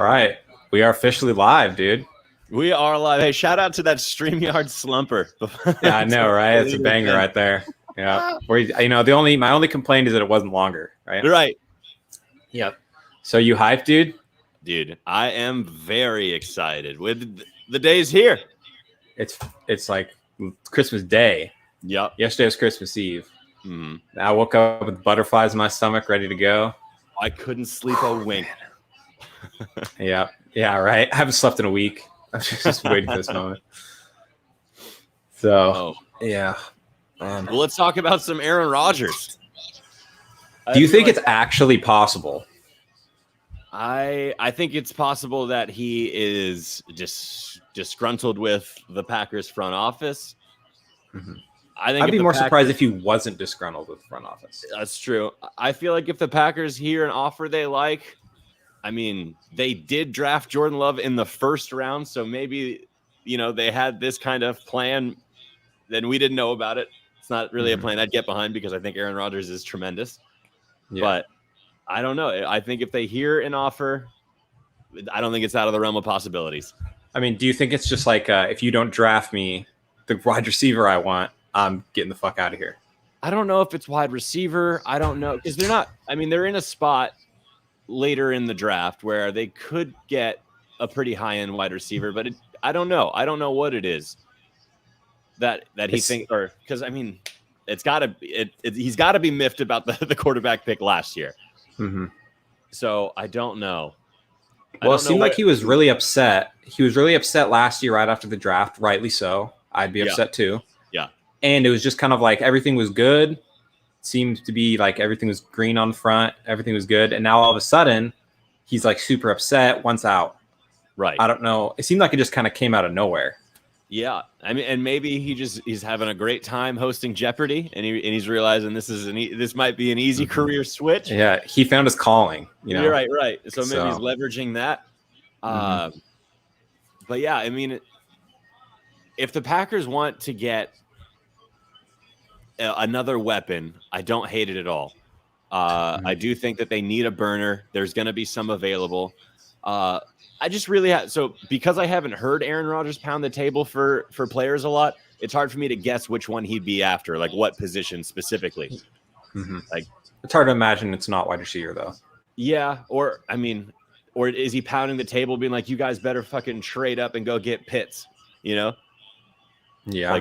All right. We are officially live, dude. We are live. Hey, shout out to that StreamYard slumper. Yeah, I know, right? It's a banger right there. Yeah. My only complaint is that it wasn't longer, right? Right. Yep. So you hyped, dude? Dude, I am very excited. With the day's here. It's like Christmas Day. Yep. Yesterday was Christmas Eve. Mm-hmm. I woke up with butterflies in my stomach, ready to go. I couldn't sleep a wink. Yeah. Yeah, right. I haven't slept in a week. I was just waiting for this moment. So, yeah. Well, let's talk about some Aaron Rodgers. Do you think it's actually possible? I think it's possible that he is disgruntled with the Packers front office. Mm-hmm. I'd be more surprised if he wasn't disgruntled with the front office. That's true. I feel like if the Packers hear an offer they like, I mean, they did draft Jordan Love in the first round, so maybe, they had this kind of plan, then we didn't know about it. It's not really a plan I'd get behind because I think Aaron Rodgers is tremendous. Yeah. But I don't know. I think if they hear an offer, I don't think it's out of the realm of possibilities. I mean, do you think it's just like if you don't draft me, the wide receiver I want, I'm getting the fuck out of here? I don't know if it's wide receiver. I don't know because they're in a spot later in the draft where they could get a pretty high-end wide receiver, but I don't know. I don't know what it is that he thinks, or because it's got to he's got to be miffed about the quarterback pick last year. Mm-hmm. So I don't know. Well, it seemed like he was really upset. He was really upset last year right after the draft, rightly so. I'd be upset too. Yeah. And it was just kind of like everything was good. Seemed to be like everything was green on the front. Everything was good. And now all of a sudden, he's like super upset, wants out. Right. I don't know. It seemed like it just kind of came out of nowhere. Yeah. And maybe he's having a great time hosting Jeopardy, and he's realizing this might be an easy career switch. Yeah. He found his calling. You're right. So maybe he's leveraging that. But yeah, if the Packers want to get another weapon, I don't hate it at all. I do think that they need a burner. There's going to be some available. I just really because I haven't heard Aaron Rodgers pound the table for players a lot, it's hard for me to guess which one he'd be after, like what position specifically. Mm-hmm. Like it's hard to imagine it's not wide receiver though. Yeah, or is he pounding the table, being like, "You guys better fucking trade up and go get Pitts," Yeah.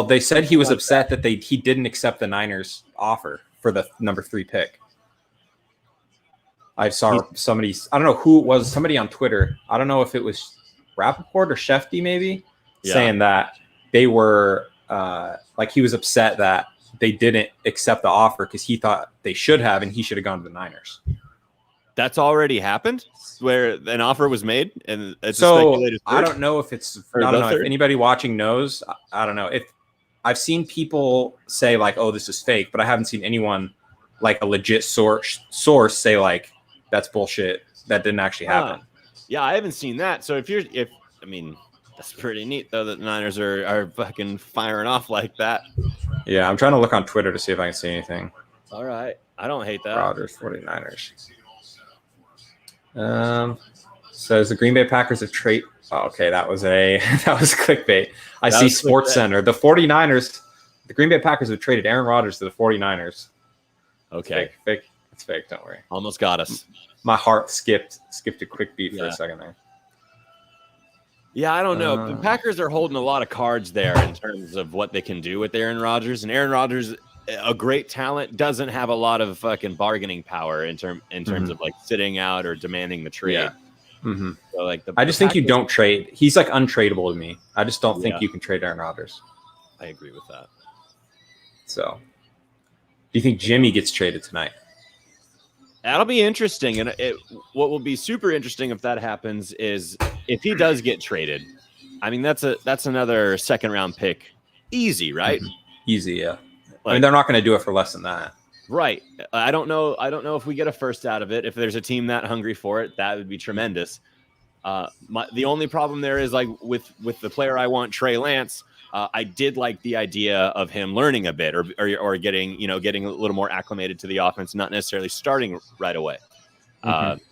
They said he was upset that he didn't accept the Niners offer for the number 3 pick. I saw somebody, I don't know who it was, somebody on Twitter. I don't know if it was Rappaport or Shefty maybe, saying that they were he was upset that they didn't accept the offer because he thought they should have, and he should have gone to the Niners. That's already happened, where an offer was made, and it's so a speculated third? I don't know if it's. I don't know if anybody watching knows. I don't know if I've seen people say like, "Oh, this is fake," but I haven't seen anyone like a legit source say like, "That's bullshit. That didn't actually happen." Yeah, I haven't seen that. So that's pretty neat though that the Niners are fucking firing off like that. Yeah, I'm trying to look on Twitter to see if I can see anything. All right, I don't hate that. Rodgers, 49ers. Says the Green Bay Packers have trade. Oh, okay, that was clickbait. I see Sports Center. The 49ers, the Green Bay Packers have traded Aaron Rodgers to the 49ers. Okay. Fake. It's fake. Don't worry. Almost got us. My heart skipped a quick beat for a second there. Yeah, I don't know. The Packers are holding a lot of cards there in terms of what they can do with Aaron Rodgers. And Aaron Rodgers, a great talent, doesn't have a lot of fucking bargaining power in terms of like sitting out or demanding the trade. Yeah. Mm-hmm. So I just think you don't trade. He's like untradeable to me. I just don't think you can trade Aaron Rodgers. I agree with that. So, do you think Jimmy gets traded tonight? That'll be interesting. And what will be super interesting if that happens is if he does get traded. That's another second round pick. Easy, right? Mm-hmm. Easy, yeah. They're not going to do it for less than that. Right. I don't know if we get a first out of it. If there's a team that hungry for it, that would be tremendous. The only problem there is like with the player I want, Trey Lance. I did like the idea of him learning a bit or getting a little more acclimated to the offense, not necessarily starting right away.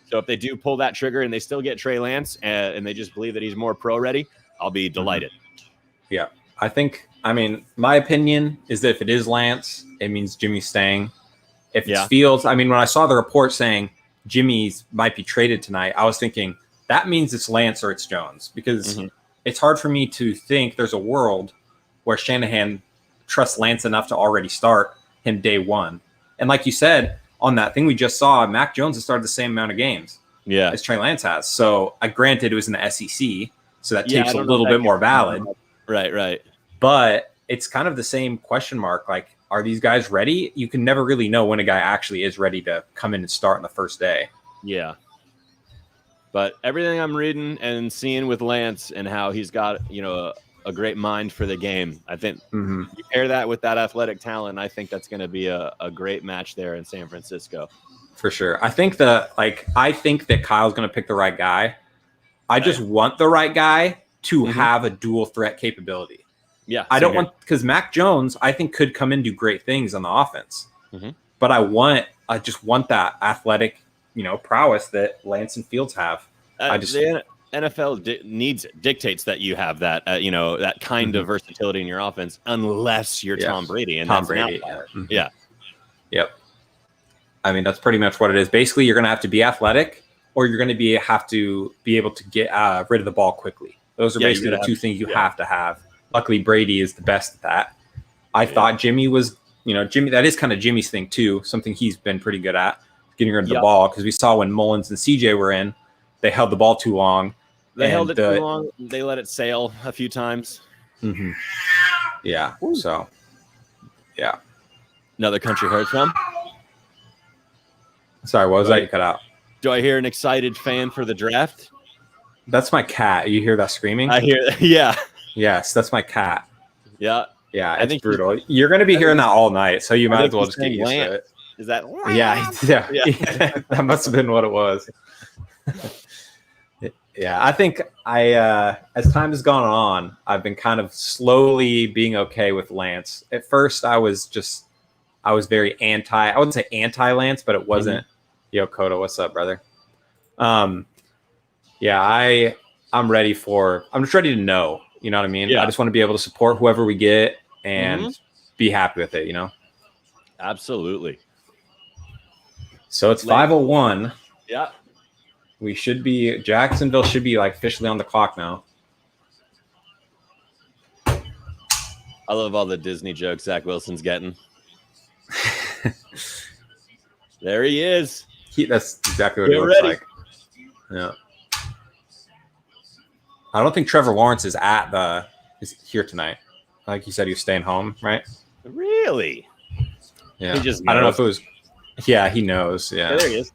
So if they do pull that trigger and they still get Trey Lance and they just believe that he's more pro ready, I'll be delighted. Yeah. I mean, my opinion is that if it is Lance, it means Jimmy's staying. If it's Fields, I mean, when I saw the report saying Jimmy's might be traded tonight, I was thinking that means it's Lance or it's Jones, because it's hard for me to think there's a world where Shanahan trusts Lance enough to already start him day one. And like you said, on that thing we just saw, Mac Jones has started the same amount of games as Trey Lance has. So granted, it was in the SEC, so that tape's a little bit more valid. Right. But it's kind of the same question mark. Like, are these guys ready? You can never really know when a guy actually is ready to come in and start on the first day. Yeah. But everything I'm reading and seeing with Lance and how he's got, a great mind for the game, I think you pair that with that athletic talent, I think that's going to be a great match there in San Francisco. For sure. I think that Kyle's going to pick the right guy. I just want the right guy to have a dual threat capability. Yeah. I don't want, because Mac Jones, I think, could come and do great things on the offense. But I just want that athletic, prowess that Lance and Fields have. The NFL dictates that you have that, that kind of versatility in your offense, unless you're Tom Brady. And Tom Brady. Yeah. Yep. I mean, that's pretty much what it is. Basically, you're going to have to be athletic, or you're going to have to be able to get rid of the ball quickly. Those are basically the two things you have to have. Luckily, Brady is the best at that. I thought Jimmy was, Jimmy, that is kind of Jimmy's thing too. Something he's been pretty good at, getting rid of the ball. Because we saw when Mullins and CJ were in, they held the ball too long. They held it too long. They let it sail a few times. Yeah. Ooh. So, yeah. Another country heard from. Sorry, what was that you cut out? Do I hear an excited fan for the draft? That's my cat. You hear that screaming? I hear. Yeah. Yes, that's my cat. Yeah. Yeah, it's brutal. You're going to be hearing that all night, so you might as well just get used to it. Is that? Yeah. That must have been what it was. Yeah, I think as time has gone on, I've been kind of slowly being okay with Lance. At first, I was very I wouldn't say anti-Lance, but it wasn't. Yo, Koda, what's up, brother? Yeah, I'm just ready to know. You know what I mean? Yeah. I just want to be able to support whoever we get and be happy with it, Absolutely. So it's 5:01. Yeah. Jacksonville should be like officially on the clock now. I love all the Disney jokes Zach Wilson's getting. There he is. That's exactly what it looks like. Yeah. I don't think Trevor Lawrence is is here tonight. Like you said, he was staying home, right? Really? Yeah. I don't know if it was. Yeah, he knows. Yeah. There he is.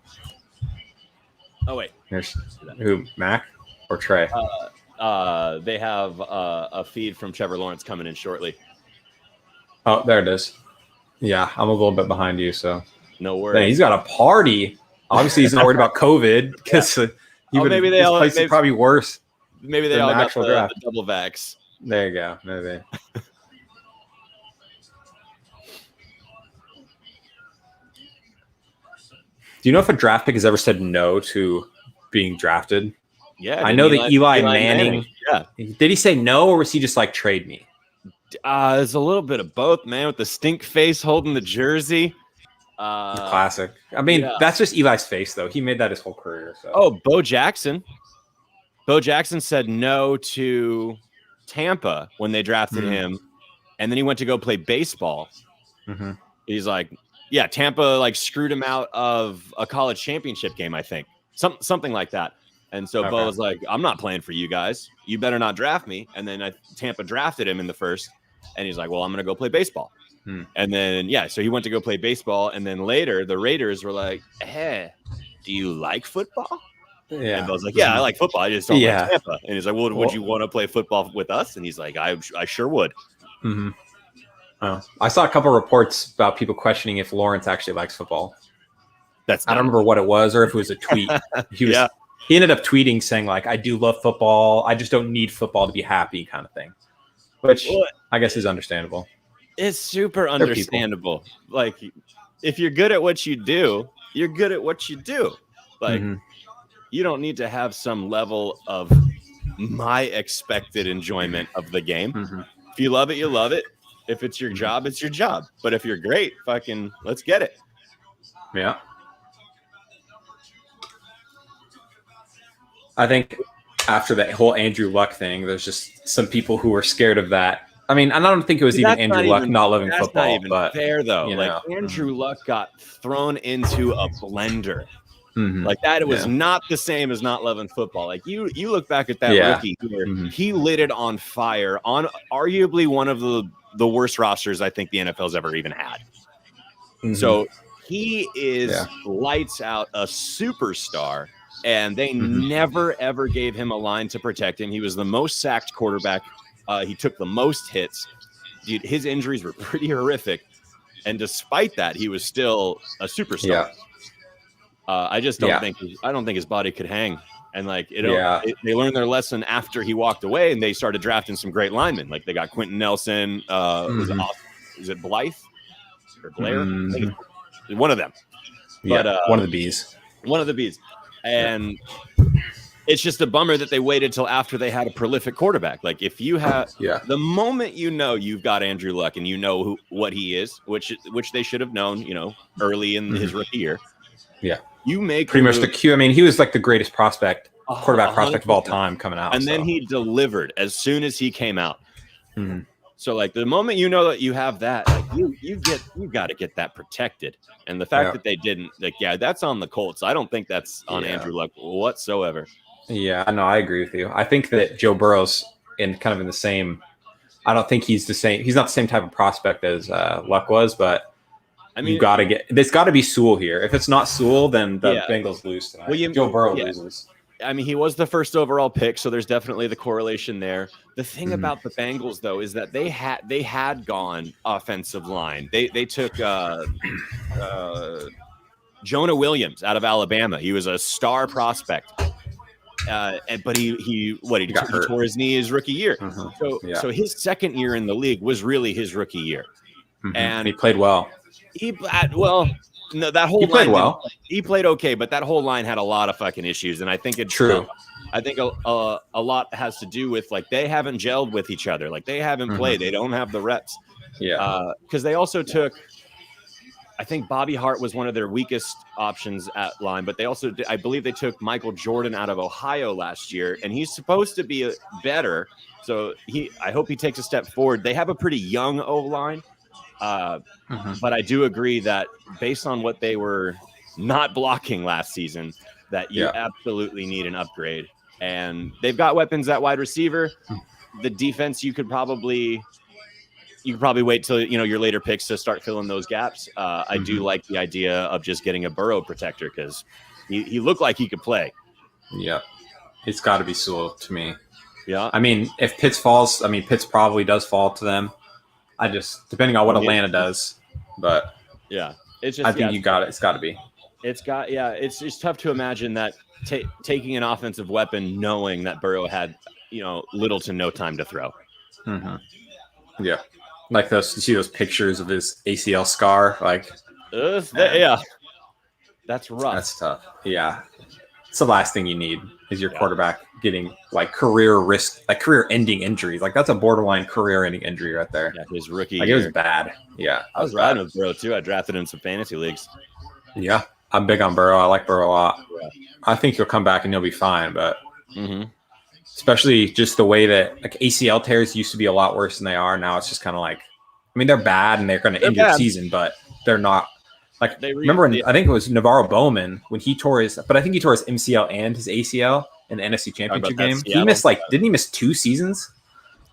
Oh wait. There's who? Mac or Trey? They have a feed from Trevor Lawrence coming in shortly. Oh, there it is. Yeah, I'm a little bit behind you, so no worries. Man, he's got a party. Obviously, he's not worried about COVID because maybe they all. Place is probably worse. Maybe they all got the double vax. There you go. Maybe. Do you know if a draft pick has ever said no to being drafted? Yeah. I know that Eli Manning. Yeah. Did he say no, or was he just like, trade me? There's a little bit of both, man, with the stink face holding the jersey. Classic. I mean, that's just Eli's face, though. He made that his whole career. So. Oh, Bo Jackson. Bo Jackson said no to Tampa when they drafted him, and then he went to go play baseball. He's like, yeah, Tampa like screwed him out of a college championship game, I think. Something like that. And so Bo was like, I'm not playing for you guys. You better not draft me. And then Tampa drafted him in the first, and he's like, well, I'm going to go play baseball. And then, so he went to go play baseball. And then later, the Raiders were like, hey, do you like football? Yeah. And Bo's like, yeah, I like football. I just don't like Tampa. And he's like, well, would you want to play football with us? And he's like, I sure would. Oh, I saw a couple reports about people questioning if Lawrence actually likes football. I don't remember what it was, or if it was a tweet. He ended up tweeting saying, like, I do love football. I just don't need football to be happy, kind of thing. Which I guess is understandable. It's super understandable. Like, if you're good at what you do, you're good at what you do. Like, you don't need to have some level of my expected enjoyment of the game. Mm-hmm. If you love it, you love it. If it's your job, it's your job. But if you're great, fucking let's get it. Yeah. I think after that whole Andrew Luck thing, there's just some people who were scared of that. I mean, I don't think it was even Andrew Luck not loving football. That's not even but fair, though. Like Andrew Luck got thrown into a blender. Mm-hmm. Like that, it was not the same as not loving football. Like you look back at that rookie here, he lit it on fire on arguably one of the worst rosters I think the NFL's ever even had. Mm-hmm. So he is lights out, a superstar, and they never ever gave him a line to protect him. He was the most sacked quarterback. He took the most hits. Dude, his injuries were pretty horrific, and despite that, he was still a superstar. Yeah. I just don't think his body could hang. And like they learned their lesson after he walked away, and they started drafting some great linemen. Like they got Quentin Nelson. Was it Blythe or Blair? One of them. Yeah, but, one of the Bs. One of the Bs. And it's just a bummer that they waited till after they had a prolific quarterback. Like if you have the moment you've got Andrew Luck and you know what he is, which they should have known, early in his rookie year. Yeah. You make pretty much the Q. I mean, he was like the greatest quarterback prospect of all time coming out. And then he delivered as soon as he came out. Mm-hmm. So like the moment you know that you have that, like you got to get that protected. And the fact that they didn't, like, that's on the Colts. I don't think that's on Andrew Luck whatsoever. Yeah, no, I agree with you. I think that Joe Burrow's in the same. I don't think he's the same. He's not the same type of prospect as Luck was, but. I mean, there's got to be Sewell here. If it's not Sewell, then the Bengals lose tonight. Joe Burrow loses. I mean, he was the first overall pick, so there's definitely the correlation there. The thing about the Bengals, though, is that they had gone offensive line. They took Jonah Williams out of Alabama. He was a star prospect, but he tore his knee his rookie year. So his second year in the league was really his rookie year, and he played well. That whole line played well. He played okay, but that whole line had a lot of fucking issues, and I think it's true. I think a lot has to do with like they haven't gelled with each other, like they haven't played, they don't have the reps. Yeah, because they also took. I think Bobby Hart was one of their weakest options at line, but they also, I believe, they took Michael Jordan out of Ohio last year, and he's supposed to be better. So I hope he takes a step forward. They have a pretty young O line. But I do agree that based on what they were not blocking last season, that you absolutely need an upgrade. And they've got weapons at wide receiver. The defense, you could probably wait till your later picks to start filling those gaps. I do like the idea of just getting a Burrow protector because he looked like he could play. Yeah, it's got to be Sewell to me. Yeah, I mean, if Pitts falls, Pitts probably does fall to them. I just depending on what Atlanta does, but it's just I think you got it. It's got to be. It's tough to imagine that taking an offensive weapon, knowing that Burrow had little to no time to throw. Yeah, like you see those pictures of his ACL scar, like that's rough. That's tough. Yeah, it's the last thing you need is your quarterback getting like career-ending injuries. Like that's a borderline career-ending injury right there. Yeah, his rookie year. It was bad. Yeah, I was riding with Burrow too. I drafted him in some fantasy leagues. Yeah, I'm big on Burrow. I like Burrow a lot. Yeah. I think he'll come back and he'll be fine, but especially just the way that like ACL tears used to be a lot worse than they are now. It's just kind of like, they're bad and they're going to end your season, but they're not. Like, I think it was Navarro Bowman when he tore his MCL and his ACL in the NFC Championship game. He missed didn't he miss 2 seasons?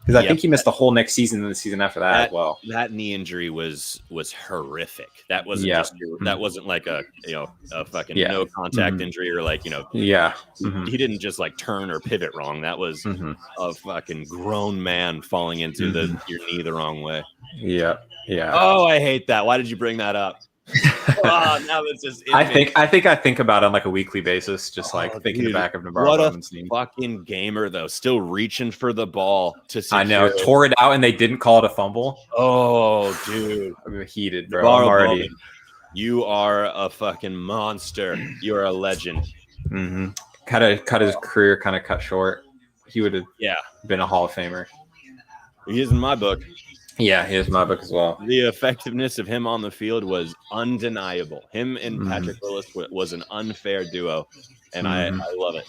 Because I think he missed the whole next season and the season after that as well. That knee injury was horrific. That wasn't that wasn't like a fucking no contact injury or like he didn't just like turn or pivot wrong. That was a fucking grown man falling into your knee the wrong way. Yeah. Oh, I hate that. Why did you bring that up? Now it's just. I think about it on like a weekly basis, just thinking back of Navarro Bowman's knee. Fucking gamer though, still reaching for the ball to secure. I know, tore it out and they didn't call it a fumble. Oh, dude, I'm heated, bro. I'm already. Bowman, you are a fucking monster. You are a legend. cut his career kind of cut short. He would have been a Hall of Famer. He is in my book. Yeah, he is in my book as well. The effectiveness of him on the field was undeniable. Him and Patrick Willis was an unfair duo, and I love it.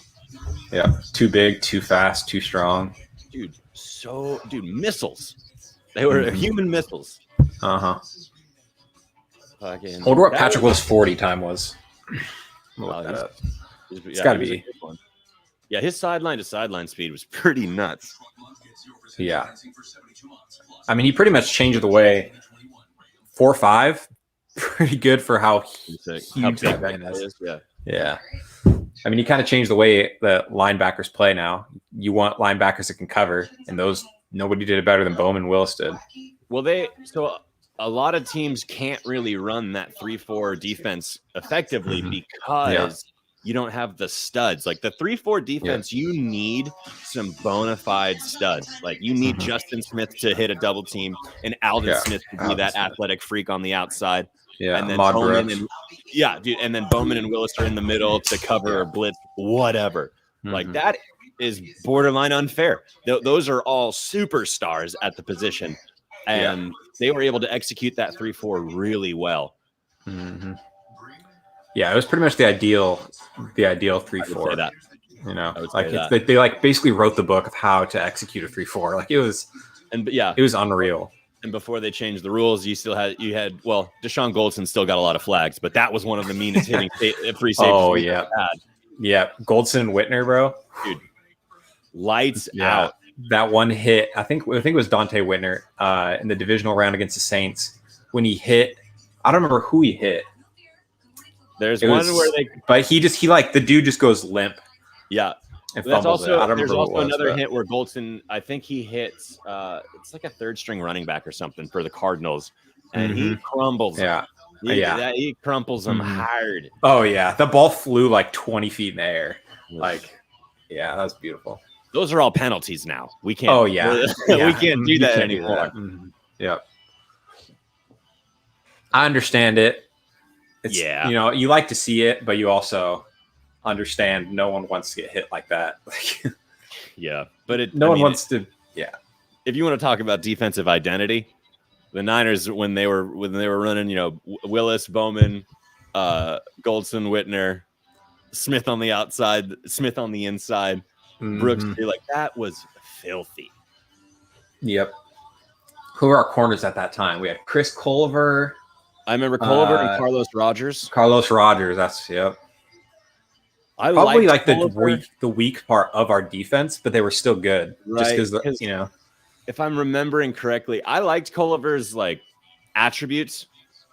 Yeah, too big, too fast, too strong. Dude, missiles. They were human missiles. I wonder what Patrick Willis' 40 time was. Look that up. It's got to be. Yeah, his sideline to sideline speed was pretty nuts. Yeah. I mean, he pretty much changed the way 4.5. Pretty good for how huge that man is. Yeah. I mean, he kind of changed the way that linebackers play now. You want linebackers that can cover, and those nobody did it better than Bowman Willis did. Well, a lot of teams can't really run that 3-4 defense effectively because you don't have the studs. Like the 3-4 defense, you need some bona fide studs. Like you need Justin Smith to hit a double team and Alden Smith to be that athletic freak on the outside. Yeah, and then Bowman and then Bowman and Willis are in the middle to cover or blitz, whatever. Like that is borderline unfair. Those are all superstars at the position, and they were able to execute that 3-4 really well. Yeah, it was pretty much the ideal 3-4. You know, like they like basically wrote the book of how to execute a 3-4. Like it was unreal. And before they changed the rules, you had Deshaun Goldson still got a lot of flags, but that was one of the meanest hitting free safeties. Oh yeah, Goldson and Whitner, bro, dude, lights out. That one hit, I think it was Dante Whitner in the divisional round against the Saints when he hit. I don't remember who he hit. There's one where the dude just goes limp. Yeah. There's also another hit where Goldson, I think he hits, it's like a third string running back or something for the Cardinals, and he crumbles. He crumples them hard. Oh yeah, the ball flew like 20 feet in the air. Like, that was beautiful. Those are all penalties now. We can't. Oh yeah, we can't do that anymore. Yeah, I understand it. It's, you know, you like to see it, but you also understand no one wants to get hit like that. But no one wants to. Yeah. If you want to talk about defensive identity, the Niners when they were running, you know, Willis, Bowman, Goldson, Whitner, Smith on the outside, Smith on the inside, Brooks, like that was filthy. Yep. Who were our corners at that time? We had Chris Culver. I remember Culver and Carlos Rogers. That's I probably like the weak part of our defense, but they were still good. Right. Just because, you know. If I'm remembering correctly, I liked Culver's like attributes.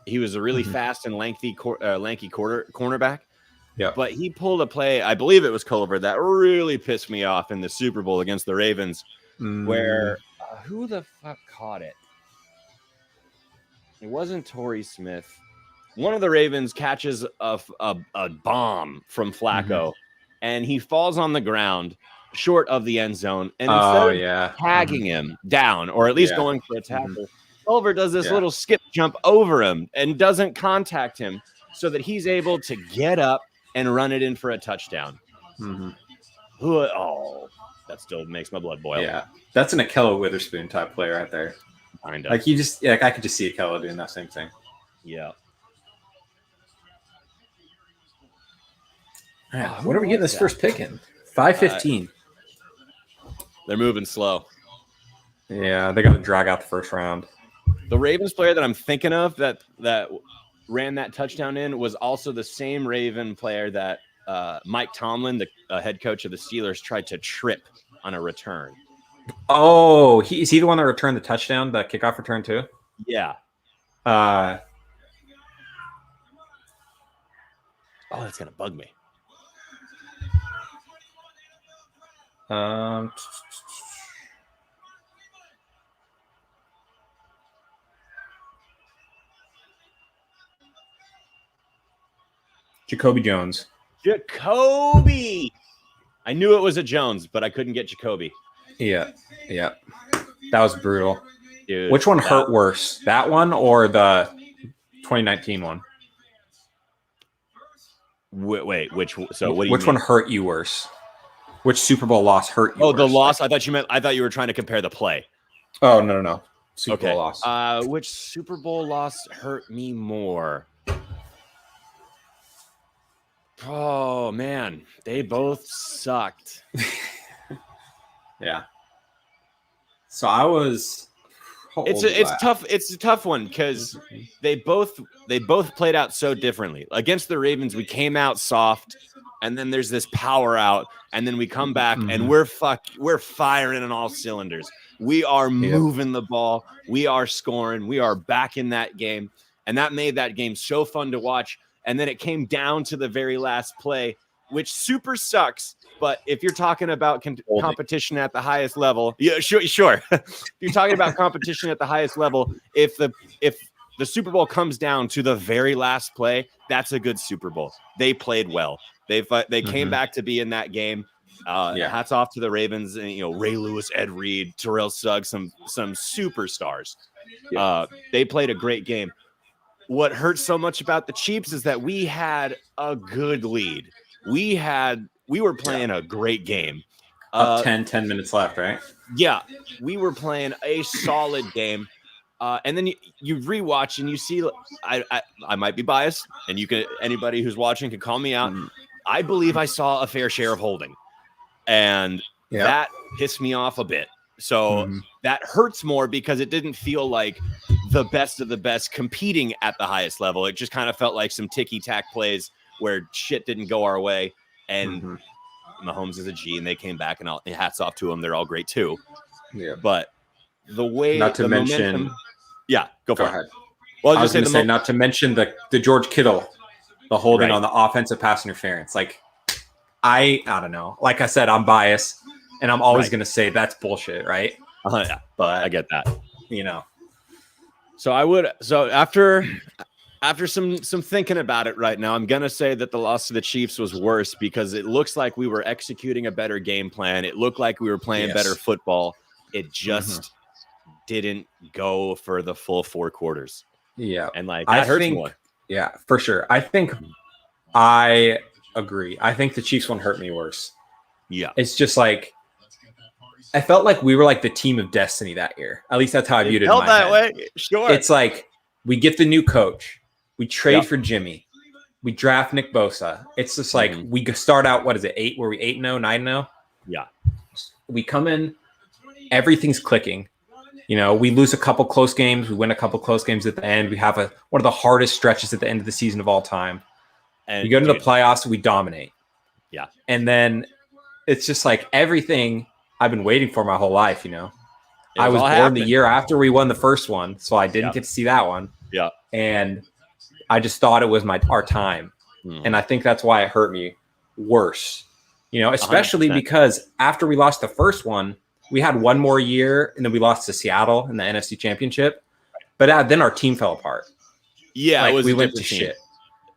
He was a really fast and lanky cornerback. Yeah. But he pulled a play, I believe it was Culver, that really pissed me off in the Super Bowl against the Ravens, where who the fuck caught it? It wasn't Torrey Smith. One of the Ravens catches a bomb from Flacco, and he falls on the ground short of the end zone. And instead of tagging him down, or at least going for a tackle, Culver does this little skip jump over him and doesn't contact him so that he's able to get up and run it in for a touchdown. Oh, that still makes my blood boil. Yeah, that's an Akello Witherspoon type player right there. Kinda. Like you just, I could just see Akello doing that same thing. Yeah. Man, what are we getting this first pick in? 5:15. They're moving slow. Yeah, they got to drag out the first round. The Ravens player that I'm thinking of that ran that touchdown in was also the same Raven player that Mike Tomlin, the head coach of the Steelers, tried to trip on a return. Oh, is he the one that returned the touchdown, the kickoff return too? Yeah. Oh, that's gonna bug me. Jacoby Jones. Jacoby. I knew it was a Jones, but I couldn't get Jacoby. Yeah. That was brutal. Dude, which one hurt worse? That one or the 2019 one? Wait, which? So what do you Which mean? one hurt you worse? Which Super Bowl loss hurt you? Oh, worse? the loss. I thought you were trying to compare the play. Oh no. Super Bowl loss. Which Super Bowl loss hurt me more? Oh man, they both sucked. Yeah. So I was. It's tough. It's a tough one because they both played out so differently. Against the Ravens, we came out soft, and then there's this power out, and then we come back and we're firing on all cylinders. We are moving the ball. We are scoring. We are back in that game, and that made that game so fun to watch. And then it came down to the very last play, which super sucks. But if you're talking about competition at the highest level, yeah, sure. If you're talking about competition at the highest level, if the Super Bowl comes down to the very last play, that's a good Super Bowl. They played well. They came back to be in that game. Hats off to the Ravens and Ray Lewis, Ed Reed, Terrell Suggs, some superstars. They played a great game. What hurts so much about the Chiefs is that we had a good lead. We were playing a great game. Up 10 minutes left, right? Yeah, we were playing a solid game. And then you rewatch and you see, I might be biased, and anybody who's watching can call me out. I believe I saw a fair share of holding, and that pissed me off a bit. So that hurts more because it didn't feel like the best of the best competing at the highest level. It just kind of felt like some ticky-tack plays where shit didn't go our way. And Mahomes is a G, and they came back, and hats off to them. They're all great too. Yeah. But the way, not to mention, go for it. Ahead. Well, I was going to say, not to mention the George Kittle, the holding on the offensive pass interference. Like, I don't know. Like I said, I'm biased, and I'm always going to say that's bullshit, right? Yeah, but I get that. So after some thinking about it right now, I'm going to say that the loss to the Chiefs was worse because it looks like we were executing a better game plan. It looked like we were playing better football. It just didn't go for the full 4 quarters. Yeah. And that hurts more. Yeah, for sure. I think I agree. I think the Chiefs one hurt me worse. Yeah. It's just like, I felt like we were like the team of destiny that year. At least that's how I viewed it. Felt that way. Sure. It's like we get the new coach. We trade for Jimmy. We draft Nick Bosa. It's just like we start out, what is it, 8? Were we 8-0, 9-0? Yeah. We come in, everything's clicking. We lose a couple close games. We win a couple close games at the end. We have one of the hardest stretches at the end of the season of all time. And we go to the playoffs, we dominate. Yeah. And then it's just like everything I've been waiting for my whole life, I was born the year after we won the first one, so I didn't get to see that one. Yeah. And I just thought it was our time. And I think that's why it hurt me worse. Especially 100%. Because after we lost the first one, we had one more year, and then we lost to Seattle in the NFC Championship. But then our team fell apart. Yeah, we went to shit.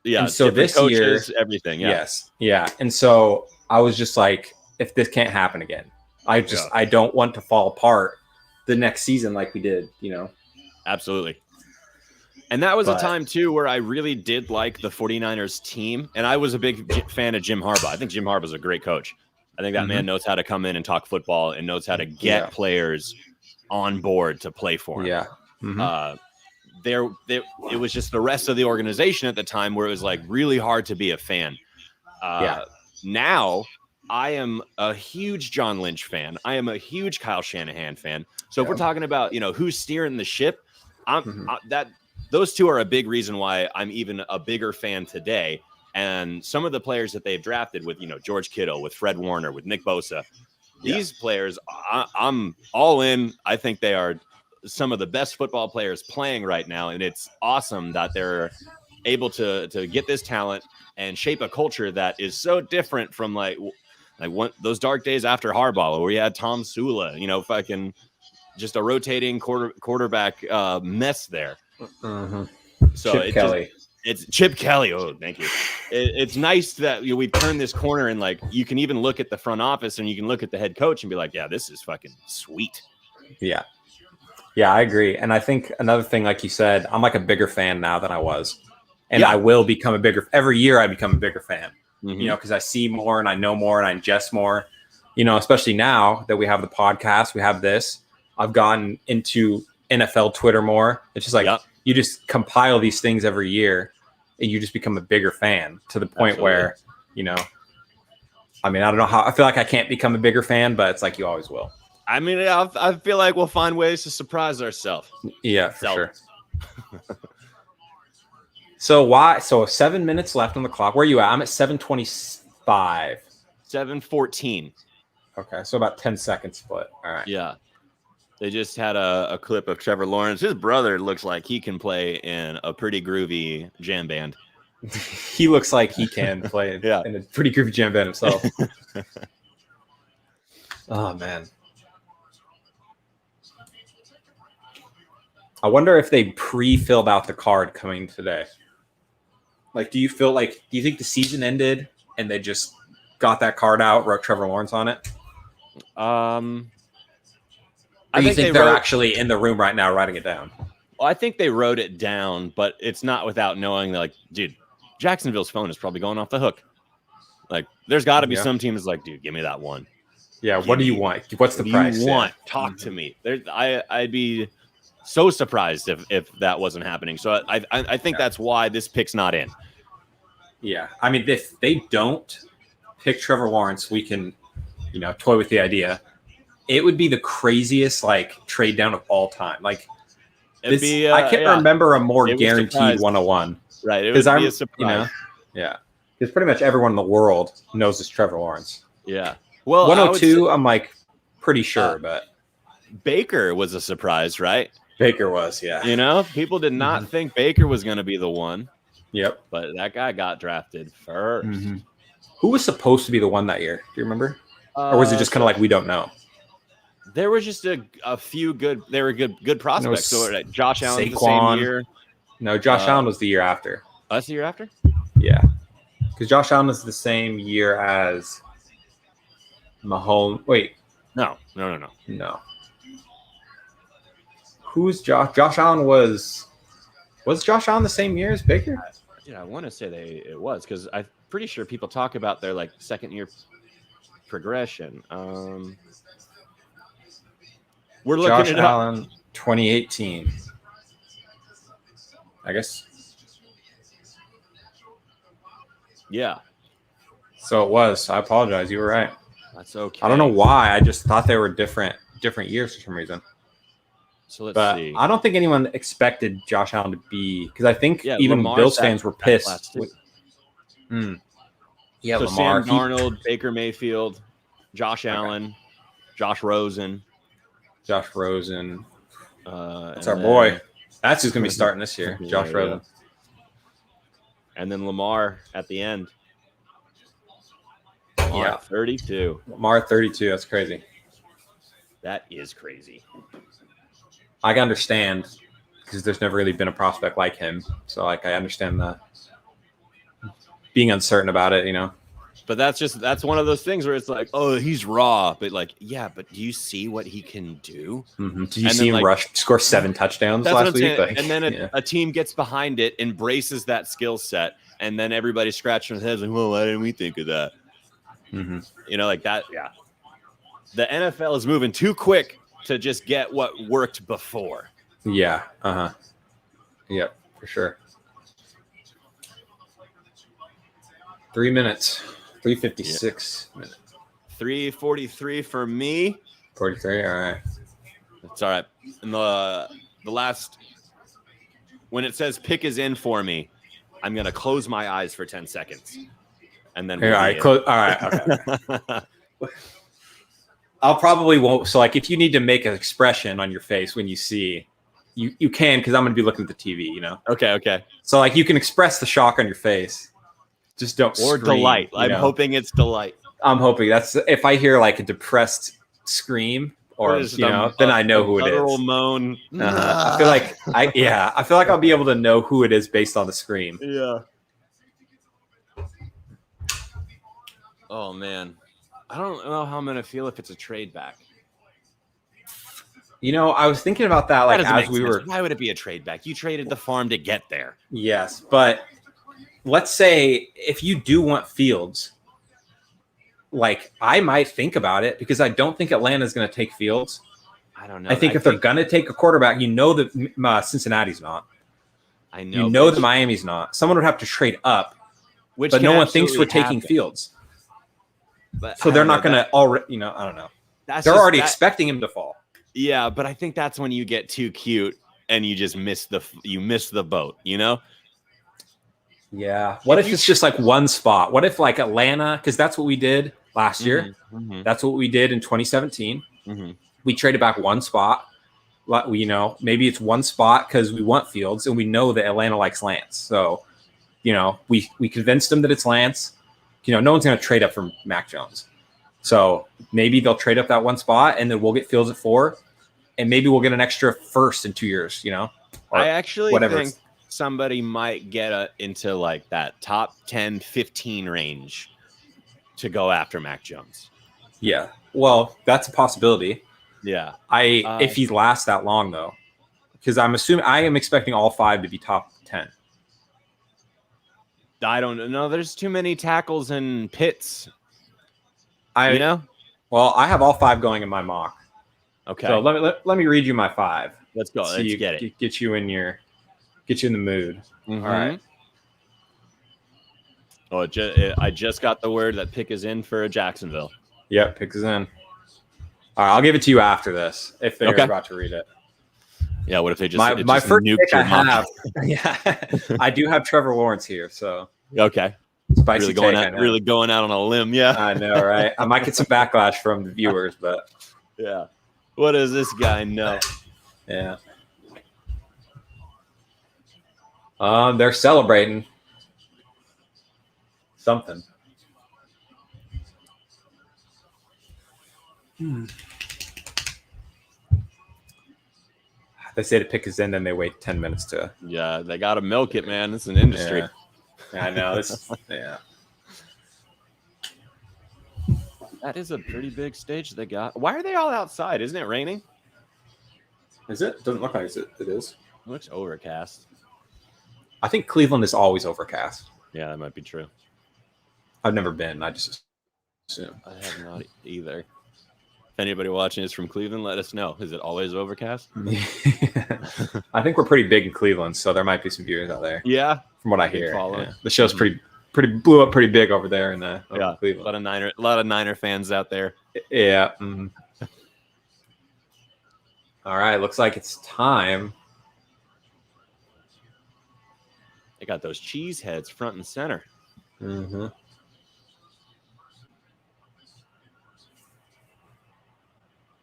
Yeah, and so this coaches, year, everything. Yeah. Yes, yeah. And so I was just like, if this can't happen again, I don't want to fall apart the next season like we did. Absolutely. And that was a time, too, where I really did like the 49ers team. And I was a big fan of Jim Harbaugh. I think Jim Harbaugh is a great coach. I think that man knows how to come in and talk football and knows how to get players on board to play for him. Yeah. It was just the rest of the organization at the time where it was like really hard to be a fan. Now I am a huge John Lynch fan. I am a huge Kyle Shanahan fan. So if we're talking about, who's steering the ship, those two are a big reason why I'm even a bigger fan today. And some of the players that they've drafted with, George Kittle, with Fred Warner, with Nick Bosa, these players, I'm all in. I think they are some of the best football players playing right now. And it's awesome that they're able to get this talent and shape a culture that is so different from those dark days after Harbaugh, where we had Tom Sula, fucking just a rotating quarterback mess there. So Chip Kelly. It's Chip Kelly. Oh, thank you. It's nice that we turn this corner and you can even look at the front office and you can look at the head coach and be like, yeah, this is fucking sweet. Yeah. Yeah, I agree. And I think another thing, like you said, I'm like a bigger fan now than I was. and I will become every year I become a bigger fan, Mm-hmm. you know, because I see more and I know more and I ingest more, you know, especially now that we have the podcast, we have this. I've gotten into NFL Twitter more. It's just like you just compile these things every year and you just become a bigger fan to the point where, you know, I mean, I don't know how. I feel like I can't become a bigger fan, but it's like you always will. I mean, I feel like we'll find ways to surprise ourselves. Yeah, for sure. So 7 minutes left on the clock. Where are you at? I'm at 7:25. 7:14. Okay, so about 10 seconds split. All right. Yeah. They just had a clip of Trevor Lawrence. His brother looks like he can play in a pretty groovy jam band. He looks like he can play in a pretty groovy jam band himself. Oh, man. I wonder if they pre-filled out the card coming today. Like, do you think the season ended and they just got that card out, wrote Trevor Lawrence on it? Or you think they're actually in the room right now writing it down? Well, I think they wrote it down, but it's not without knowing that, like, dude, Jacksonville's phone is probably going off the hook. Like, there's got to be some team that's like, dude, give me that one. Yeah, what do you want? What's the price? You want? Talk to me. I'd be so surprised if that wasn't happening. So I think that's why this pick's not in. Yeah, I mean, if they don't pick Trevor Lawrence, we can, you know, toy with the idea. It would be the craziest trade down of all time. Like, I can't remember a more guaranteed 101. Right, it would be a surprise. You know, yeah, because pretty much everyone in the world knows it's Trevor Lawrence. Yeah, well, 102, I'm pretty sure, but Baker was a surprise, right? Baker was, yeah. You know, people did not think Baker was going to be the one. Yep, but that guy got drafted first. Mm-hmm. Who was supposed to be the one that year? Do you remember? Or was it just kind of like we don't know? There was just a few good. They were good prospects. So Josh Allen the same year. No, Josh Allen was the year after. Oh, that's the year after. Yeah, because Josh Allen was the same year as Mahomes. Wait, no. Who's Josh? Josh Allen was Josh Allen the same year as Baker? I want to say it was because I'm pretty sure people talk about their second year progression. We're looking Josh at Allen, 2018. I guess. Yeah. So it was. I apologize. You were right. That's okay. I don't know why. I just thought they were different years for some reason. So let's see. I don't think anyone expected Josh Allen to be, because I think even Bills fans were pissed. Yeah, so Lamar, Sam Darnold, Baker Mayfield, Josh Allen, Josh Rosen. That's our boy. That's who's going to be starting this year, Josh Rosen. And then Lamar at the end. Yeah, 32. Lamar 32. That's crazy. That is crazy. I can understand because there's never really been a prospect like him. So I understand the being uncertain about it, you know. But that's one of those things where it's like, oh, he's raw, but but do you see what he can do? Mm-hmm. Did you see him score 7 touchdowns last week? And then a team gets behind it, embraces that skill set, and then everybody's scratching their heads like, well, why didn't we think of that? Mm-hmm. You know, like that. Yeah. The NFL is moving too quick to just get what worked before. Yeah. Yep, for sure. 3 minutes. 3:56 minutes. 3:43 for me. 43. All right. That's all right. And the last, when it says pick is in for me, I'm gonna close my eyes for 10 seconds, and then all right. All right. Okay. I'll probably won't. So if you need to make an expression on your face when you see, you can, because I'm gonna be looking at the TV. You know. Okay. So you can express the shock on your face. Just don't or scream, delight. I'm hoping it's delight. I'm hoping that's if I hear a depressed scream or then I know who it is. Moan. I feel like I feel like I'll be able to know who it is based on the scream. Yeah. Oh man, I don't know how I'm gonna feel if it's a trade back. You know, I was thinking about that as we were. Why would it be a trade back? You traded the farm to get there. Yes, but let's say if you do want Fields, like I might think about it because I don't think Atlanta's going to take Fields. I don't know. I think if they're going to take a quarterback, that Cincinnati's not. I know. That Miami's not. Someone would have to trade up, which but no one thinks we're taking Fields. But so they're not going to already. I don't know. They're already expecting him to fall. Yeah, but I think that's when you get too cute and you just miss the boat. Yeah. What if it's just like one spot? What if like Atlanta? Because that's what we did last year. Mm-hmm. That's what we did in 2017. Mm-hmm. We traded back one spot. Maybe it's one spot because we want Fields and we know that Atlanta likes Lance. So, we convinced them that it's Lance. No one's going to trade up from Mac Jones. So maybe they'll trade up that one spot and then we'll get Fields at 4. And maybe we'll get an extra first in 2 years, I actually think somebody might get into like that top 10, 15 range to go after Mac Jones. Yeah. Well, that's a possibility. Yeah. If he lasts that long though, because I am expecting all 5 to be top 10. I don't know. There's too many tackles and pits. Well, I have all 5 going in my mock. Okay. So let me read you my 5. Let's go. Let's get it. Get you in the mood. Mm-hmm. All right. Oh, I just got the word that pick is in for Jacksonville. Yep, pick is in. All right, I'll give it to you after this if they're about to read it. Yeah, what if they just my first nuked pick your I have? Yeah, I do have Trevor Lawrence here, so okay. Spicy really going out on a limb. Yeah, I know, right? I might get some backlash from the viewers, but yeah. What does this guy know? Yeah. They're celebrating something. They say the pick is in, then they wait 10 minutes to. Yeah, they got to milk it, man. It's an industry. Yeah. I know. Yeah. That is a pretty big stage they got. Why are they all outside? Isn't it raining? Is it? Doesn't look like it is. It looks overcast. I think Cleveland is always overcast. Yeah, that might be true. I've never been. I just assume. I have not either. If anybody watching is from Cleveland, let us know. Is it always overcast? I think we're pretty big in Cleveland, so there might be some viewers out there. Yeah, from what I hear. Yeah. The show's pretty blew up pretty big over there in Cleveland. A lot of Niner fans out there. Yeah. Mm-hmm. All right, looks like it's time. They got those cheese heads front and center. Mm-hmm.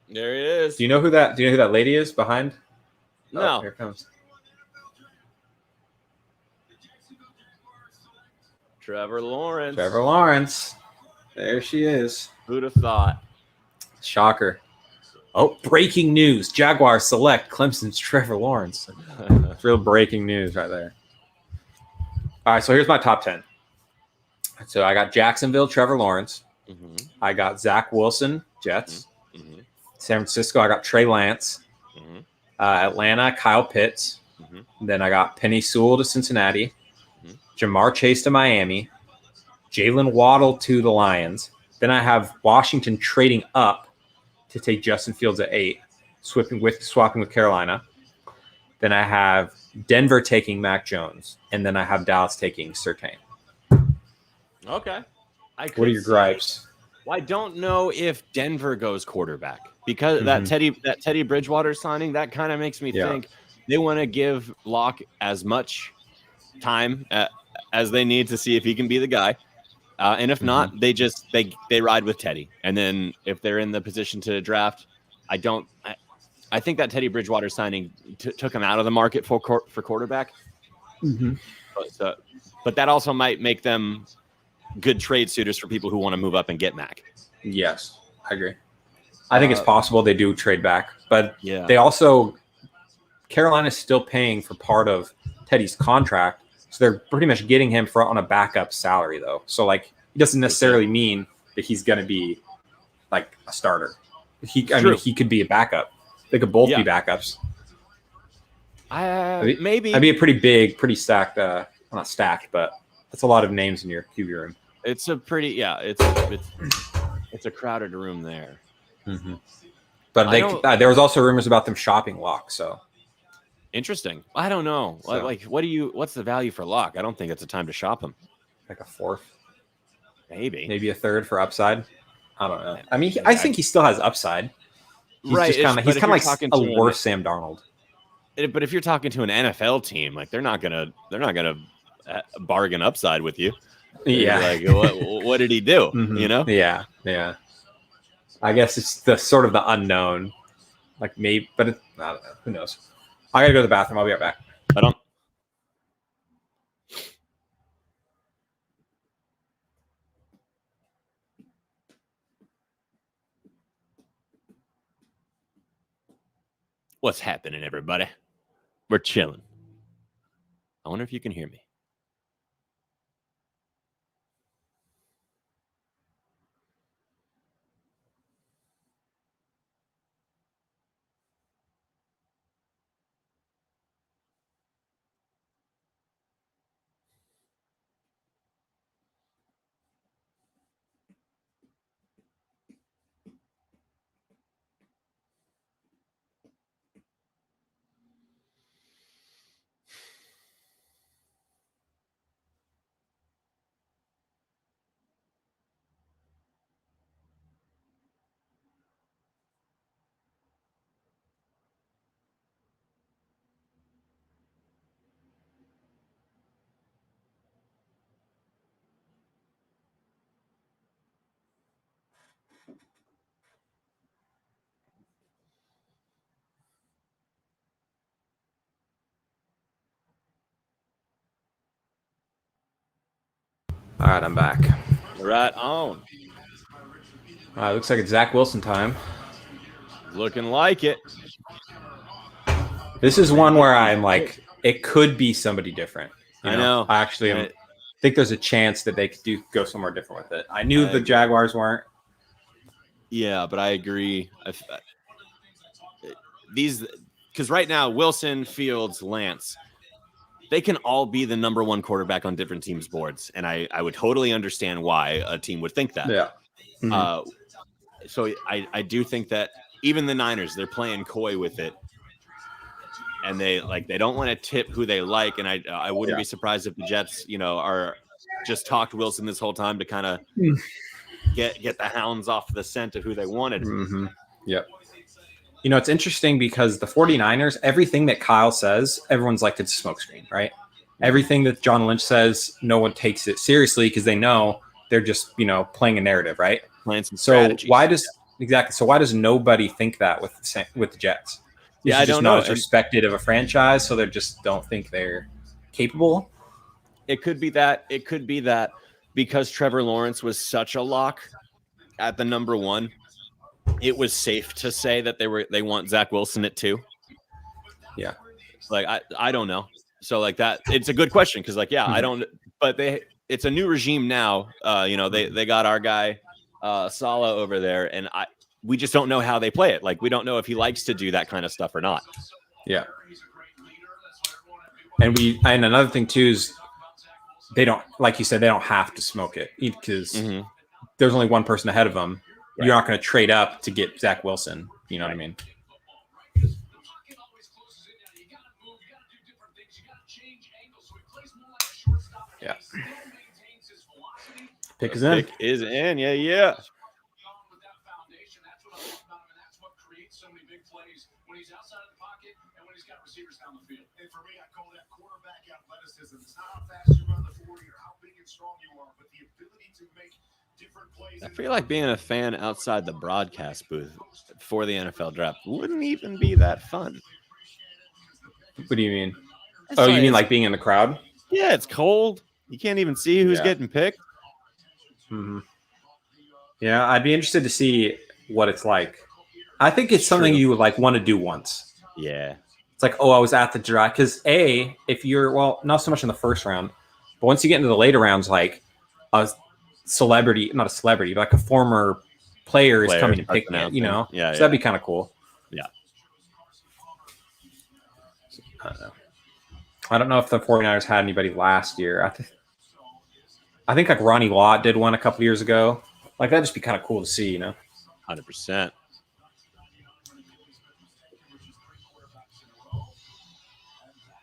There it is. Do you know who that lady is behind? No. Oh, here it comes. Trevor Lawrence. There she is. Who'd have thought? Shocker. Oh, breaking news. Jaguars select Clemson's Trevor Lawrence. It's real breaking news right there. All right, so here's my top 10. So I got Jacksonville, Trevor Lawrence. Mm-hmm. I got Zach Wilson, Jets. Mm-hmm. San Francisco, I got Trey Lance. Mm-hmm. Atlanta, Kyle Pitts. Mm-hmm. Then I got Penei Sewell to Cincinnati. Mm-hmm. Jamar Chase to Miami. Jalen Waddle to the Lions. Then I have Washington trading up to take Justin Fields at 8, swapping with Carolina. Then I have Denver taking Mac Jones. And then I have Dallas taking Surtain. Okay. What are your gripes? Well, I don't know if Denver goes quarterback because that Teddy Bridgewater signing, that kind of makes me think they want to give Locke as much time as they need to see if he can be the guy. And if not, they ride with Teddy. And then if they're in the position to draft, I think that Teddy Bridgewater signing took him out of the market for quarterback. Mm-hmm. But that also might make them good trade suitors for people who want to move up and get Mac. Yes, I agree. I think it's possible they do trade back, but they also Carolina's still paying for part of Teddy's contract, so they're pretty much getting him on a backup salary though. So like it doesn't necessarily mean that he's going to be like a starter. He could be a backup. They could both be backups. Maybe I'd be a pretty big, pretty stacked. Not stacked, but That's a lot of names in your QB room. It's a pretty it's a crowded room there. Mm-hmm. But there was also rumors about them shopping Locke. So interesting. I don't know. So, like, what's the value for Locke? I don't think it's a time to shop him. Like a fourth, maybe a third for upside. I don't know. I mean, I think he still has upside. He's right. Just kinda, he's kind of like a worse Sam Darnold. But if you're talking to an NFL team, like they're not gonna bargain upside with you. Yeah. Like, what did he do? Mm-hmm. You know? Yeah. I guess it's the sort of the unknown. Like maybe, but I don't know. Who knows? I gotta go to the bathroom. I'll be right back. I don't. What's happening, everybody? We're chilling. I wonder if you can hear me. All right, I'm back. Right on. Looks like it's Zach Wilson time. Looking like it. This is one where I'm like, it could be somebody different. I know. I actually think there's a chance that they could go somewhere different with it. I knew the Jaguars weren't. Yeah, but I agree. Because right now, Wilson, Fields, Lance, they can all be the number one quarterback on different teams' boards. And I would totally understand why a team would think that. Yeah. Mm-hmm. So I do think that even the Niners, they're playing coy with it. And they don't want to tip who they like. And I wouldn't be surprised if the Jets, are just talked Wilson this whole time to kind of get the hounds off the scent of who they wanted. Mm-hmm. Yep. It's interesting because the 49ers, everything that Kyle says, everyone's like, it's a smokescreen, right? Everything that John Lynch says, no one takes it seriously because they know they're just, playing a narrative, right? Playing some strategy. So why does nobody think that with the Jets? Yeah, I don't know. Not as respected of a franchise, so they just don't think they're capable. It could be that. It could be that because Trevor Lawrence was such a lock at the number one, it was safe to say that they want Zach Wilson at 2. Yeah. Like I don't know. So like that, it's a good question because I don't. But it's a new regime now. They got our guy Saleh over there, and we just don't know how they play it. Like we don't know if he likes to do that kind of stuff or not. Yeah. And another thing too is they don't, like you said, they don't have to smoke it because there's only one person ahead of them. Right. You're not going to trade up to get Zach Wilson. You know what I mean? Yeah. Pick is in. Pick is in. Yeah. When he's outside of the pocket and when he's got receivers down the field. And for me, I call that quarterback athleticism. It's not how fast you run the 40 or how big and strong you are, but the ability to make different plays. I feel like being a fan outside the broadcast booth for the NFL draft wouldn't even be that fun. What do you mean? You mean like being in the crowd? Yeah, it's cold. You can't even see who's getting picked. Mm-hmm. Yeah, I'd be interested to see what it's like. I think it's something you would want to do once. Yeah. It's like, I was at the draft. Because if you're, not so much in the first round, but once you get into the later rounds, like a celebrity, not a celebrity, but like a former player is coming to pick it, Yeah. So that'd be kind of cool. Yeah. I don't know. I don't know if the 49ers had anybody last year. I think like Ronnie Lott did one a couple years ago. Like that'd just be kind of cool to see, you know. 100%.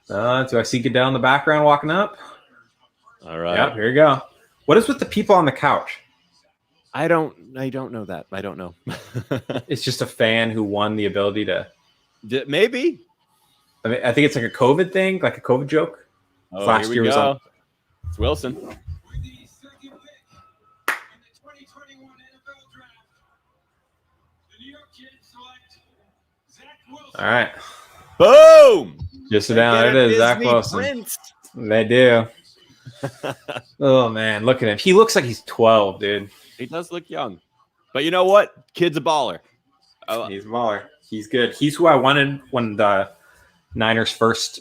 Do I see Goodell in the background walking up? All right. Yep, here you go. What is with the people on the couch? I don't know that. I don't know. It's just a fan who won the ability to. Maybe. I mean, I think it's like a COVID thing, like a COVID joke. Oh, last here we year was go. on. It's Wilson. All right. Boom. Just sit down. There it is, Zach Wilson. Prince. They do. Oh man, look at him. He looks like he's 12, dude. He does look young, but you know what? Kid's a baller. He's a baller. He's good. He's who I wanted when the Niners first.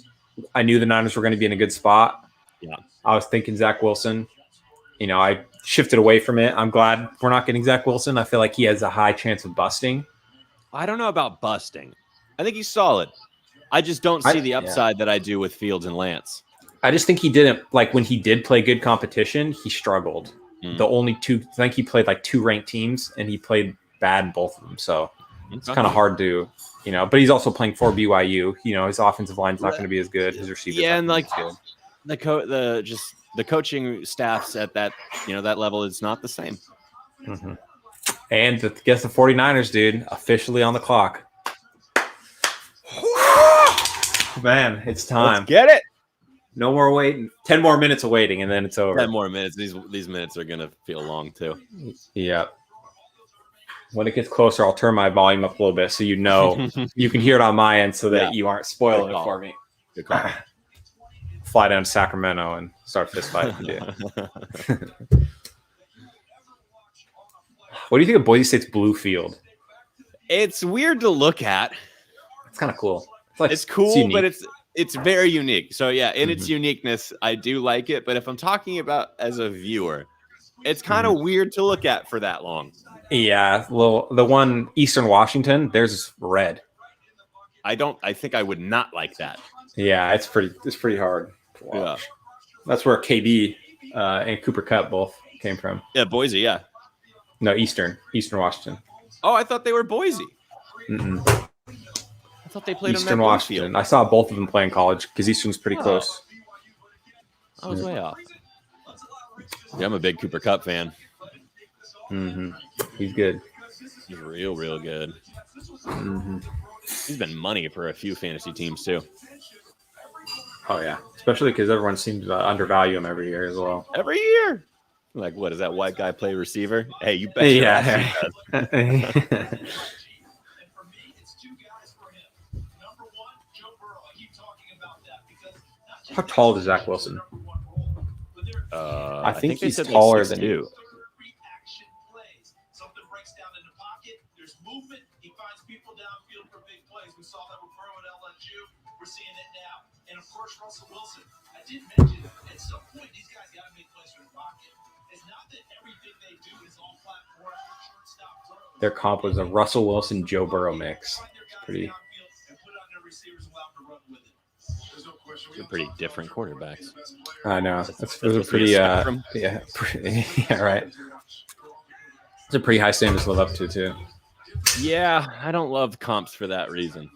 I knew the Niners were going to be in a good spot. Yeah, I was thinking Zach Wilson. You know, I shifted away from it. I'm glad we're not getting Zach Wilson. I feel like he has a high chance of busting. I don't know about busting. I think he's solid. I just don't see the upside that I do with Fields and Lance. I just think he didn't, like when he did play good competition, he struggled. The only two, I think he played like 2 ranked teams and he played bad in both of them. So it's kind of hard to, you know, but he's also playing for BYU. You know, his offensive line's not going to be as good. His receivers. Yeah. And like the coaching staffs at that, you know, that level is not the same. Mm-hmm. And guess the 49ers, dude, officially on the clock. Man, it's time. Let's get it. No more waiting. 10 more minutes of waiting, and then it's over. 10 more minutes. These minutes are gonna feel long too. Yeah. When it gets closer, I'll turn my volume up a little bit so you know you can hear it on my end, so that you aren't spoiling it for me. Good call. Fly down to Sacramento and start fist fighting. What do you think of Boise State's blue field? It's weird to look at. It's kind of cool. It's cool, but it's very unique. So yeah, in its uniqueness, I do like it. But if I'm talking about as a viewer, it's kind of weird to look at for that long. Yeah, the one Eastern Washington, theirs red. I think I would not like that. Yeah, it's pretty hard to watch. Yeah. That's where KB and Cooper Kupp both came from. Yeah, Boise. Yeah. No, Eastern Washington. Oh, I thought they were Boise. Mm-mm. I thought they played Eastern Washington. I saw both of them play in college because Eastern's pretty close. I was way off. Yeah, I'm a big Cooper Kupp fan. Mm-hmm. He's good. He's real good. Mm-hmm. He's been money for a few fantasy teams too. Oh yeah, especially because everyone seems to undervalue him every year as well. Every year. Like, what does that white guy play receiver? Hey, you bet. Yeah. How tall is Zach Wilson? I think he's taller than you. We're seeing it now. And of course, Russell Wilson. I did mention at some point these guys got to make plays for the pocket. It's not that everything they do is all platform shortstop throws. Their comp was a Russell Wilson Joe Burrow mix. Pretty. They're pretty different quarterbacks. I know. Those are pretty. Yeah, right. It's a pretty high standard to live up to too. Yeah, I don't love comps for that reason.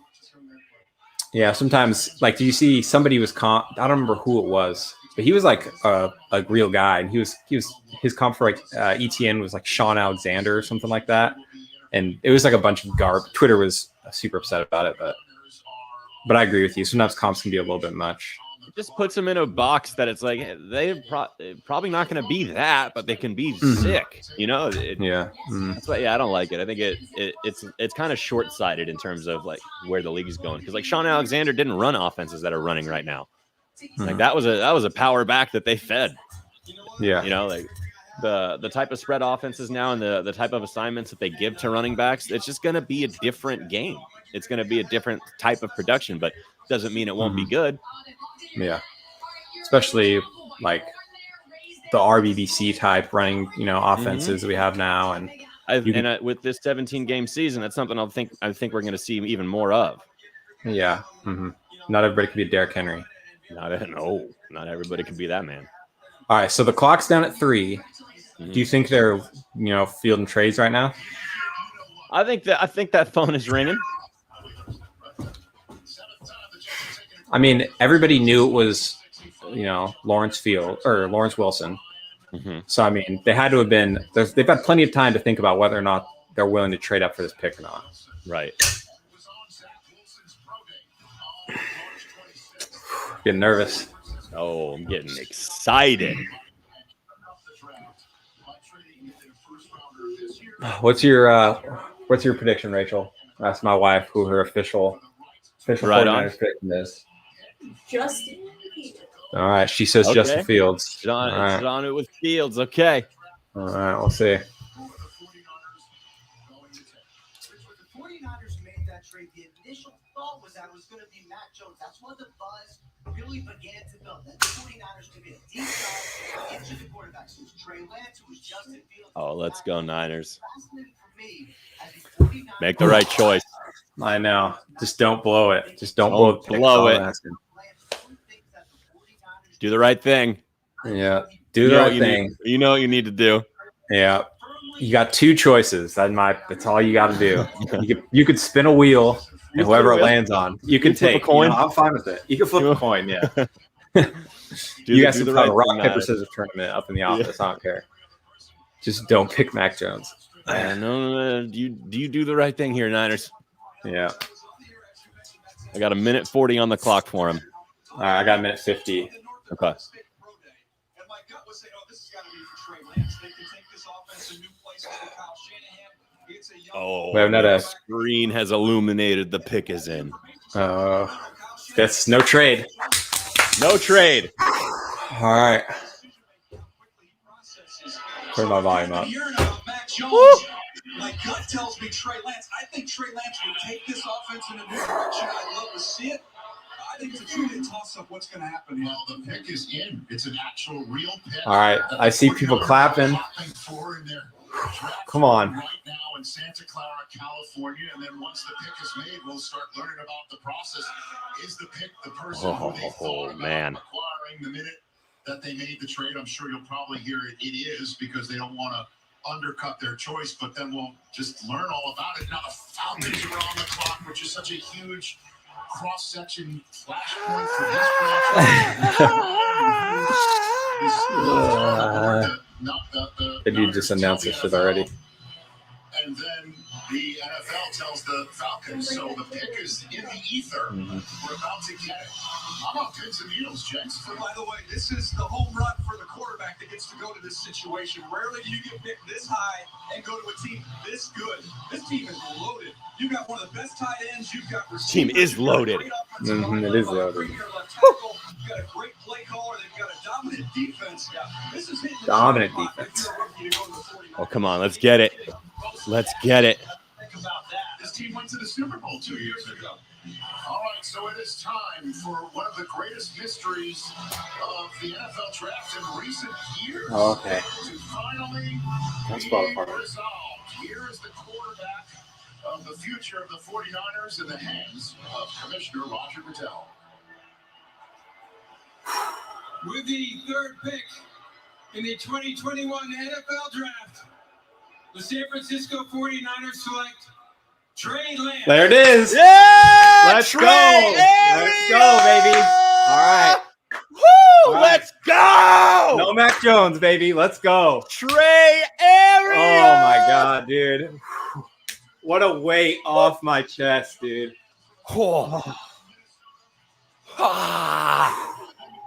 Yeah, sometimes, like, do you see somebody was comp? I don't remember who it was, but he was like a real guy, and he was his comp for like ETN was like Sean Alexander or something like that, and it was like a bunch of garb. Twitter was super upset about it, but I agree with you. Sometimes comps can be a little bit much. It just puts them in a box that it's like they're probably not going to be that, but they can be sick. You know? That's why. Yeah, I don't like it. I think it's kind of short sighted in terms of like where the league's going. Because like Sean Alexander didn't run offenses that are running right now. Like that was a power back that they fed. Yeah, you know, like the type of spread offenses now and the type of assignments that they give to running backs. It's just going to be a different game. It's going to be a different type of production, but doesn't mean it won't be good. Yeah, especially like the RBBC type running, offenses we have now, and with this 17 game season, that's something I think we're going to see even more of. Yeah, not everybody can be Derrick Henry. Not everybody can be that man. All right, so the clock's down at 3. Mm-hmm. Do you think they're, fielding trades right now? I think that phone is ringing. I mean, everybody knew it was, Lawrence Wilson. Mm-hmm. So I mean, they had to have been. They've had plenty of time to think about whether or not they're willing to trade up for this pick or not. Right. Getting nervous. Oh, I'm getting excited. What's your prediction, Rachel? Ask my wife who her official Right 49ers prediction is. Justin. All right, she says Okay. Justin Fields. It's on, All right. it's on it with Fields. Okay. All right, we'll see. The 49ers made that trade. The initial thought was that it was going to be Mac Jones. That's when the buzz really began to build. That the 49ers could be a deep dive into the quarterbacks. It was Trey Lance, it was Justin Fields. Oh, let's go Niners. Fascinating for me as the 49ers Make the right choice. I know. Just don't blow it. Just don't Don't blow it. planned certain things that the 49ers Do the right thing. Yeah. Do the know right what you thing. need- you know what you need to do. Yeah. You got 2 choices. That's all you got to do. You could spin a wheel, and whoever it lands on, you can flip a take. coin? I'm fine with it. You can flip a coin. Yeah. Do You guys do can the have a right rock thing, paper Niners. scissors tournament up in the office. I don't care. Just don't pick Mac Jones. No. You do the right thing here, Niners. Yeah. I got a minute 40 on the clock for him. All right, I got a minute 50. Okay. And my gut was saying, this has got to be for Trey Lance. They can take this offense to new places for Kyle Shanahan. It's a young We have another. Screen has illuminated. The pick is in. That's no trade. No trade. All right. Turn my volume up. Hearing about Mac Jones, my gut tells me Trey Lance. I think Trey Lance will take this offense in a new direction. I'd love to see it. I think it's a truly toss-up. What's going to happen here? Well, the pick is in. It's an actual real pick. All right. I see people clapping. Come on. Right now in Santa Clara, California, and then once the pick is made, we'll start learning about the process. Is the pick the person who they thought about man. acquiring the minute that they made the trade? I'm sure you'll probably hear it is because they don't want to undercut their choice, but then we'll just learn all about it. Now the Falcons are on the clock, which is such a huge cross-section flashpoint for this franchise. Did you just announce this shit already? And then the NFL tells the Falcons, so the pick is in the ether. We're about to get it. I'm on pins and needles, gents. So, by the way, this is the home run for the quarterback that gets to go to this situation. Rarely do you get picked this high and go to a team this good. This team is loaded. You got one of the best tight ends. You've got Team is loaded. It is loaded. You've got a great play caller. They've got a dominant defense. Yeah, this is hitting the Dominant jackpot defense. if you're a rookie to go to the 49ers. Oh, come on. Let's get it. Let's get it. Think about that. This team went to the Super Bowl 2 years ago. All right, so it is time for one of the greatest mysteries of the NFL draft in recent years. Oh, okay. To finally That's be far apart. resolved. Here is the quarterback of the future of the 49ers in the hands of Commissioner Roger Goodell. With the third pick in the 2021 NFL Draft, the San Francisco 49ers select Trey Lance. There it is. Yeah! Let's go. Let's go, baby. All right. Woo! All right. Let's go! No Mac Jones, baby. Let's go. Trey Arians! Oh my God, dude. What a weight off my chest, dude. Oh,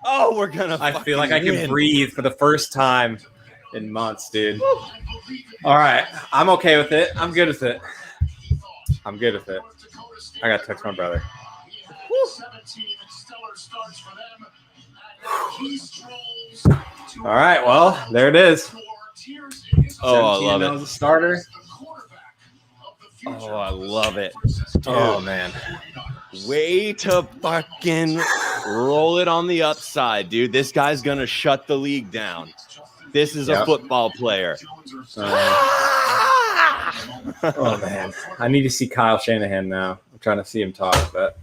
oh we're gonna. I feel like I fucking can win. breathe for the first time in months, dude. All right. I'm okay with it. I'm good with it. I'm good with it. I got to text my brother. 17 stellar starts for them. He strolls to All right. Well, there it is. tears in his Oh, I 17 love as it. a starter. the quarterback of the future. Oh, I love it. Oh, man. Way to fucking roll it on the upside, dude. This guy's gonna shut the league down. This is a Yep. football player. Oh, man. I need to see Kyle Shanahan now. I'm trying to see him talk, but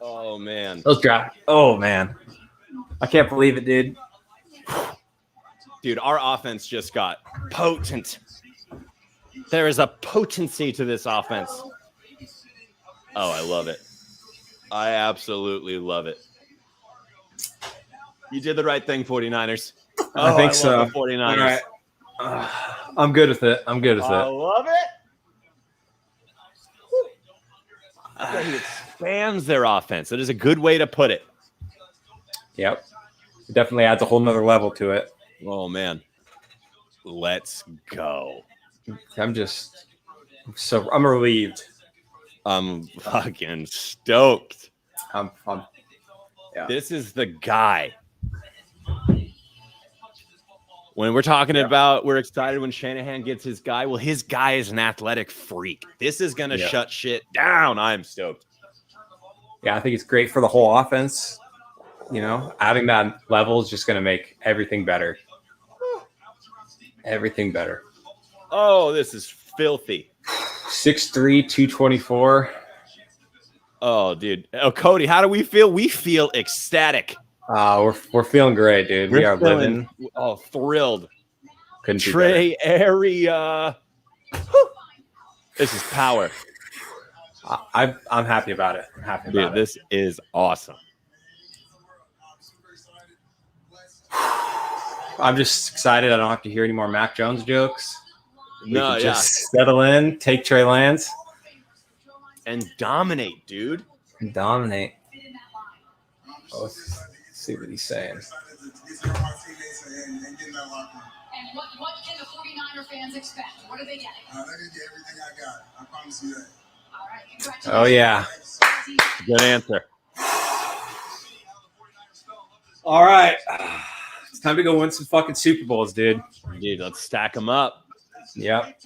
Oh man. those draft. Oh, man. I can't believe it, dude. Dude, our offense just got potent. There is a potency to this offense. Oh, I love it. I absolutely love it. You did the right thing, 49ers. Oh, I think so. love the 49ers. All right. I'm good with it. I'm good with I it. love it. He expands their offense. That is a good way to put it. Yep. It definitely adds a whole nother level to it. Oh, man. Let's go. I'm relieved. I'm fucking stoked. Yeah. This is the guy. When we're talking about, we're excited when Shanahan gets his guy. Well, his guy is an athletic freak. This is going to shut shit down. I'm stoked. Yeah, I think it's great for the whole offense. You know, adding that level is just going to make everything better. Everything better. Oh, this is filthy. 6'3", 224. Oh, dude. Oh, Cody, how do we feel? We feel ecstatic. We're feeling great, dude. We are living. Oh, thrilled. Couldn't be Trey area. This is power. I'm happy about it. I'm happy about it. This is awesome. I'm just excited. I don't have to hear any more Mac Jones jokes. Just settle in, take Trey Lance, and dominate, dude. Dominate. Oh, let's see what he's saying. And what can the 49er fans expect? What are they getting? They're going to get everything I got. I promise you that. All right, congratulations. Oh, yeah. Good answer. All right. It's time to go win some fucking Super Bowls, dude. Dude, let's stack them up. Yep.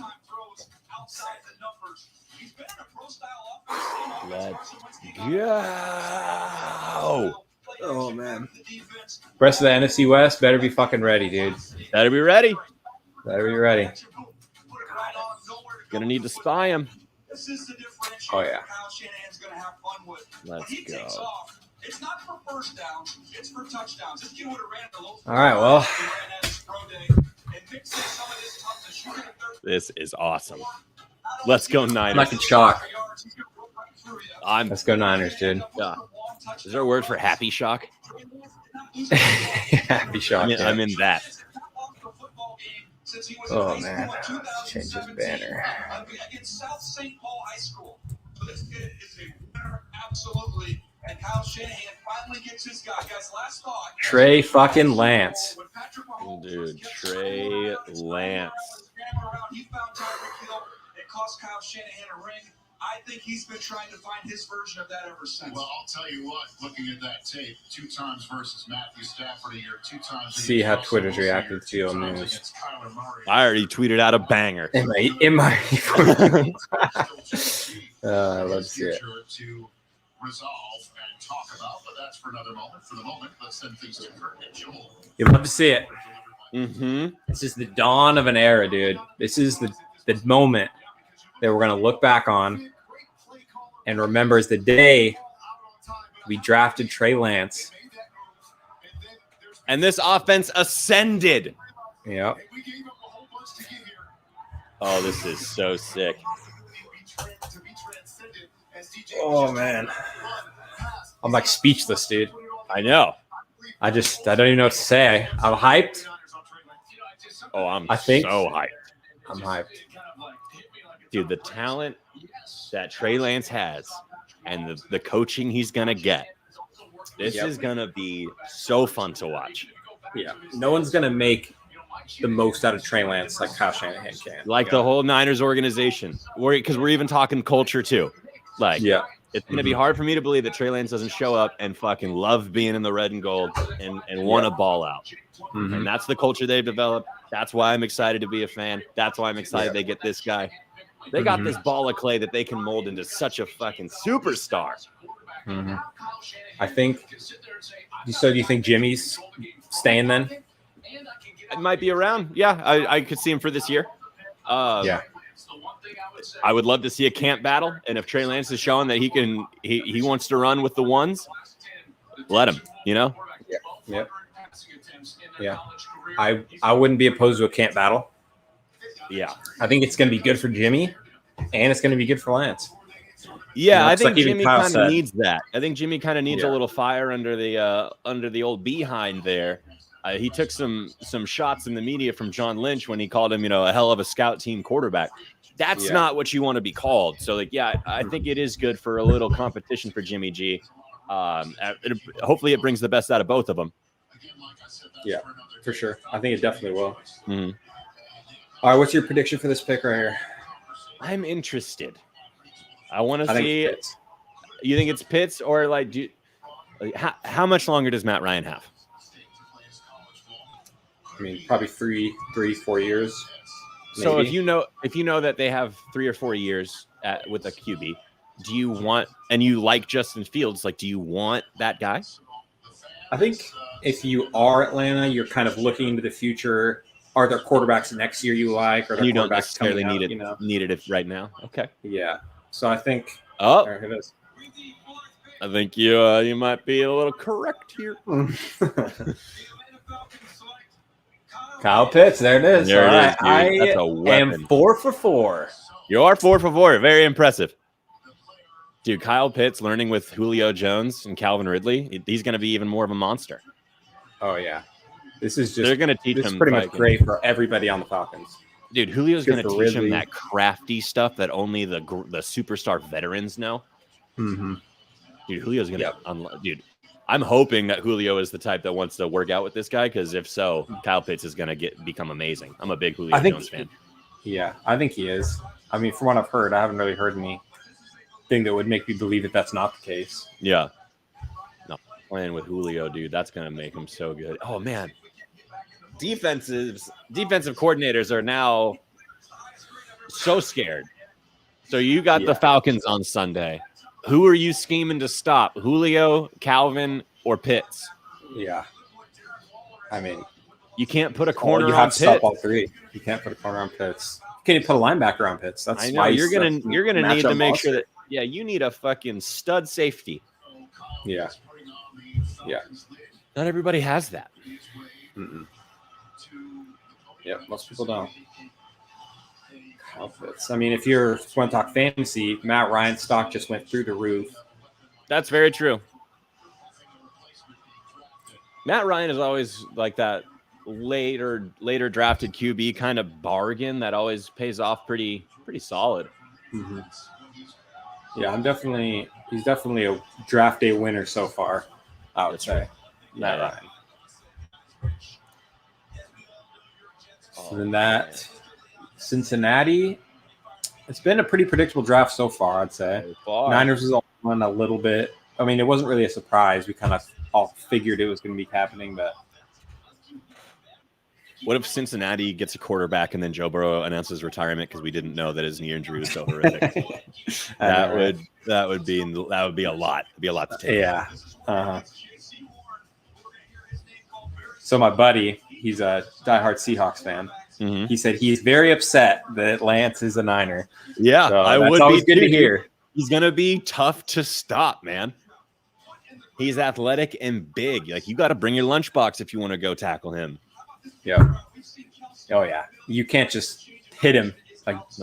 Let's go. Oh, man. Rest of the NFC West better be fucking ready, dude. Better be ready. Better be ready. Gonna need to spy him. Oh, yeah. Let's go. It's not for first down, it's for touchdowns. This kid would have ran the low. All right, well. This is awesome. Let's go Niners. I'm like in shock. Let's go Niners, dude. Yeah. Is there a word for happy shock? Happy shock. I'm in that. Oh, man. Change his banner. Against South St. Paul High School. This kid is a winner, absolutely. And Kyle Shanahan finally gets his guy. Guys, last thought. Trey fucking Lance. Dude, Trey Lance. He found Tyreek Hill. It cost Kyle Shanahan a ring. I think he's been trying to find his version of that ever since. Well, I'll tell you what, looking at that tape, 2 times versus Matthew Stafford a year, 2 times. See how Twitter's reacting to Field News. I already tweeted out a banger. I love to see it. To resolve and talk about, but that's for another moment. For the moment, let's send things to Kurt and Joel. You love to see it. Mm-hmm. This is the dawn of an era, dude. This is the moment that we're going to look back on and remember as the day we drafted Trey Lance. And this offense ascended. Yep. Oh, this is so sick. Oh, man. I'm like speechless, dude. I know. I don't even know what to say. I'm hyped. Oh, I'm so hyped. I'm hyped. Dude, the talent that Trey Lance has and the coaching he's going to get, this is going to be so fun to watch. Yeah. No one's going to make the most out of Trey Lance like Kyle Shanahan can. Like the whole Niners organization. Because we're even talking culture, too. Like, it's going to be hard for me to believe that Trey Lance doesn't show up and fucking love being in the red and gold and want to ball out. Mm-hmm. And that's the culture they've developed. That's why I'm excited to be a fan. That's why I'm excited they get this guy. They got this ball of clay that they can mold into such a fucking superstar. Mm-hmm. I think. So do you think Jimmy's staying then? It might be around. Yeah, I could see him for this year. Yeah. I would love to see a camp battle. And if Trey Lance is showing that he wants to run with the ones, let him, you know? Yeah. Yeah. I wouldn't be opposed to a camp battle. Yeah. I think it's going to be good for Jimmy, and it's going to be good for Lance. Yeah, I it's think like even Jimmy Kyle kind of said. needs that. I think Jimmy kind of needs a Yeah. little fire under the old behind there. He took some shots in the media from John Lynch when he called him, a hell of a scout team quarterback. That's not what you want to be called. So, I think it is good for a little competition for Jimmy G. Hopefully, it brings the best out of both of them. Yeah, for sure. I think it definitely will. Mm-hmm. All right, what's your prediction for this pick right here? I'm interested. I want to I think see. it's Pitts. You think it's Pitts, or how much longer does Matt Ryan have? I mean, probably 3, 4 years. So maybe. if you know that they have 3 or 4 years with a QB, do you want, and you like Justin Fields, do you want that guy? I think if you are Atlanta, you're kind of looking into the future. Are there quarterbacks next year you like? Or You don't quarterbacks necessarily coming out, need it right now. Okay. Yeah. So I think. Oh, there it is. I think you might be a little correct here. Kyle Pitts, there it is. There it is, dude. I That's a weapon. am 4 for 4. You are 4 for 4. Very impressive. Dude, Kyle Pitts learning with Julio Jones and Calvin Ridley, he's going to be even more of a monster. Oh, yeah. This is just. They're going to teach him. This is pretty much great for everybody on the Falcons. Dude, Julio's going to teach him Ridley. that crafty stuff that only the superstar veterans know. Mm-hmm. Dude, Julio's going to dude, I'm hoping that Julio is the type that wants to work out with this guy, because if so, Kyle Pitts is going to become amazing. I'm a big Julio Jones fan. Yeah, I think he is. I mean, from what I've heard, I haven't really heard anything that would make me believe that that's not the case. Yeah. No, playing with Julio, dude, that's going to make him so good. Oh, man. Defensive coordinators are now so scared. So you got the Falcons on Sunday. Who are you scheming to stop? Julio, Calvin, or Pitts? Yeah. I mean, you can't put a corner you on have to Pitts. stop all three. You can't put a corner on Pitts. You can't put a linebacker on Pitts. That's I know why you're gonna need to make monster. sure that you need a fucking stud safety. Yeah. Yeah. Not everybody has that. Mm-mm. Yeah, most people don't. Outfits. I mean, if you're want to talk fantasy, Matt Ryan's stock just went through the roof. That's very true. Matt Ryan is always like that later drafted QB kind of bargain that always pays off pretty solid. Mm-hmm. Yeah, he's definitely a draft day winner so far, I would say. Matt Ryan. So then that Cincinnati, it's been a pretty predictable draft so far, I'd say. Niners was on a little bit. I mean, it wasn't really a surprise. We kind of all figured it was going to be happening, but what if Cincinnati gets a quarterback and then Joe Burrow announces retirement because we didn't know that his knee injury was so horrific? that would be a lot. It'd be a lot to take. Yeah. Uh-huh. So my buddy, he's a diehard Seahawks fan. Mm-hmm. He said he's very upset that Lance is a Niner. Yeah, so I would always be good to hear. He's gonna be tough to stop, man. He's athletic and big. Like, you got to bring your lunchbox if you want to go tackle him. Yeah. Oh yeah. You can't just hit him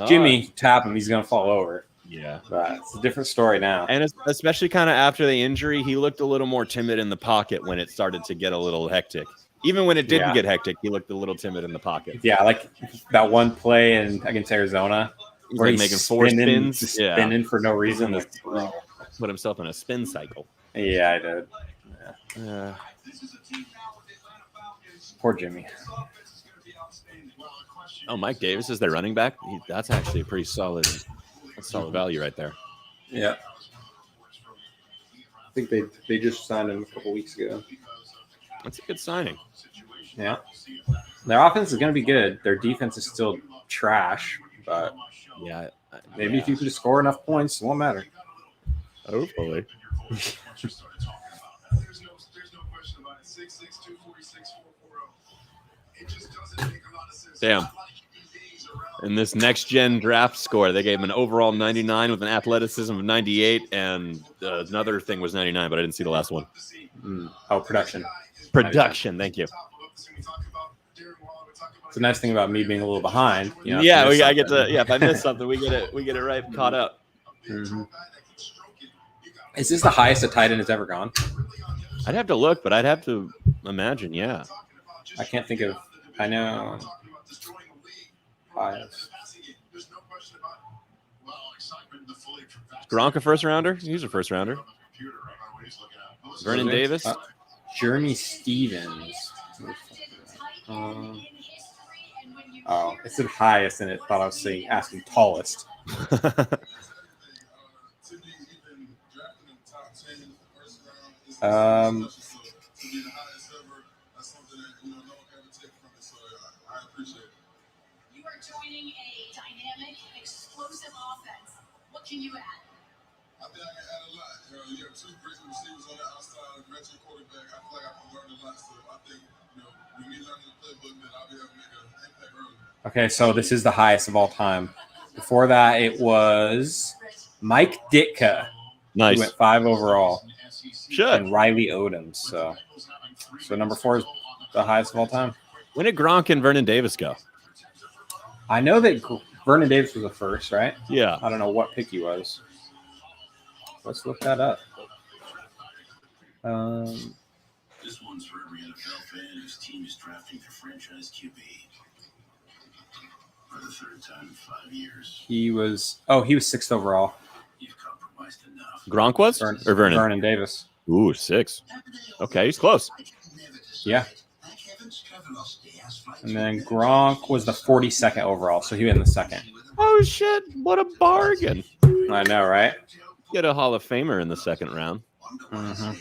Jimmy. Tap him, he's gonna fall over. Yeah, but it's a different story now. And especially kind of after the injury, he looked a little more timid in the pocket when it started to get a little hectic. Even when it didn't get hectic, he looked a little timid in the pocket. Yeah, like that one play against Arizona where he's making 4 spins, spinning for no reason. Put himself in a spin cycle. Yeah, I did. Yeah. Poor Jimmy. Oh, Mike Davis is their running back. That's actually a pretty solid value right there. Yeah. I think they just signed him a couple weeks ago. That's a good signing. Yeah. Their offense is going to be good. Their defense is still trash, but maybe if you can just score enough points, it won't matter. Hopefully. Damn. In this next-gen draft score, they gave him an overall 99 with an athleticism of 98, and another thing was 99, but I didn't see the last one. Oh, production. Production. Thank you. It's a nice thing about me being a little behind. You know, Yeah, I get to. Yeah, if I miss something, we get it right caught up. Mm-hmm. Is this the highest a tight end has ever gone? I'd have to look, but I'd have to imagine. Yeah, I can't think of. I know. Highest. Gronk a first rounder. He's a first rounder. Vernon Davis. Jeremy Stevens. Oh, it said highest, and it thought I was saying asking tallest. You are joining a dynamic, explosive offense. What can you add? I think I can add a lot. You have two great receivers on the outside, a veteran quarterback. I feel like I can learn a lot. So I think, when we learn the playbook, then I'll be able to make an impact early. Okay, so this is the highest of all time. Before that, it was Mike Ditka. Nice. Who went 5 overall. Should. And Riley Odom. So number 4 is the highest of all time. When did Gronk and Vernon Davis go? I know that Vernon Davis was the first, right? Yeah. I don't know what pick he was. Let's look that up. This one's for every NFL fan whose team is drafting their franchise QB for the third time in 5 years. He was 6th overall. You've compromised enough. Gronk was or Vernon? Vernon Davis. Ooh, 6. Okay, he's close. Yeah. And then Gronk was the 42nd overall, so he went in the second. Oh shit! What a bargain! I know, right? Get a Hall of Famer in the second round. Mm-hmm.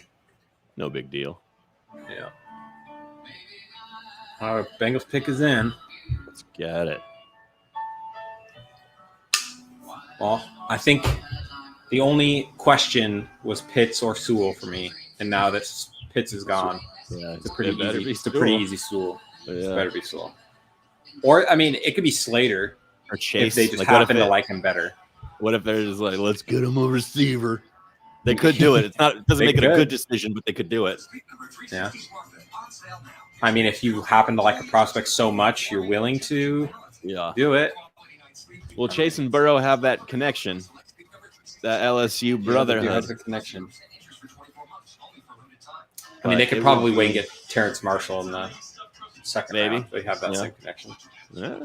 No big deal. Yeah. Our Bengals pick is in. Let's get it. Well, I think the only question was Pitts or Sewell for me, and now that Pitts is gone, Yeah, it's a pretty it better easy. be It's a pretty Sewell. easy Sewell. Yeah. It better be Sewell. Or I mean, it could be Slater Or Chase. if they just Like, happen to like him better. What if they're just like, let's get him a receiver? They could do it. It's not. It doesn't They make it a could. good decision, but they could do it. Yeah. I mean, if you happen to like a prospect so much, you're willing to Yeah. do it. Well, Chase and Burrow have that connection, that LSU Has brotherhood. the connection. I But mean, they it could would probably be- wait and get Terrence Marshall in the second Maybe. round. They have that Yeah. same connection. Yeah.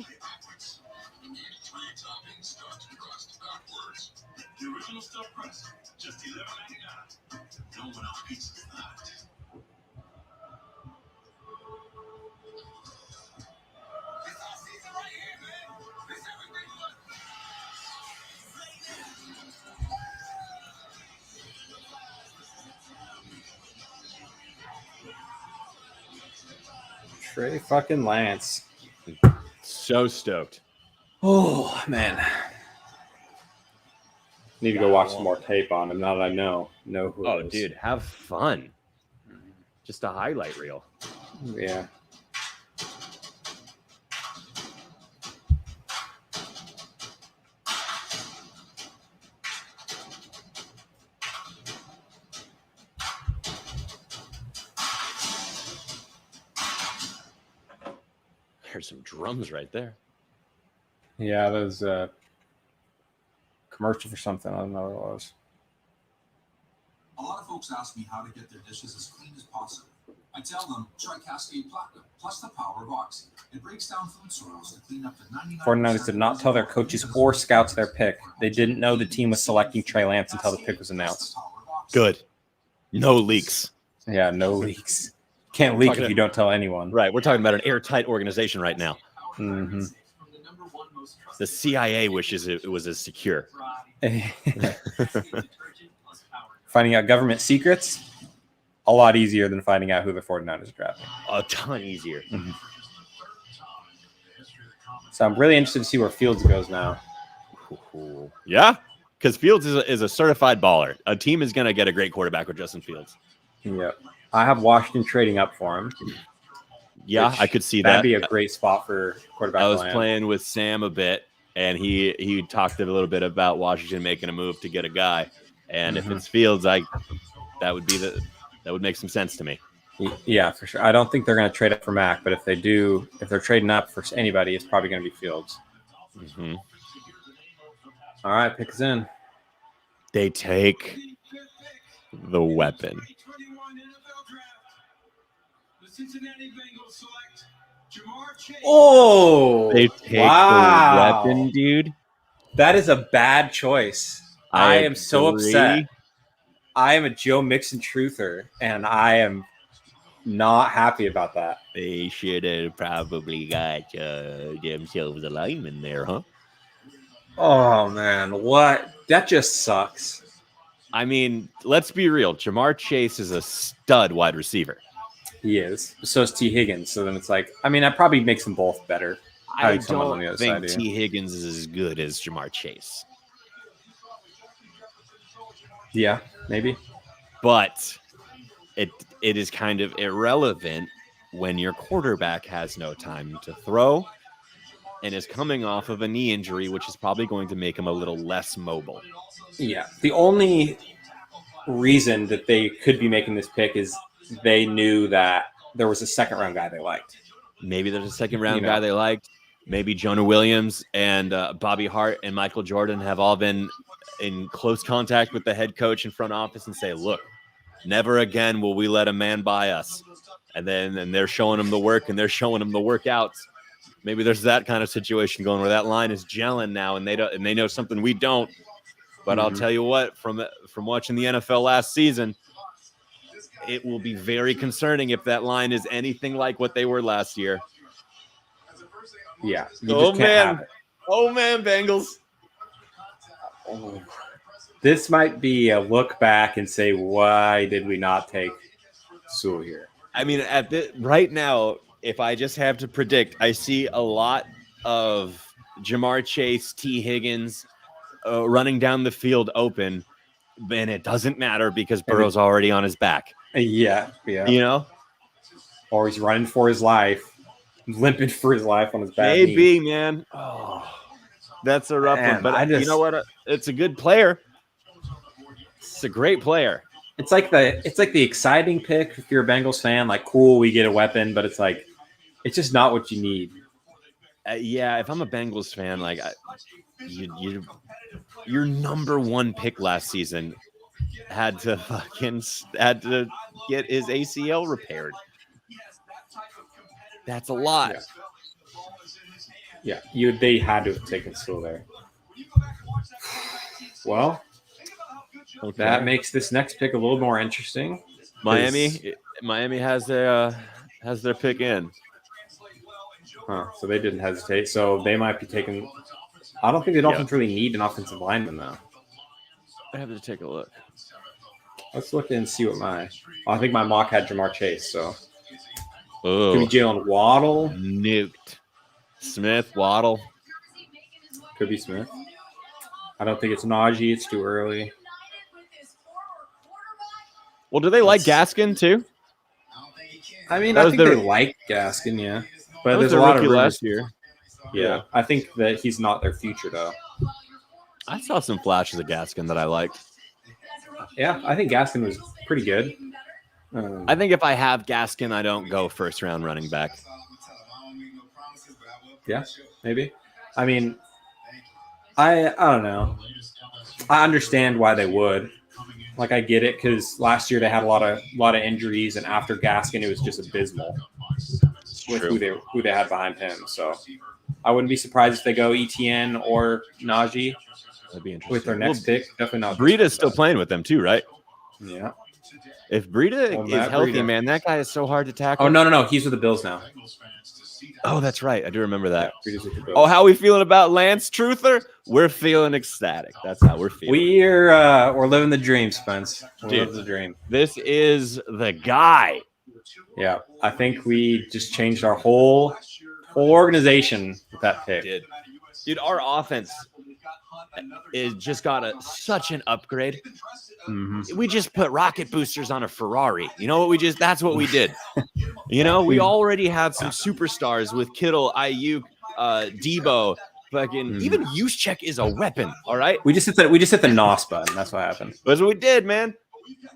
The original stuffed crust, just $11.99. No one else pizza is that. Trey fucking Lance. So stoked. Oh, man. Need to go watch some more tape on him now that I know who Oh, it is. dude, have fun. Just a highlight reel. Yeah. There's some drums right there. Yeah, that was a commercial for something. I don't know what it was. A lot of folks ask me how to get their dishes as clean as possible. I tell them, try Cascade Platinum, plus the power of Oxy. It breaks down food soils to clean up to 99%. 49ers did not tell their coaches or scouts their pick. They didn't know the team was selecting Trey Lance until the pick was announced. Good. No leaks. Yeah, no leaks. Can't leak if you don't tell anyone. Right. We're talking about an airtight organization right now. Mm-hmm. The CIA wishes it was as secure. Finding out government secrets, a lot easier than finding out who the 49ers are drafting. A ton easier. Mm-hmm. So I'm really interested to see where Fields goes now. Yeah, because Fields is a certified baller. A team is going to get a great quarterback with Justin Fields. Yeah. I have Washington trading up for him. Yeah, I could see That'd that. be a great spot for quarterback. I was land. playing with Sam a bit, and he talked a little bit about Washington making a move to get a guy. And if it's Fields, that would make some sense to me. Yeah, for sure. I don't think they're going to trade up for Mac, but if they do, if they're trading up for anybody, it's probably going to be Fields. Mm-hmm. All right, pick us in. They take the weapon. Oh, They take wow. the weapon, dude. That is a bad choice. I am so upset. I am a Joe Mixon truther, and I am not happy about that. They should have probably got themselves a lineman there, huh? Oh, man. What? That just sucks. I mean, let's be real. Jamar Chase is a stud wide receiver. He is. So is T. Higgins. So then it's like, I mean, that probably makes them both better. I don't think T. Higgins is as good as Jamar Chase. Yeah, maybe. But it is kind of irrelevant when your quarterback has no time to throw and is coming off of a knee injury, which is probably going to make him a little less mobile. Yeah. The only reason that they could be making this pick is they knew that there was a second-round guy they liked. Maybe there's a second-round guy they liked. Maybe Jonah Williams and Bobby Hart and Michael Jordan have all been in close contact with the head coach and front office and say, look, never again will we let a man by us. And then they're showing him the work and they're showing him the workouts. Maybe there's that kind of situation going where that line is gelling now and they know something we don't. But I'll tell you what, from watching the NFL last season, it will be very concerning if that line is anything like what they were last year. Yeah. Oh, man, Bengals. Oh. This might be a look back and say, why did we not take Sewell here? I mean, right now, if I just have to predict, I see a lot of Jamar Chase, T. Higgins running down the field open, and it doesn't matter because Burrow's already on his back. Yeah. You know? Or he's running for his life, limping for his life on his back. Maybe, man. Oh, that's a rough one. But you know what? It's a good player. It's a great player. It's like the exciting pick if you're a Bengals fan. Like, cool, we get a weapon, but it's like it's just not what you need. Yeah, if I'm a Bengals fan, like your number one pick last season had to get his ACL repaired. That's a lot. Yeah, they had to have taken Sewell there. Well, that makes this next pick a little more interesting. Miami has their pick in. So they didn't hesitate. So they might be taking. I don't think the Dolphins really need an offensive lineman though. I have to take a look. Let's look and see what I think my mock had Jamar Chase. So could be Jalen Waddle. Nuked. Smith, Waddle. Could be Smith. I don't think it's Najee. It's too early. Well, do they like Gaskin too? I mean, I think they like Gaskin, yeah. But there's a lot of last year. Yeah, I think that he's not their future, though. I saw some flashes of Gaskin that I liked. Yeah, I think Gaskin was pretty good. I think if I have Gaskin, I don't go first round running back. Yeah, maybe. I mean, I don't know. I understand why they would. Like, I get it because last year they had a lot of injuries, and after Gaskin, it was just abysmal with who they had behind him. So I wouldn't be surprised if they go ETN or Najee. That'd be interesting. With their next pick. Definitely not. Breida's still playing with them too, right? Yeah. If Breida is healthy, man, that guy is so hard to tackle. Oh, no. He's with the Bills now. Oh, that's right. I do remember that. Yeah, oh, how we feeling about Lance Truther? We're feeling ecstatic. That's how we're feeling. We're living the dream, Spence. We're living the dream. This is the guy. Yeah, I think we just changed our whole organization with that pick. Dude, our offense it just got such an upgrade. Mm-hmm. We just put rocket boosters on a Ferrari. You know what that's what we did. You know, we already had some superstars with Kittle, Ayuk, Debo, fucking even Juszczyk is a weapon. All right. We just hit the NOS button. That's what happened. That's what we did, man.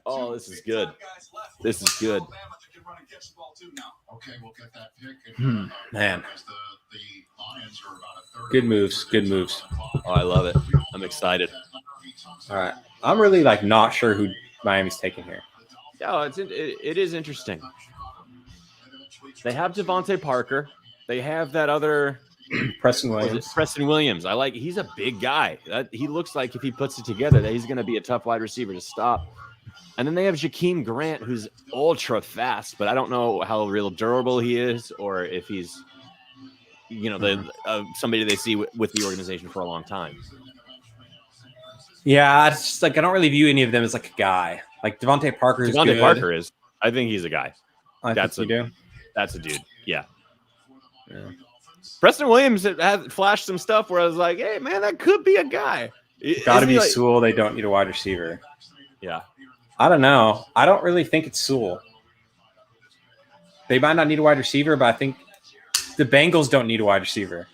Oh, this is good. This is good. catch the ball too now. Okay, we'll get that pick. Man. As the Lions are about a third Good moves. Good moves. Oh, I love it. I'm excited. All right. I'm really like not sure who Miami's taking here. Yeah, it is interesting. They have Devontae Parker. They have that other Preston Williams. Preston Williams. He's a big guy. He looks like if he puts it together, that he's going to be a tough wide receiver to stop. And then they have Jakeem Grant, who's ultra fast, but I don't know how real durable he is, or if he's, somebody they see with the organization for a long time. Yeah, it's just like I don't really view any of them as like a guy. Like Devontae Parker is good. Parker is. I think he's a guy. That's a dude. That's a dude. Yeah. Preston Williams had flashed some stuff where I was like, "Hey, man, that could be a guy." Got to be Sewell. They don't need a wide receiver. Yeah. I don't know. I don't really think it's Sewell. They might not need a wide receiver, but I think the Bengals don't need a wide receiver.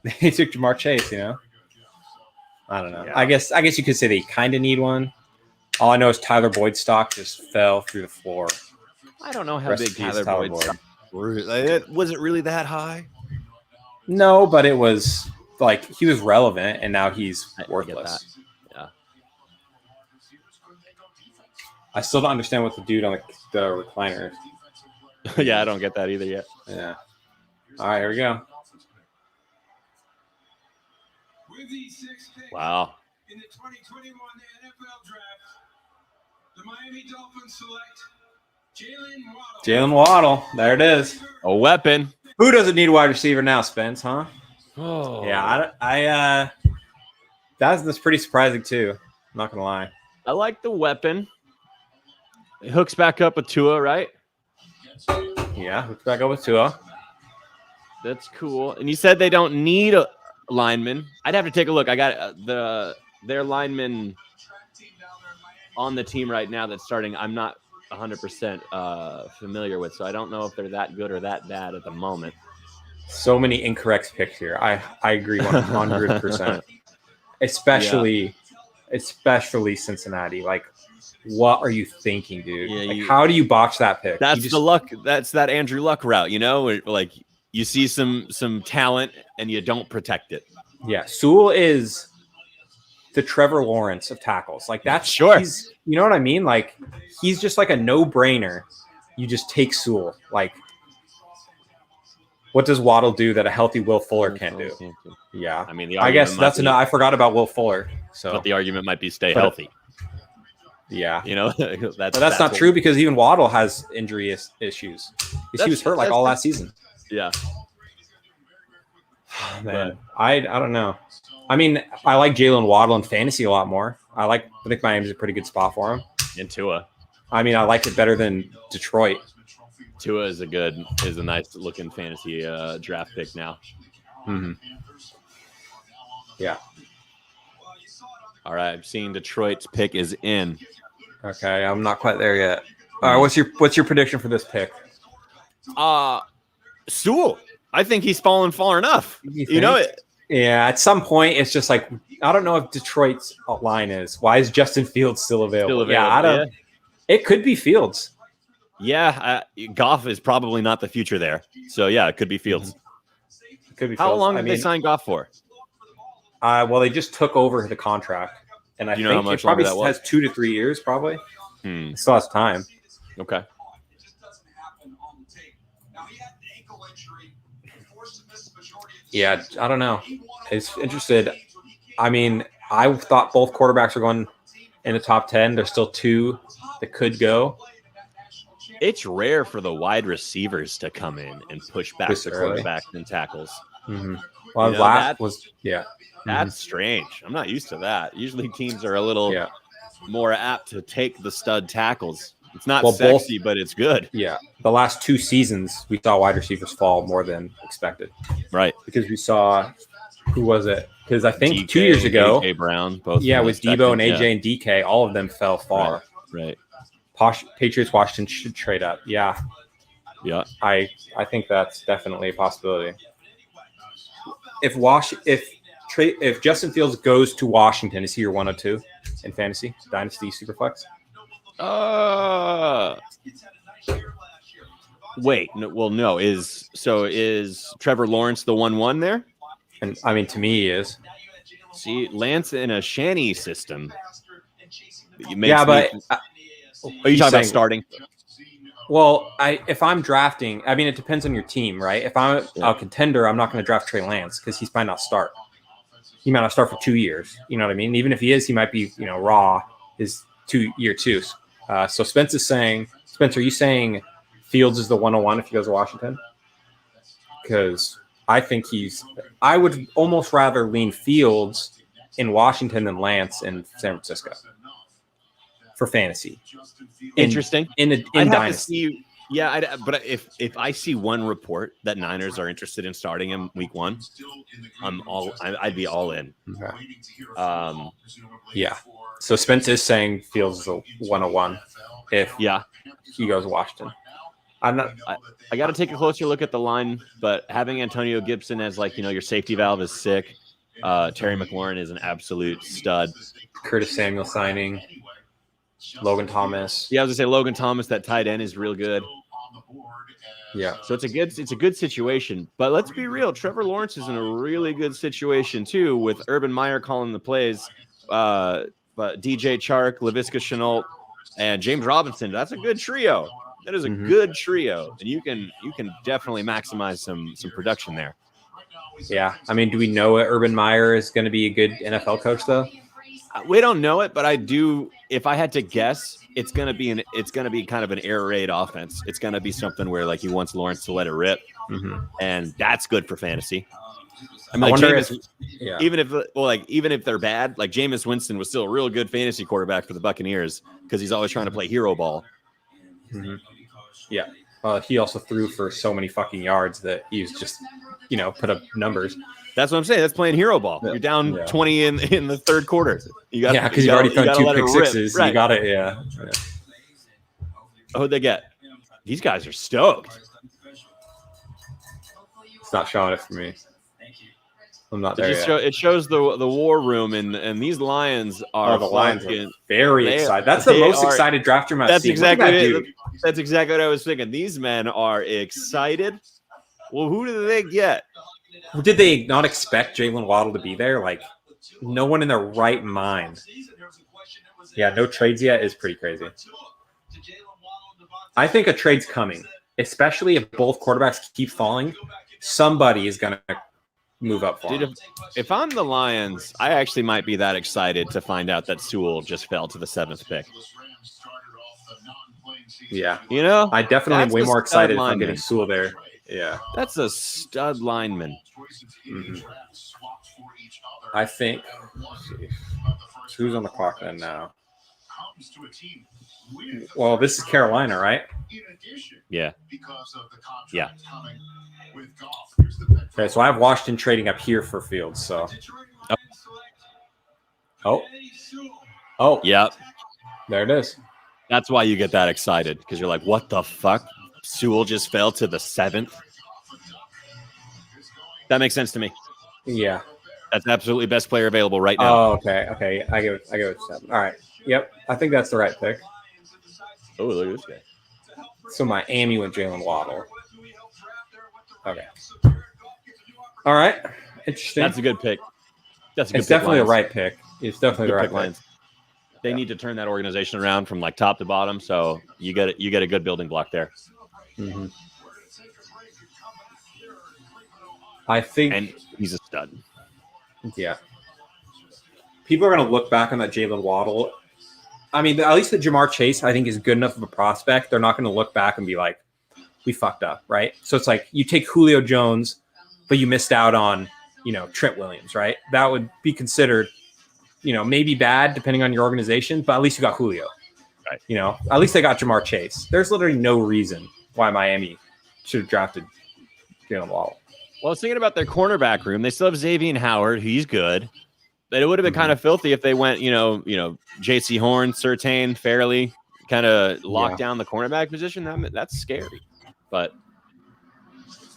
They took Jamar Chase, I don't know. Yeah. I guess you could say they kind of need one. All I know is Tyler Boyd's stock just fell through the floor. I don't know how big Tyler Boyd's stock was. It wasn't really that high. No, but it was like he was relevant, and now he's worthless. Yeah. I still don't understand what the dude on the recliner is. Yeah, I don't get that either yet. Yeah. All right, here we go. Wow. In the 2021 NFL Draft, the Miami Dolphins select Jalen Waddle. There it is. A weapon. Who doesn't need a wide receiver now, Spence, huh? Oh. Yeah, that's pretty surprising too. I'm not gonna lie. I like the weapon. It hooks back up with Tua, right? Yeah, hooks back up with Tua. That's cool. And you said they don't need a lineman. I'd have to take a look. I got their lineman on the team right now that's starting. I'm not 100% familiar with, so I don't know if they're that good or that bad at the moment. So many incorrect picks here. I agree 100%. Especially Cincinnati. Like, what are you thinking, dude? Yeah, how do you botch that pick? That's the luck. That's that Andrew Luck route, where, like, you see some talent and you don't protect it. Yeah, Sewell is the Trevor Lawrence of tackles. Like, that's sure. You know what I mean? Like, he's just like a no-brainer. You just take Sewell. Like, what does Waddle do that a healthy Will Fuller can't do? Yeah, I mean, I guess that's enough. I forgot about Will Fuller. So, but the argument might be stay healthy. Yeah, that's not true because even Waddle has injury issues. He was hurt like all last season. Yeah. Oh, man, I don't know. I mean, I like Jalen Waddle in fantasy a lot more. I think Miami's a pretty good spot for him. And Tua. I mean, I like it better than Detroit. Tua is a nice looking fantasy draft pick now. Mm-hmm. Yeah. All right, I'm seeing Detroit's pick is in. Okay, I'm not quite there yet. All right, what's your prediction for this pick? Sewell. I think he's fallen far enough. Yeah, at some point, it's just like, I don't know if Detroit's line is. Why is Justin Fields still available? Yeah, it could be Fields. Yeah, Goff is probably not the future there. So, yeah, it could be Fields. It could be How Fields. long did they sign Goff for? Well, they just took over the contract. And I think it probably has 2 to 3 years, probably. It still has time. Okay. Yeah, I don't know. It's interested. I mean, I thought both quarterbacks were going in the top 10. There's still 2 that could go. It's rare for the wide receivers to come in and push back the quarterbacks and tackles. Mm-hmm. Well, that's strange. I'm not used to that. Usually teams are a little more apt to take the stud tackles. It's not sexy, but it's good. Yeah. The last 2 seasons, we saw wide receivers fall more than expected. Right. Because we saw, who was it? Because I think DK, 2 years ago. AJ Brown. Both with Debo and AJ and DK, all of them fell far. Right. Patriots, Washington should trade up. Yeah. Yeah. I think that's definitely a possibility. If Justin Fields goes to Washington, is he your 102 in fantasy dynasty superflex? Wait, no. Is Trevor Lawrence the 1-1 there? And I mean, to me, he is. See, Lance in a Shanny system. Yeah, but are you talking about starting? Well, if I'm drafting, I mean, it depends on your team, right? If I'm a contender, I'm not going to draft Trey Lance because he might not start. He might not start for 2 years. You know what I mean? Even if he is, he might be, raw his year two. So Spencer, are you saying Fields is the 101 if he goes to Washington? Because I think I would almost rather lean Fields in Washington than Lance in San Francisco for fantasy. Interesting. In Dynasty. But if I see one report that Niners are interested in starting him week 1, I'd be all in. Okay. Yeah. So Spence is saying Fields is a 101 if he goes to Washington. I got to take a closer look at the line, but having Antonio Gibson as your safety valve is sick. Terry McLaurin is an absolute stud. Curtis Samuel signing. Logan Thomas. Yeah, I was gonna say Logan Thomas, that tight end, is real good. Yeah. So it's a good situation. But let's be real, Trevor Lawrence is in a really good situation too, with Urban Meyer calling the plays. But DJ Chark, Laviska Shenault, and James Robinson. That's a good trio. That is a good trio, and you can definitely maximize some production there. Yeah, I mean, do we know Urban Meyer is going to be a good NFL coach though? We don't know it, but I do. If I had to guess, it's gonna be kind of an air raid offense. It's gonna be something where he wants Lawrence to let it rip, and that's good for fantasy. I mean, even if they're bad, like Jameis Winston was still a real good fantasy quarterback for the Buccaneers because he's always trying to play hero ball. Mm-hmm. Yeah. He also threw for so many fucking yards that he was just, put up numbers. That's what I'm saying. That's playing hero ball. You're down 20 in the third quarter. Because you already thrown 2 pick sixes. Right. You got it. Yeah. Who'd they get? These guys are stoked. It's not showing it for me. I'm not there yet. It shows the war room, and these Lions are very excited. That's the most excited draft room I've seen. That's exactly what I was thinking. These men are excited. Well, who do they get? Did they not expect Jalen Waddle to be there? No one in their right mind. Yeah, no trades yet is pretty crazy. I think a trade's coming, especially if both quarterbacks keep falling. Somebody is going to move up for him. If I'm the Lions, I actually might be that excited to find out that Sewell just fell to the 7th pick. Yeah. I definitely am way more excited if I'm getting Sewell there. Yeah. That's a stud lineman. Mm-hmm. I think. Who's on the clock then now? Well, this is Carolina, right? Yeah. Yeah. Okay, so I have Washington trading up here for Fields. So. Oh. Yep. There it is. That's why you get that excited, because you're like, what the fuck? Sewell just fell to the 7th. That makes sense to me. Yeah. That's absolutely best player available right now. Oh, okay. I give it 7. All right. Yep. I think that's the right pick. Oh, look at this guy. So Miami went Jalen Waddle. Okay. All right. Interesting. That's a good pick. It's definitely the right pick. It's definitely the right pick. They need to turn that organization around from top to bottom. So you get a good building block there. Mm-hmm. I think, and he's a stud. Yeah. People are going to look back on that Jalen Waddle. I mean, at least the Jamar Chase, I think, is good enough of a prospect. They're not going to look back and be like, we fucked up, right? So it's like you take Julio Jones, but you missed out on, Trent Williams, right? That would be considered, maybe bad depending on your organization, but at least you got Julio. Right. At least they got Jamar Chase. There's literally no reason why Miami should have drafted Jalen Waddle. Well, I was thinking about their cornerback room. They still have Xavier Howard. He's good. But it would have been kind of filthy if they went, J.C. Horn, Surtain, Fairley, kind of lock down the cornerback position. That's scary. But,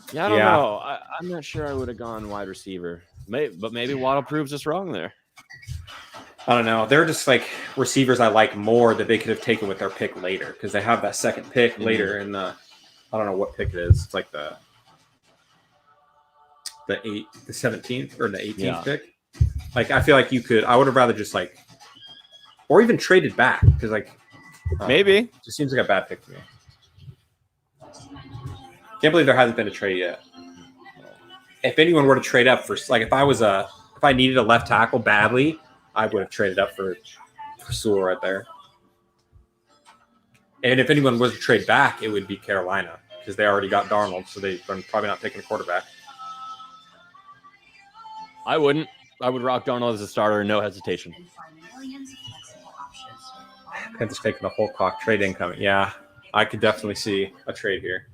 I don't know. I'm not sure I would have gone wide receiver. But maybe Waddle proves us wrong there. I don't know. They're just receivers I like more that they could have taken with their pick later because they have that second pick later in the I don't know what pick it is. It's like the 17th or the 18th pick. Like, I feel like you could. I would have rather just like, or even traded back because like maybe it just seems like a bad pick to me. Can't believe there hasn't been a trade yet. If anyone were to trade up for like, if I needed a left tackle badly, I would have traded up for Sewell right there. And if anyone was to trade back, it would be Carolina because they already got Darnold, so they're probably not taking a quarterback. I wouldn't. I would rock Darnold as a starter, no hesitation. Panthers taking the whole clock trade incoming. Yeah, I could definitely see a trade here.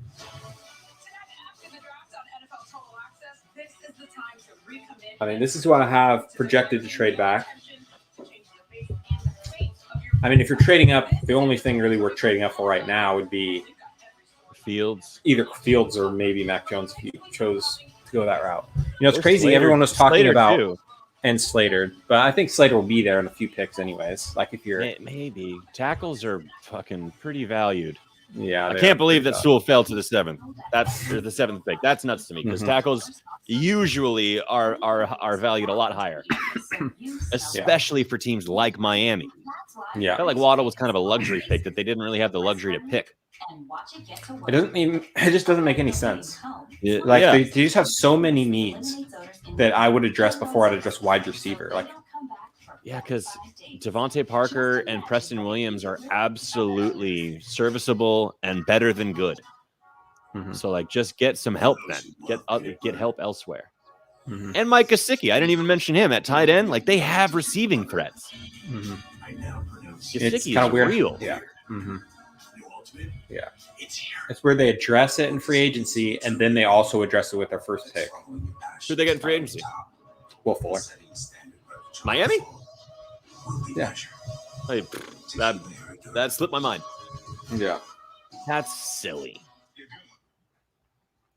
I mean, this is what I have projected to trade back. I mean, if you're trading up, the only thing really worth trading up for right now would be Fields. Either Fields or maybe Mac Jones if you chose to go that route. You know, it's Or crazy. Slater. Everyone was talking Slater about too. and Slater, but I think Slater will be there in a few picks anyways. Like if you're, Maybe tackles are fucking pretty valued. yeah, I can't believe that Sewell fell to the 7th. Or the 7th pick. That's nuts to me because tackles usually are valued a lot higher, especially for teams like Miami. Yeah, I felt like Waddle was kind of a luxury pick that they didn't really have the luxury to pick. It just doesn't make any sense. Yeah, Like yeah. they just have so many needs that I would address before I'd address wide receiver. Like, Yeah, because Devontae Parker and Preston Williams are absolutely serviceable and better than good. So, like, just get some help then. Get help elsewhere. And Mike Gesicki, I didn't even mention him at tight end. Like, they have receiving threats. it's Gesicki kind is of weird. real. Yeah. Yeah. It's where they address it in free agency, and then they also address it with their first pick. Who'd they get in free agency? Will Fuller. Miami? Yeah. Hey, that slipped my mind. Yeah. That's silly.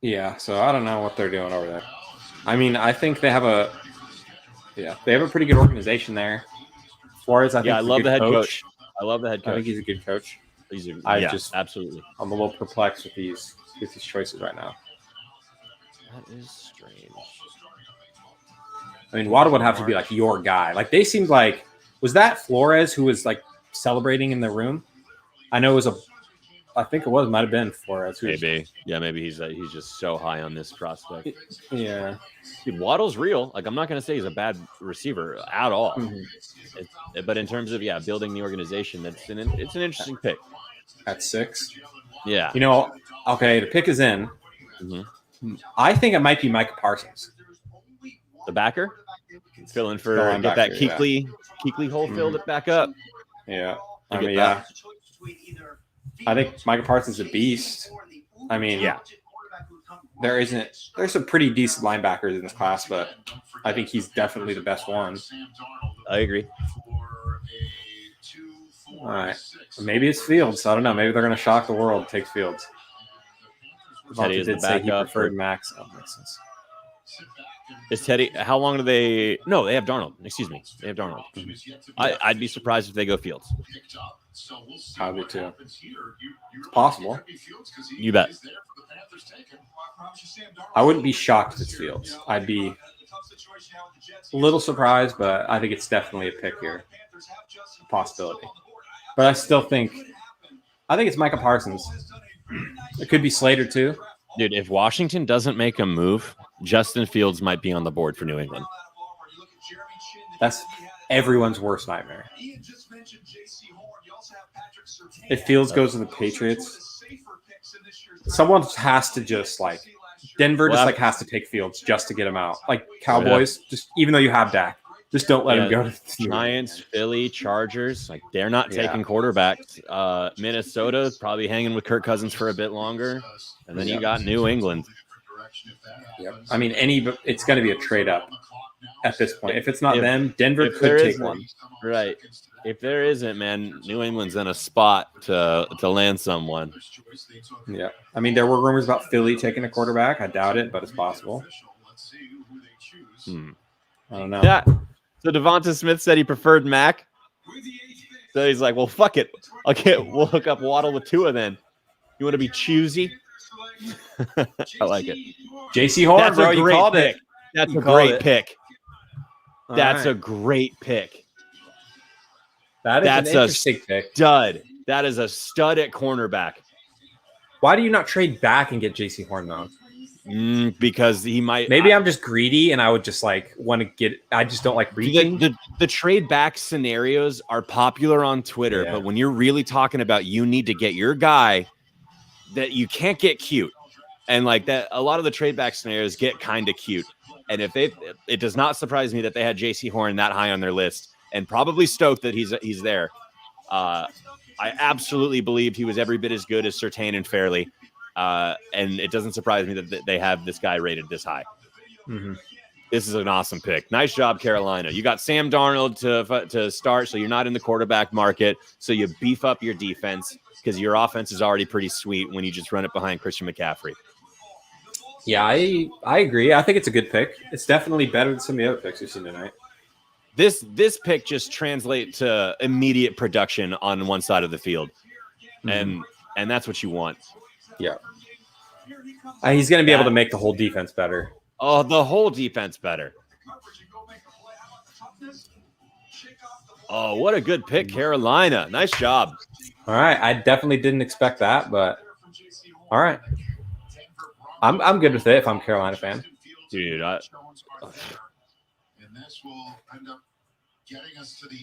Yeah. So I don't know what they're doing over there. I mean, I think they have a pretty good organization there. Flores, I love the head coach. I love the head coach. I think he's a good coach. Absolutely. I'm a little perplexed with these choices right now. That is strange. I mean, Waddle would have to be like your guy. Like they seemed like, was that Flores who was like celebrating in the room? I know it was might have been Flores. Maybe. Yeah, maybe he's just so high on this prospect. Yeah. Dude, Waddle's real. Like, I'm not going to say he's a bad receiver at all. But in terms of, building the organization, it's an interesting pick. At 6? Yeah. You know, okay, the pick is in. I think it might be Micah Parsons. The backer? Fill in for Going get back that here, Kuechly hole filled it back up. Yeah. I I get mean, that. I think Micah Parsons is a beast. I mean, there's some pretty decent linebackers in this class, but I think he's definitely the best one. I agree. All right. Maybe it's Fields. I don't know. Maybe they're going to shock the world. Take Fields. Teddy is the did say he backup preferred for- Max. Oh, makes sense. Is Teddy? How long do they? No, they have Darnold. Excuse me, they have Darnold. I'd be surprised if they go Fields. I would too. It's possible. You bet. I wouldn't be shocked if it's Fields. I'd be a little surprised, but I think it's definitely a pick here. A possibility. But I still think it's Micah Parsons. It could be Slater too. Dude, if Washington doesn't make a move, Justin Fields might be on the board for New England. That's everyone's worst nightmare. If Fields goes to the Patriots, someone has to just like Denver has to take Fields just to get him out. Like Cowboys, just even though you have Dak, just don't let him go to the Giants, Philly, Chargers, like they're not taking quarterbacks. Minnesota probably hanging with Kirk Cousins for a bit longer, and then you got New England. Yep. I mean, it's going to be a trade up at this point. If it's not them, Denver could take one. Right. If there isn't, man, New England's in a spot to land someone. Yeah. I mean, there were rumors about Philly taking a quarterback. I doubt it, but it's possible. I don't know. Yeah. So Devonta Smith said he preferred Mac. So he's like, well, fuck it. We'll hook up Waddle with Tua then. You want to be choosy? I like it. JC Horn, That's bro, a you great called pick. it. That's You a called great it. pick. All That's right. a great pick. That's an interesting pick. Stud. That is a stud at cornerback. Why do you not trade back and get JC Horn though? Because he might. Maybe I'm just greedy and I would just like want to get. I just don't like reaching. The trade back scenarios are popular on Twitter, but when you're really talking about you need to get your guy, that you can't get cute, and like that, a lot of the trade back scenarios get kind of cute. And if it does not surprise me that they had JC Horn that high on their list, and probably stoked that he's there. I absolutely believed he was every bit as good as Surtain and Fairley. And it doesn't surprise me that they have this guy rated this high. Mm-hmm. This is an awesome pick. Nice job, Carolina. You got Sam Darnold to start, so you're not in the quarterback market. So you beef up your defense because your offense is already pretty sweet when you just run it behind Christian McCaffrey. Yeah, I agree. I think it's a good pick. It's definitely better than some of the other picks we've seen tonight. This pick just translates to immediate production on one side of the field, and that's what you want. Yeah, he's going to be able to make the whole defense better. Oh, the whole defense better. Oh, what a good pick, Carolina. Nice job. All right, I definitely didn't expect that, but all right, I'm good with it if I'm a Carolina fan, dude. All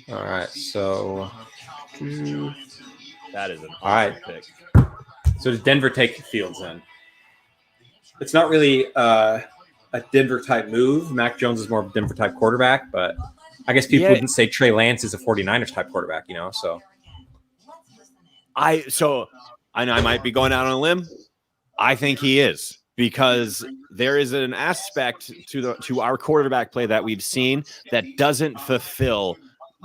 right, so that is an all right pick. So does Denver take Fields then? It's not really a Denver type move. Mac Jones is more of a Denver type quarterback, but I guess people wouldn't say Trey Lance is a 49ers type quarterback, you know? So I know I might be going out on a limb. I think he is, because there is an aspect to our quarterback play that we've seen that doesn't fulfill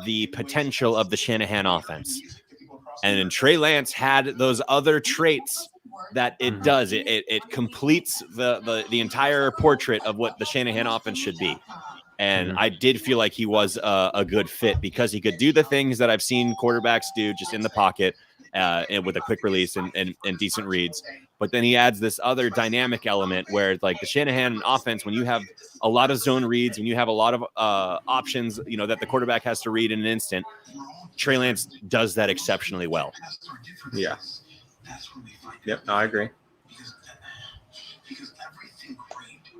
the potential of the Shanahan offense. And Trey Lance had those other traits that it does. It completes the entire portrait of what the Shanahan offense should be. And I did feel like he was a good fit because he could do the things that I've seen quarterbacks do just in the pocket and with a quick release and decent reads. But then he adds this other dynamic element where, like, the Shanahan offense, when you have a lot of zone reads, when you have a lot of options, you know, that the quarterback has to read in an instant, Trey Lance does that exceptionally well. Yeah. Yep, no, I agree.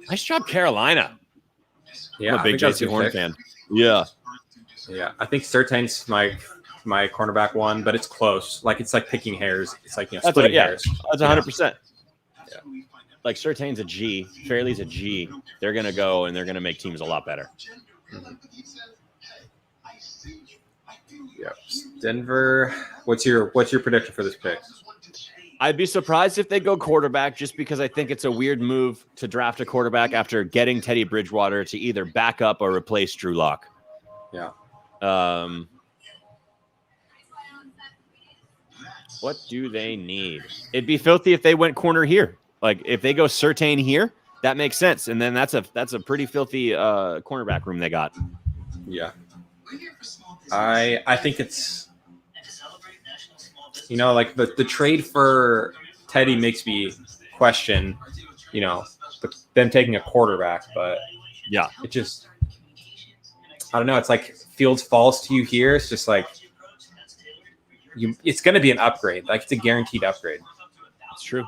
Nice job, Carolina. Yeah, I'm a big JC Horn fan. Yeah. Yeah, I think Surtain's my cornerback one, but it's close. Like, it's like picking hairs. It's like, you know, splitting hairs. That's 100%. Yeah. Like, Surtain's a G. Fairley's a G. They're going to go and they're going to make teams a lot better. Yep. Denver, what's your prediction for this pick? I'd be surprised if they go quarterback, just because I think it's a weird move to draft a quarterback after getting Teddy Bridgewater to either back up or replace Drew Lock. Yeah. What do they need? It'd be filthy if they went corner here. Like, if they go Surtain here, that makes sense. And then that's a pretty filthy cornerback room they got. Yeah. I think it's, you know, like the trade for Teddy makes me question, you know, them taking a quarterback, but yeah, it just, I don't know. It's like Fields falls to you here. It's just like, it's going to be an upgrade. Like, it's a guaranteed upgrade. It's true.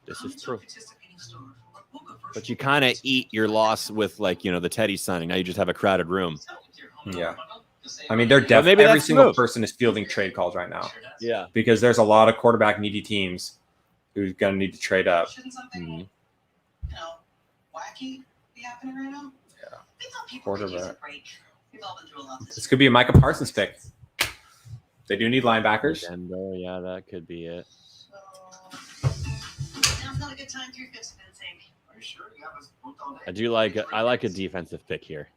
This is true. But you kind of eat your loss with, like, you know, the Teddy signing. Now you just have a crowded room. Yeah. I mean, they're definitely every single person is fielding trade calls right now. Yeah. Because there's a lot of quarterback needy teams who's going to need to trade up. Mm-hmm. Wacky be happening right now? Yeah. Quarterback. This could be a Micah Parsons pick. They do need linebackers. Yeah, that could be it. Now's not a good time to fix it, are you sure you have us booked all day? I like a defensive pick here.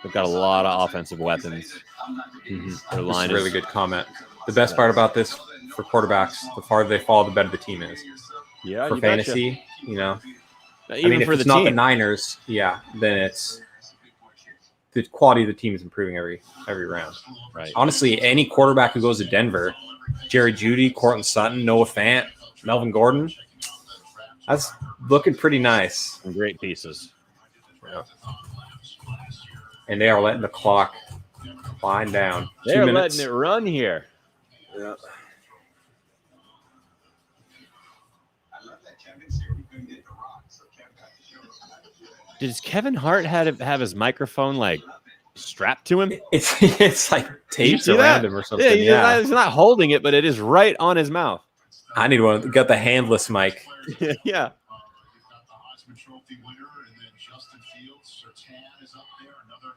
They've got a lot of offensive weapons. Their line is a really good comment. The best part about this for quarterbacks, the farther they fall, the better the team is. Yeah, for fantasy, you know. Even for if it's not the Niners, yeah, then it's the quality of the team is improving every round. Right. Honestly, any quarterback who goes to Denver, Jerry Jeudy, Courtland Sutton, Noah Fant, Melvin Gordon, That's looking pretty nice. Some great pieces. Yeah. And they are letting the clock wind down. They're 2 minutes. letting it run here. Yeah. Does Kevin Hart have his microphone like strapped to him? It's like taped see around that? him or something. Yeah, he's not holding it, but it is right on his mouth. I need one. Got the handless mic. Yeah. You've got the Heisman Trophy winner, and then Justin Fields. Surtain is up there. Another.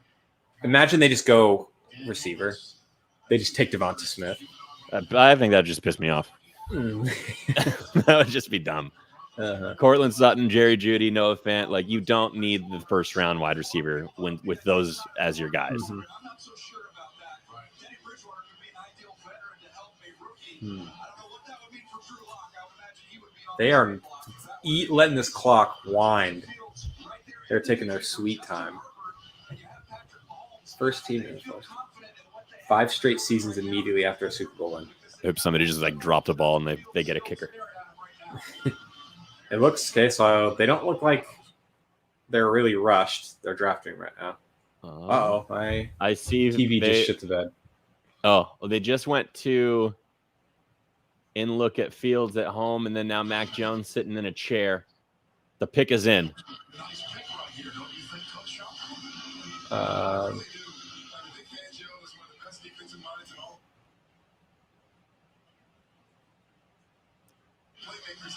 Imagine they just go receiver. They just take Devonta Smith. I think that would just piss me off. Mm. That would just be dumb. Cortland Sutton, Jerry Jeudy, Noah Fant. Like, you don't need the first round wide receiver with those as your guys. Mm-hmm. I'm not so sure about that. Teddy Bridgewater could be an ideal veteran to help a rookie. I don't know what that would mean for Drew Lock. I would imagine he would be on They are letting this clock wind. They're taking their sweet time. First team in the first. 5 straight seasons immediately after a Super Bowl win. I hope somebody just like dropped a ball and they get a kicker. It looks okay, so they don't look like they're really rushed. They're drafting right now. My I see TV just shit the bed. Oh, well, they just went to in look at Fields at home, and then now Mac Jones sitting in a chair. The pick is in. Nice pick right here, don't you think, Coach Shaw? Uh,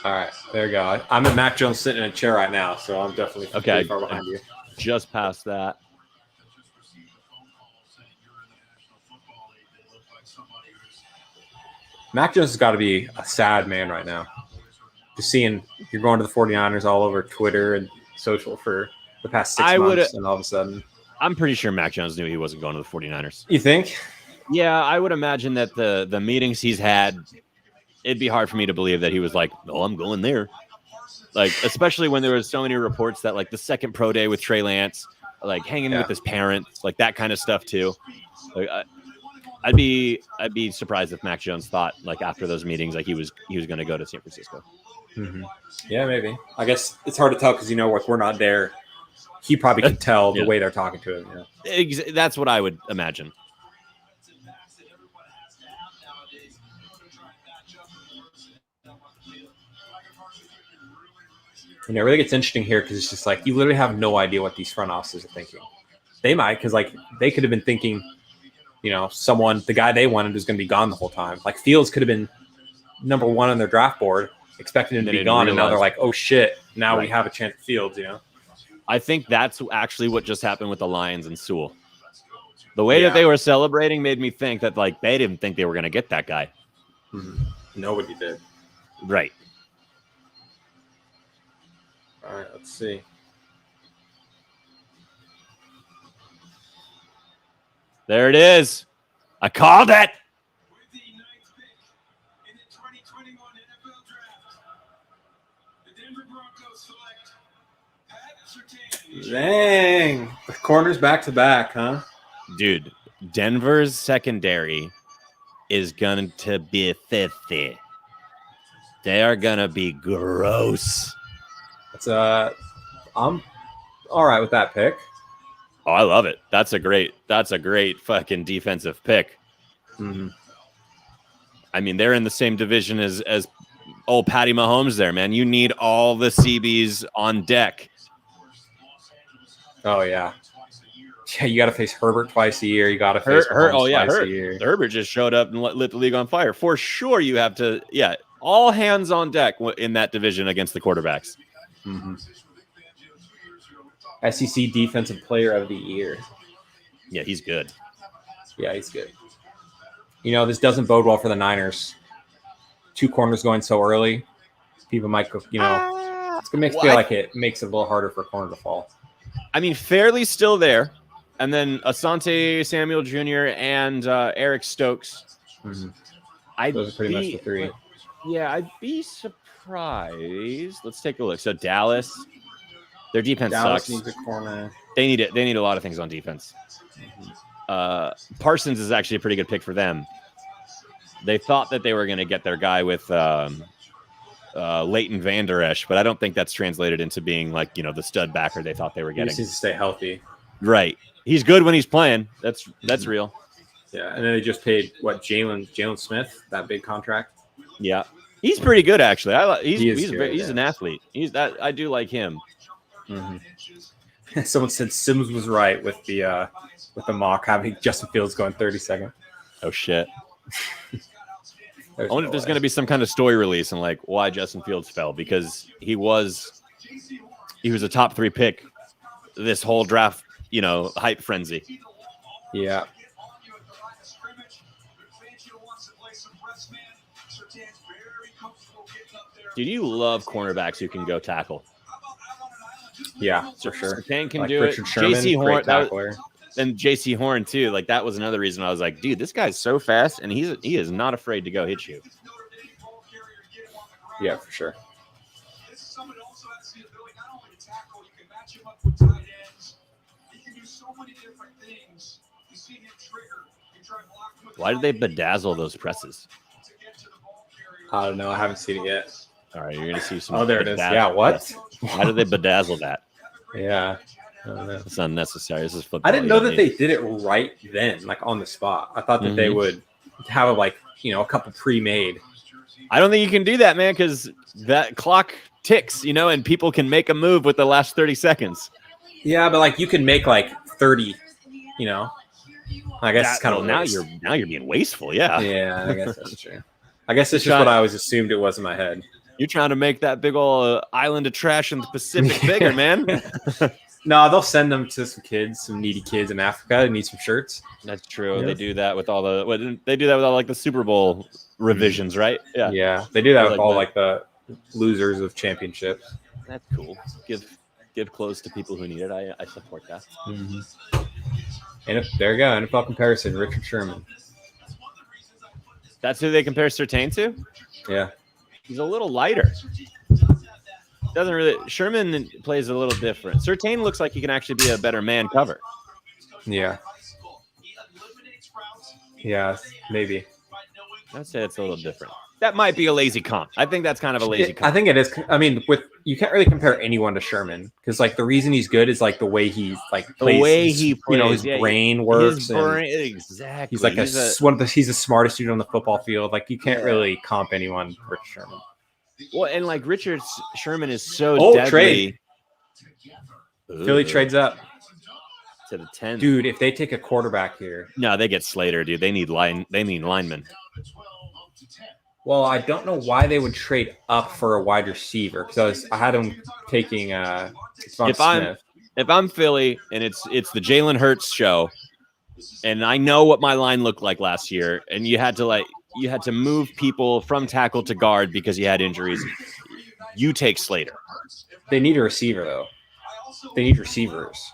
all right, there you go. I'm at Mac Jones sitting in a chair right now, so I'm definitely Okay. pretty far behind you. Just past that. Mac Jones has got to be a sad man right now. Just seeing you're going to the 49ers all over Twitter and social for the past 6 months, and all of a sudden. I'm pretty sure Mac Jones knew he wasn't going to the 49ers. You think? Yeah, I would imagine that the meetings he's had, it'd be hard for me to believe that he was like, "Oh, I'm going there." Like, especially when there was so many reports that like the second pro day with Trey Lance, like hanging with his parents, like that kind of stuff too. Like, I'd be surprised if Mac Jones thought like after those meetings like he was going to go to San Francisco. Mm-hmm. Yeah, maybe. I guess it's hard to tell because like we're not there. He probably could tell the way they're talking to him. Yeah. That's what I would imagine. And it really gets interesting here because it's just like you literally have no idea what these front offices are thinking. They might, because like they could have been thinking, the guy they wanted is going to be gone the whole time. Like Fields could have been number 1 on their draft board, expecting him to be gone, and now they're like, oh shit, now we have a chance at Fields. I think that's actually what just happened with the Lions and Sewell. The way that they were celebrating made me think that like they didn't think they were going to get that guy. Mm-hmm. Nobody did. Right. All right, let's see. There it is. I called it. With the 9th pick in the 2021 NFL Draft, the Denver Broncos select Pat Surtain. Dang. The corners back to back, huh? Dude, Denver's secondary is going to be filthy. They are going to be gross. I'm all right with that pick. Oh, I love it. That's a great fucking defensive pick. Mm-hmm. I mean, they're in the same division as old Patty Mahomes there, man. You need all the CBs on deck. Oh, yeah. Yeah, you got to face Herbert twice a year. You got to face Mahomes twice a year. Herbert just showed up and lit the league on fire. For sure, you have to, all hands on deck in that division against the quarterbacks. Mm-hmm. SEC Defensive Player of the Year. Yeah, he's good. Yeah, he's good. This doesn't bode well for the Niners. 2 corners going so early. People might go, it's going to make feel like it makes it a little harder for a corner to fall. I mean, Fairley's still there. And then Asante Samuel Jr. and Eric Stokes. Mm-hmm. Those are pretty much the 3. Yeah, I'd be surprised. Let's take a look. So Dallas, their defense sucks. Needs a corner. They need it. They need a lot of things on defense. Parsons is actually a pretty good pick for them. They thought that they were going to get their guy with Leighton Vander Esch, but I don't think that's translated into being like, the stud backer they thought they were He getting. just needs to stay healthy. Right. He's good when he's playing. That's real. Yeah, and then they just paid Jalen Smith, that big contract. Yeah. He's pretty good actually. He's good, an athlete. I do like him. Mm-hmm. Someone said Sims was right with the mock having Justin Fields going 32nd. Oh shit. I wonder if there's going to be some kind of story release and like why Justin Fields fell, because he was a top 3 pick this whole draft, hype frenzy. Yeah. Dude, you love cornerbacks who can go tackle. Yeah, for sure. Surtain can like do Richard it. Sherman, JC Horn, tackler. And JC Horn too. Like that was another reason I was like, dude, this guy's so fast, and he is not afraid to go hit you. Yeah, for sure. Why did they bedazzle those presses? I don't know. I haven't seen it yet. All right, you're gonna see some. Oh, there it is. Yeah, what? Why did they bedazzle that? Yeah. I don't know. It's unnecessary. This is football. I didn't know that they did it right then, like on the spot. I thought that they would have a couple pre-made. I don't think you can do that, man, because that clock ticks, and people can make a move with the last 30 seconds. Yeah, but you can make 30, I guess it's kind of now you're being wasteful. Yeah. Yeah, I guess that's true. I guess it's just what I always assumed it was in my head. You're trying to make that big old island of trash in the Pacific bigger, man. No, they'll send them to some needy kids in Africa that need some shirts. That's true. Yeah. They do that with all the Super Bowl revisions, right? Yeah. Yeah, they do that with all the losers of championships. That's cool. Give clothes to people who need it. I support that. Mm-hmm. And there you go. NFL comparison. Richard Sherman. That's who they compare Surtain to? Yeah. He's a little lighter. Sherman plays a little different. Surtain looks like he can actually be a better man cover. Yeah. Yeah, maybe. I'd say it's a little different. That might be a lazy comp. I think that's kind of a lazy comp. I think it is. I mean, you can't really compare anyone to Sherman because the reason he's good is the way he plays. The way he plays, his brain works. His brain, exactly. He's he's the smartest dude on the football field. You can't really comp anyone to Richard Sherman. Well, and Richard Sherman is so deadly. Trade. Philly trades up to the 10. Dude, if they take a quarterback here, no, they get Slater, dude. They need linemen. Well, I don't know why they would trade up for a wide receiver because I had them taking Smith. If I'm Philly and it's the Jalen Hurts show, and I know what my line looked like last year, and you had to move people from tackle to guard because you had injuries. You take Slater. They need a receiver though. They need receivers.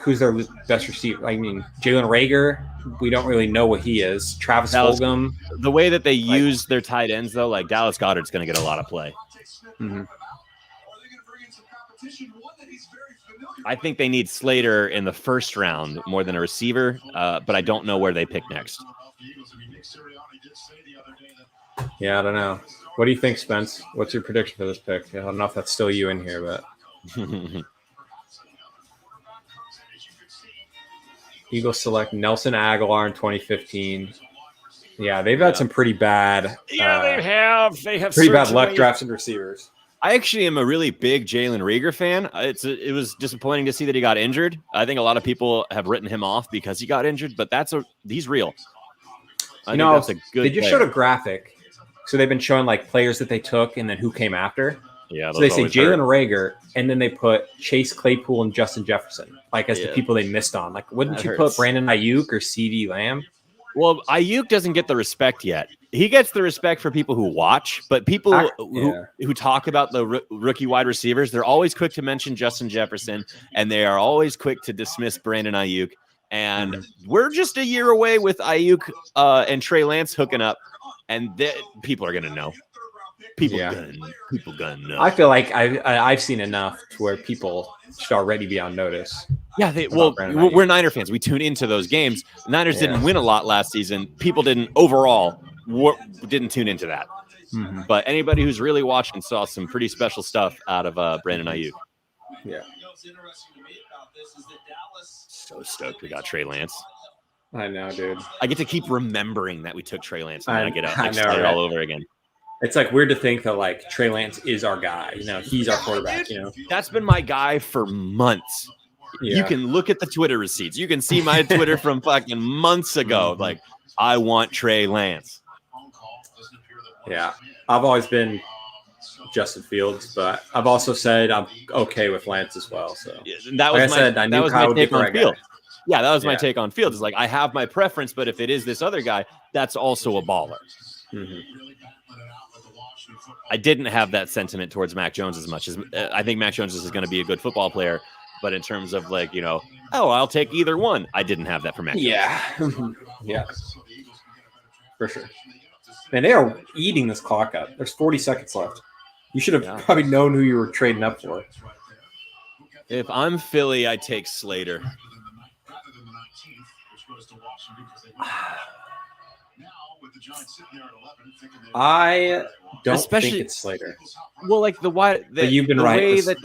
Who's their best receiver? I mean, Jalen Reagor, we don't really know what he is. Travis Fulgham. The way that they use their tight ends, though, Dallas Goedert's going to get a lot of play. Mm-hmm. I think they need Slater in the first round more than a receiver, but I don't know where they pick next. Yeah, I don't know. What do you think, Spence? What's your prediction for this pick? I don't know if that's still you in here, but... Eagles select Nelson Aguilar in 2015. Yeah, they've had some pretty bad. They have pretty bad luck drafting receivers. I actually am a really big Jalen Reagor fan. It was disappointing to see that he got injured. I think a lot of people have written him off because he got injured, but he's real. I think that's a good. They just showed a graphic, so they've been showing players that they took and then who came after. Yeah, so they say Jalen Reagor, and then they put Chase Claypool and Justin Jefferson, as the people they missed on. Wouldn't you put Brandon Ayuk or CeeDee Lamb? Well, Ayuk doesn't get the respect yet. He gets the respect for people who watch, but people who talk about the rookie wide receivers, they're always quick to mention Justin Jefferson, and they are always quick to dismiss Brandon Ayuk. And we're just a year away with Ayuk and Trey Lance hooking up, and people are going to know. People gonna know. I feel like I've seen enough to where people should already be on notice. Yeah, we're Niner fans. We tune into those games. Niners didn't win a lot last season. People didn't tune into that. Mhm. But anybody who's really watching saw some pretty special stuff out of Brandon Ayuk. Yeah. So stoked we got Trey Lance. I know, dude. I get to keep remembering that we took Trey Lance, and then I get I know, excited right? all over again. It's like weird to think that like Trey Lance is our guy. You know, he's our quarterback. You know, That's been my guy for months. yeah. You can look at the Twitter receipts. You can see my Twitter from fucking months ago. Mhm. Like, I want Trey Lance. Yeah, I've always been Justin Fields, but I've also said I'm okay with Lance as well. So That was like I said, I knew Kyle would get take the on right guy. Fields. Yeah, that was my Yeah. take on Fields. It's like I have my preference, but if it is this other guy, that's also a baller. Mhm. I didn't have that sentiment towards Mac Jones as much as I think Mac Jones is going to be a good football player, but in terms of like, you know, oh, I'll take either one. I didn't have that for Mac Jones. Yeah, yeah, for sure. Man, they are eating this clock up. There's 40 seconds left. You should have probably known who you were trading up for. If I'm Philly, I take Slater. I don't Especially- think it's Slater. Well, like But you've been the right. way this-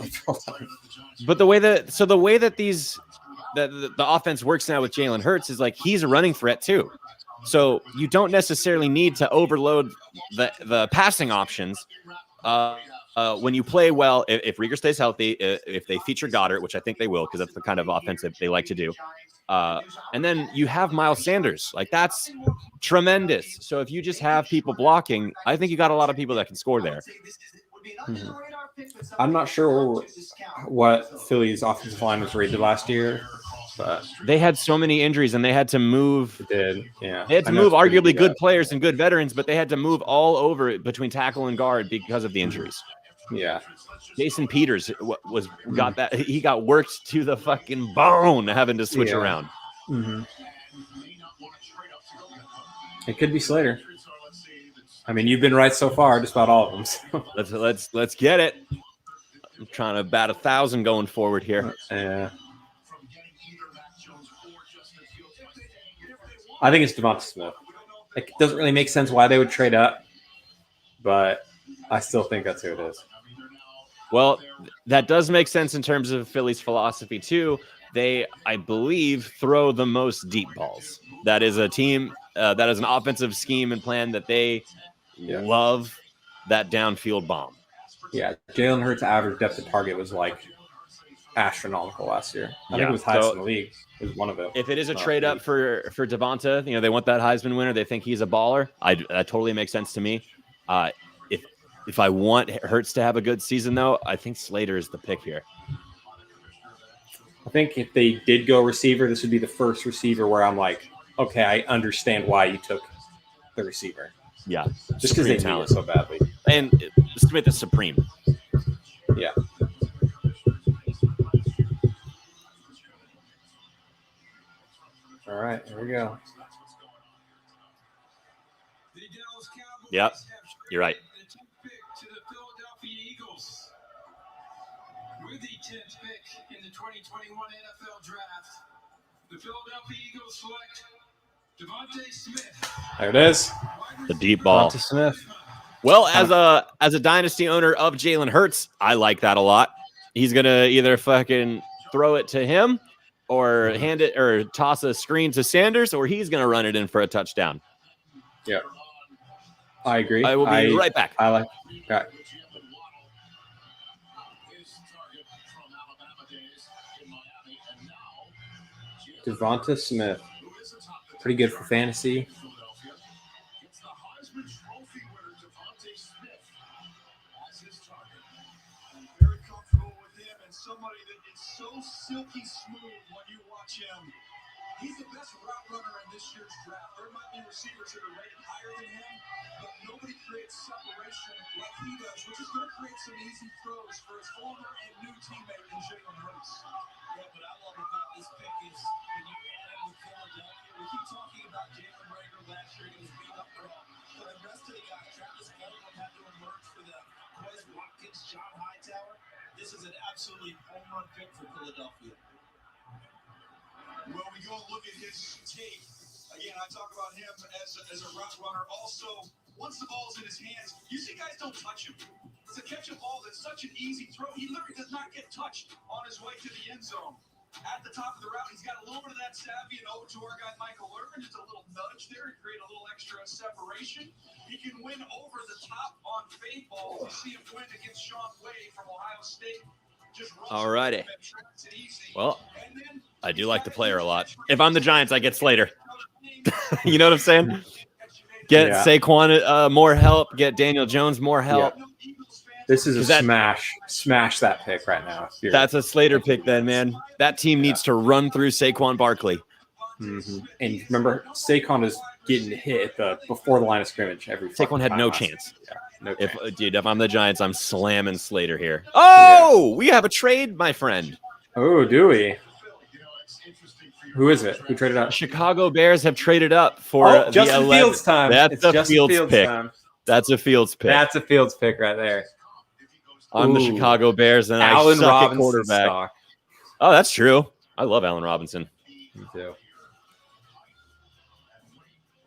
But the way that the offense works now with Jalen Hurts is like he's a running threat too. So you don't necessarily need to overload the passing options when you play well. If Rieger stays healthy, if they feature Goddard, which I think they will, because that's the kind of offense that they like to do. And then you have Miles Sanders. Like that's tremendous. So if you just have people blocking, I think you got a lot of people that can score there. Mhm. I'm not sure what Philly's offensive line was rated last year, but They had so many injuries and they had to move. it did. Yeah, They had to I know move it's pretty arguably beat good up. players and good veterans, but they had to move all over between tackle and guard because of the injuries. Yeah, Jason Peters got that. He got worked to the fucking bone having to switch Yeah. around. Mhm. It could be Slater. I mean, you've been right so far, just about all of them. So. Let's get it. I'm trying to bat 1,000 going forward here. Yeah. I think it's Devonta Smith. Like, it doesn't really make sense why they would trade up, but I still think that's who it is. Well, that does make sense in terms of Philly's philosophy too. They, I believe, throw the most deep balls. That is a team that is an offensive scheme and plan that they love. That downfield bomb. Yeah, Jalen Hurts' average depth of target was like astronomical last year. I think it was highest in the league. It was one of it. If it is a trade up for Devonta, you know, they want that Heisman winner. They think he's a baller. That totally makes sense to me. If I want Hurts to have a good season, though, I think Slater is the pick here. I think if they did go receiver, this would be the first receiver where I'm like, okay, I understand why you took the receiver. Yeah, just because they need it so badly. And Smith is supreme. Yeah. All right, here we go. Yep, you're right. With the 10th pick in the 2021 NFL Draft, the Philadelphia Eagles select Devonta Smith. There it is. The deep ball. Devonta Smith. Well, as a dynasty owner of Jalen Hurts, I like that a lot. He's gonna either fucking throw it to him or hand it or toss a screen to Sanders, or he's gonna run it in for a touchdown. Yeah, I agree. I will be right back. I like that. Devonta Smith, pretty good for fantasy. Very comfortable with him and somebody that is so silky smooth when you watch him. He's the best route runner in this year's draft. There might be receivers that are rated higher than him, but nobody creates separation like he does, which is going to create some easy throws for his former and new teammate in Jalen Hurts. Yeah, what I love about this pick is when you add him with Philadelphia, we keep talking about Jalen Rager last year. He was beat up wrong. But the rest of the guys, Travis Kelce had to emerge for them. Quez Watkins, John Hightower. This is an absolutely home run pick for Philadelphia. Well, we go and look at his tape. Again, I talk about him as a route runner. Also, once the ball's in his hands, you see guys don't touch him. To catch a ball that's such an easy throw, he literally does not get touched on his way to the end zone. At the top of the route, he's got a little bit of that savvy, and over to our guy Michael Irvin, just a little nudge there to create a little extra separation. He can win over the top on fade balls. You see him win against Sean Wade from Ohio State. All righty. Well, I do like the player a lot. If I'm the Giants, I get Slater. You know what I'm saying? Get Saquon more help. Get Daniel Jones more help. Yeah. This is a smash that pick right now. That's a Slater pick then, man. That team needs to run through Saquon Barkley. Mm-hmm. And remember, Saquon is getting hit before the line of scrimmage every Saquon had no time. chance. Yeah, no chance. If I'm the Giants, I'm slamming Slater here. Oh, we have a trade, my friend. Oh, do we? Who is it? Who traded up? Chicago Bears have traded up for the Justin 11th. Fields time. That's a Fields pick. Time. That's a Fields pick. That's a Fields pick right there. I'm the Chicago Bears, and Allen I suck Robinson at quarterback. stock. Oh, that's true. I love Allen Robinson. Me too.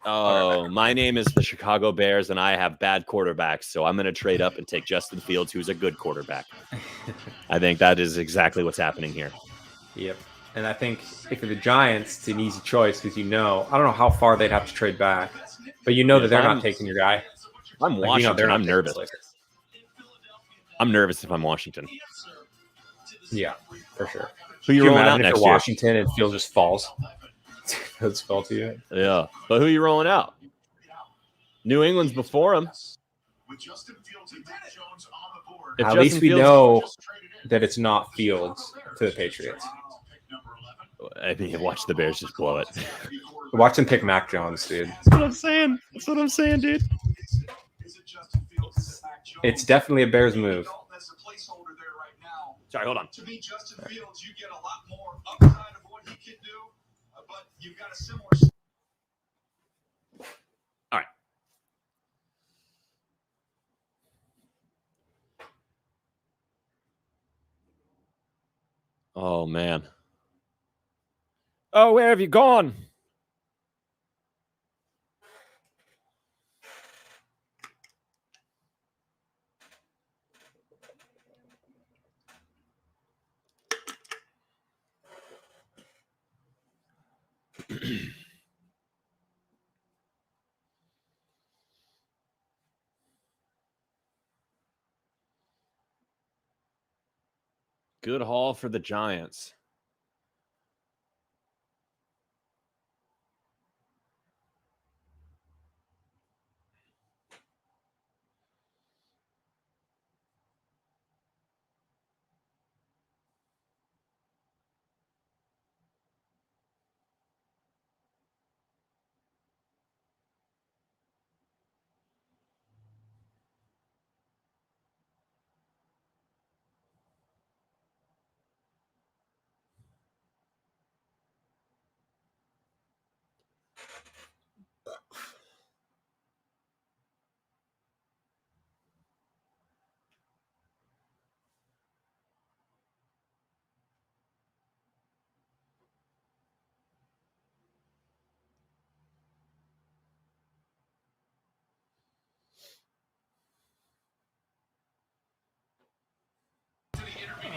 Oh, my name is the Chicago Bears, and I have bad quarterbacks, so I'm going to trade up and take Justin Fields, who's a good quarterback. I think that is exactly what's happening here. Yep. And I think if you're the Giants, it's an easy choice because I don't know how far they'd have to trade back, but that they're not taking your guy. I'm Washington. I'm nervous. I'm nervous if I'm Washington. Yeah, for sure. Who you rolling out if next you're year? Washington and Fields just falls. Fields fall to you. Yeah, but who are you rolling out? New England's before him. At least we know that it's not Fields to the Patriots. I mean, watch the Bears just blow it. Watch them pick Mac Jones, dude. That's what I'm saying. That's what I'm saying, dude. It's definitely a Bears move. Sorry, hold on. To me, Justin Fields, you get a lot more upside of what he can do, but you've got a similar. All right. Oh, man. Oh, where have you gone? Good haul for the Giants.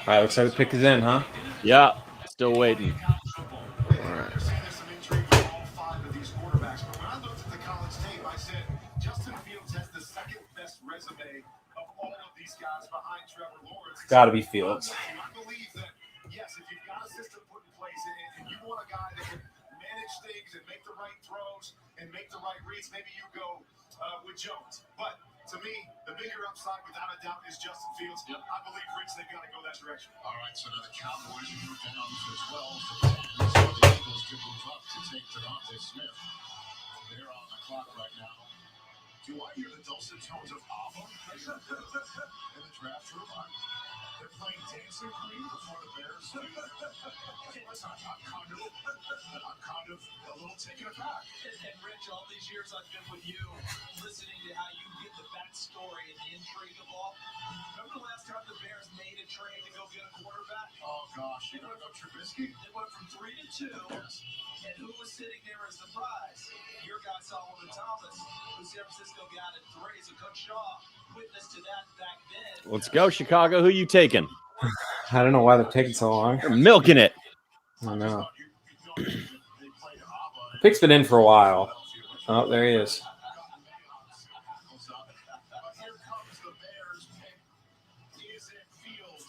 All right, looks like the pick is in, huh? Yeah, still waiting. All right. Got to be Fields. I believe that, yes, if you've got a system put in place and you want a guy that can manage things and make the right throws and make the right reads, maybe you go with Jones. But to me, the bigger upside, without a doubt, is Justin Fields. Yep. I believe, Rich, they've got to go that direction. All right, so now the Cowboys move down to 12. So the Eagles could move up to take Devontae Smith. They're on the clock right now. Do I hear the dulcet tones of Ava in the draft room? They're playing Dancing Queen before the Bears. Listen, I'm kind of a little taken aback. And Rich, all these years I've been with you, listening to how you get the backstory and the intrigue of all. Remember the last time the Bears made a trade to go get a quarterback? Oh, gosh, you're going to go Trubisky? They went from 3 to 2. Yes. And who was sitting there as the prize? Your guy, Solomon Thomas, who San Francisco got at 3. So Coach Shaw, witness to that back then. Let's go, Chicago. Who you taking? I don't know why they're taking so long. You're milking it. I know. The pick's been in for a while. Oh, there he is.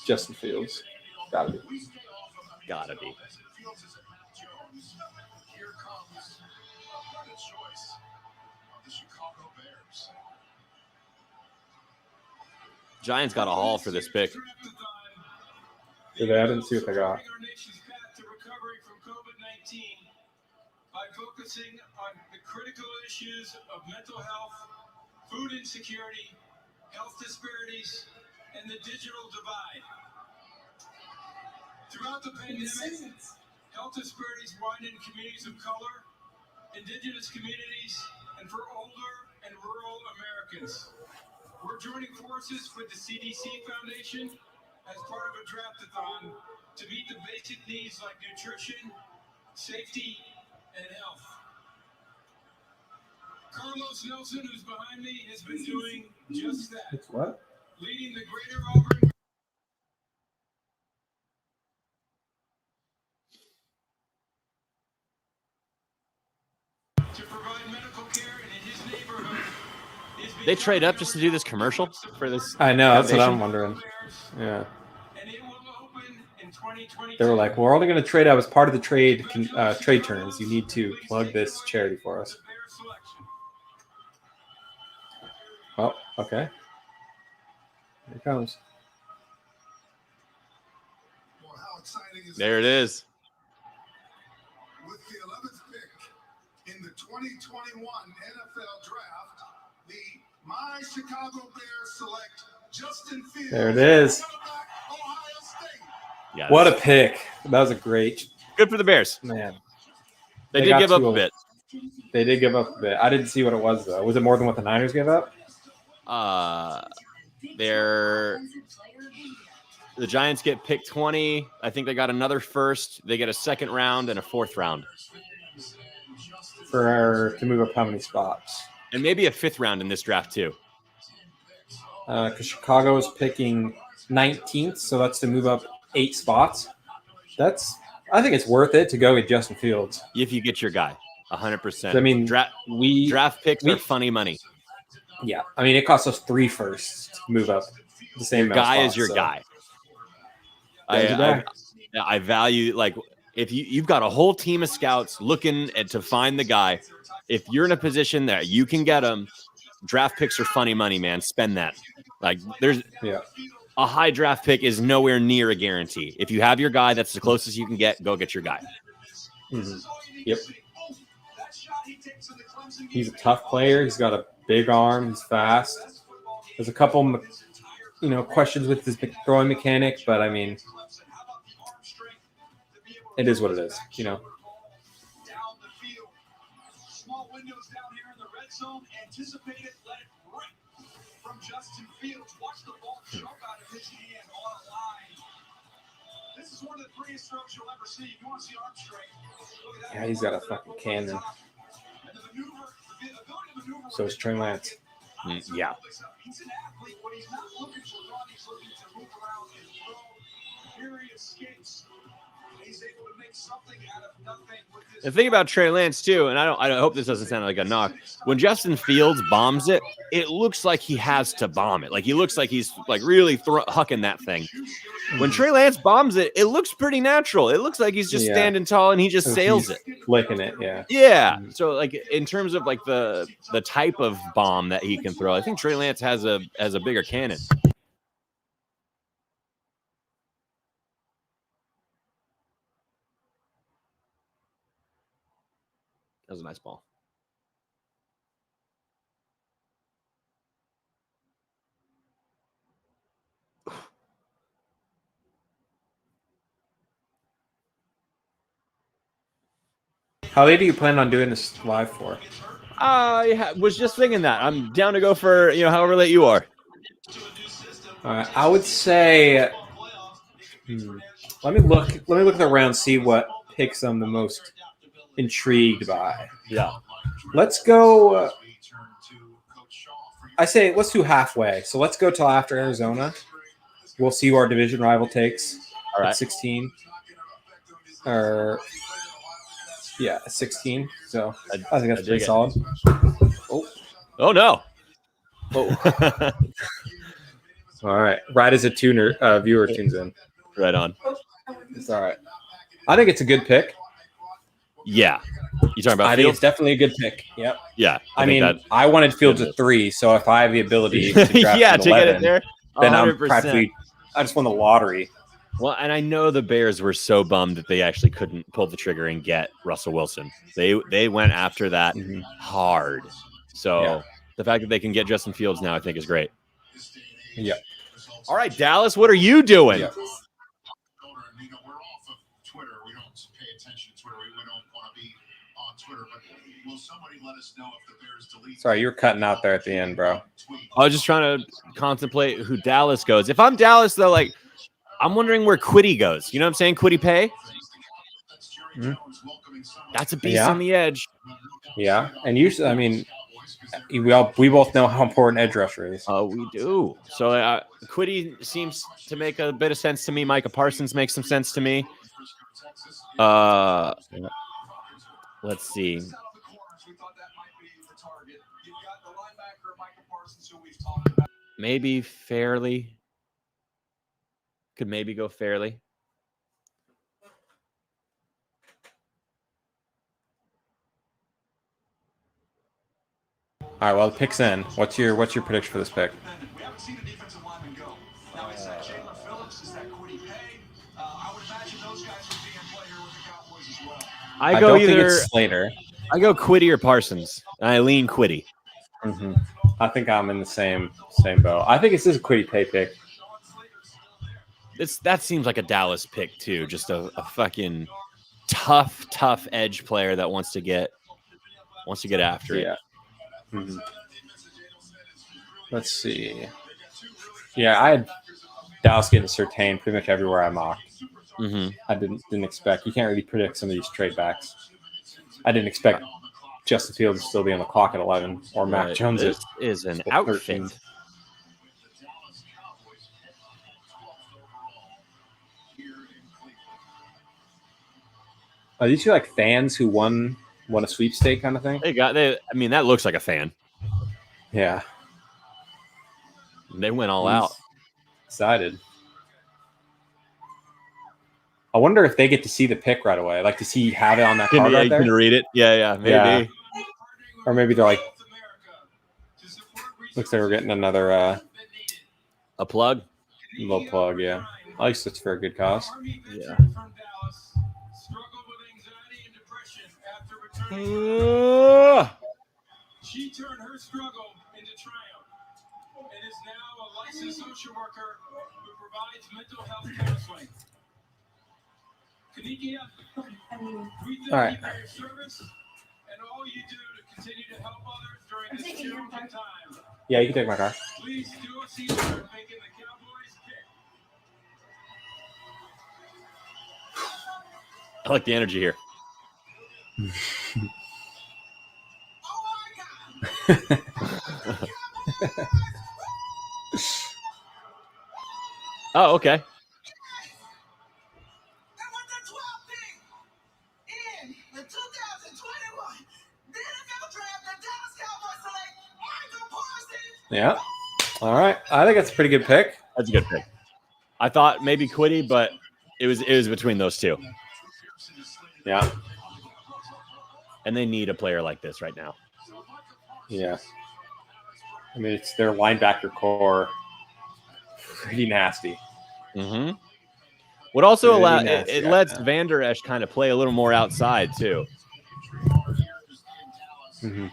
Justin Fields. Gotta be. Gotta be. Here comes the choice of the Chicago Bears. Giants got a haul for this pick. Did I didn't see what they got. Our nation's path to recovery from COVID-19 by focusing on the critical issues of mental health, food insecurity, health disparities, and the digital divide. Throughout the pandemic, health disparities widen in communities of color, indigenous communities, and for older and rural Americans. We're joining forces with the CDC Foundation as part of a draft-a-thon to meet the basic needs like nutrition, safety, and health. Carlos Nelson, who's behind me, has been doing just that, It's what? leading the Greater Auburn to provide medical care, and in his neighborhood, They trade up just to do this commercial for this. I know. That's what foundation? I'm wondering. Yeah. and it will open in 2022. They were like, we're only going to trade out as part of the trade terms. You need to plug this charity for us. Oh, okay. Here it comes. Well, how exciting is There it this? is. With the 11th pick in the 2021 NFL Draft, the My Chicago Bears select Justin Fields. There it is. quarterback, Ohio State. Yes. What a pick. That was a great, Good for the Bears. man. They They did got give up two a of bit. They did give up a bit. I didn't see what it was, though. Was it more than what the Niners gave up? The Giants get pick 20. I think they got another first. They get a second round and a fourth round, To move up how many spots? and maybe a fifth round in this draft too. Because Chicago is picking 19th, so that's to move up 8 spots. I think it's worth it to go with Justin Fields. If you get your guy, 100%. I mean, draft picks we- are funny money. Yeah, I mean, it costs us 3 firsts to move up the same Your amount of guy spots, is your so. guy. Guy's your guy. I value, like, if you've got a whole team of scouts looking to find the guy, if you're in a position that you can get him, draft picks are funny money, man. Spend that. Like, there's Yeah. a high draft pick is nowhere near a guarantee. If you have your guy, that's the closest you can get. Go get your guy. Mhm. Yep. He's a tough player. He's got a big arm. He's fast. There's a couple, questions with his throwing mechanic, but I mean, it is what it is. Down the field. Small windows down here in the red zone. Anticipate it, let it rip from Justin Fields. Watch the ball jump out of his hand on a line. This is one of the prettiest strokes you'll ever see. You want to see arm strength. Look at that. Yeah, he's got a fucking cannon. And the maneuver, the ability to maneuver So is Trey Lance. Yeah. He's an athlete. When he's not looking to run, he's looking to move around and throw. Here he escapes. He's able to make something out of nothing with this. The thing about Trey Lance too, and I hope this doesn't sound like a knock. When Justin Fields bombs it, it looks like he has to bomb it. Like he looks like he's like really hucking that thing. When Trey Lance bombs it, it looks pretty natural. It looks like he's just Yeah. standing tall and he just sails He's it. Flicking it, yeah. Yeah. So like in terms of like the type of bomb that he can throw, I think Trey Lance has a bigger cannon. That was a nice ball. How late do you plan on doing this live for? I was just thinking that. I'm down to go for, however late you are. I would say Let me look around, see what picks I'm the most intrigued by. Yeah. Let's go. I say let's do halfway. So let's go till after Arizona. We'll see who our division rival takes All right. at 16. Or yeah, 16. So I think that's pretty solid. Oh no. Oh. All right. Right as a viewer tunes in. Right on. It's all right. I think it's a good pick. Yeah. You talking about I think Fields? it's definitely a good pick. Yep. Yeah. I mean, I wanted Fields at 3, so if I have the ability to draft yeah, at to 11, get it there, 100%. then I'm practically I just won the lottery. Well, and I know the Bears were so bummed that they actually couldn't pull the trigger and get Russell Wilson. They went after that hard. So the fact that they can get Justin Fields now, I think, is great. Yeah. All right, Dallas, what are you doing? Yeah. We're off of Twitter. We don't pay attention to Twitter. We don't want to be on Twitter. But will somebody let us know if the Bears delete? Sorry, you were cutting out there at the end, bro. I was just trying to contemplate who Dallas goes. If I'm Dallas, though, like, I'm wondering where Quiddy goes. You know what I'm saying? Quiddy Pay? That's a beast on the edge. Yeah. And usually, I mean, we both know how important edge rusher is. We do. So Quiddy seems to make a bit of sense to me. Micah Parsons makes some sense to me. Let's see. Maybe Fairley. Could maybe go Fairley. All right, well, the pick's in. What's your prediction for this pick? We haven't seen a defensive lineman go. Now, is that Jalen Phillips? Is that Quiddy Pay? I would imagine those guys would be in play here with the Cowboys as well. I don't think it's Slater. I go Quiddy or Parsons. I lean Quiddy. Mm-hmm. I think I'm in the same boat. I think it's just a Quiddy Pay pick. That seems like a Dallas pick too. Just a fucking tough edge player that wants to get after it. Yeah. Mm-hmm. Let's see. Yeah, I had Dallas getting Surtain pretty much everywhere I mocked. Mm-hmm. I didn't expect. You can't really predict some of these trade backs. I didn't expect Justin Fields to still be on the clock at 11 or Mac Jones is an 13. outfit. Are these two like fans who won a sweepstake kind of thing? I mean, that looks like a fan. Yeah. They went all out. Excited. I wonder if they get to see the pick right away. Like to see have it on that card right there. Can read it? Yeah, maybe. Yeah. Or maybe they're like, looks like we're getting another a plug. Little plug, yeah. At least it's for a good cause. Yeah. She turned her struggle into triumph and is now a licensed social worker who provides mental health counseling. Kanikia, we thank you for your service and all you do to continue to help others during this challenging time. Yeah, you can take my car. Please do us easier making the Cowboys pick. I like the energy here. Oh, okay. Yeah. All right. I think that's a pretty good pick. That's a good pick. I thought maybe Quiddy, but it was between those two. Yeah. And they need a player like this right now. Yeah. I mean, it's their linebacker core. Pretty nasty. Mm-hmm. Would also Pretty allow nasty it right lets now. Van Der Esch kind of play a little more outside too. Mm-hmm.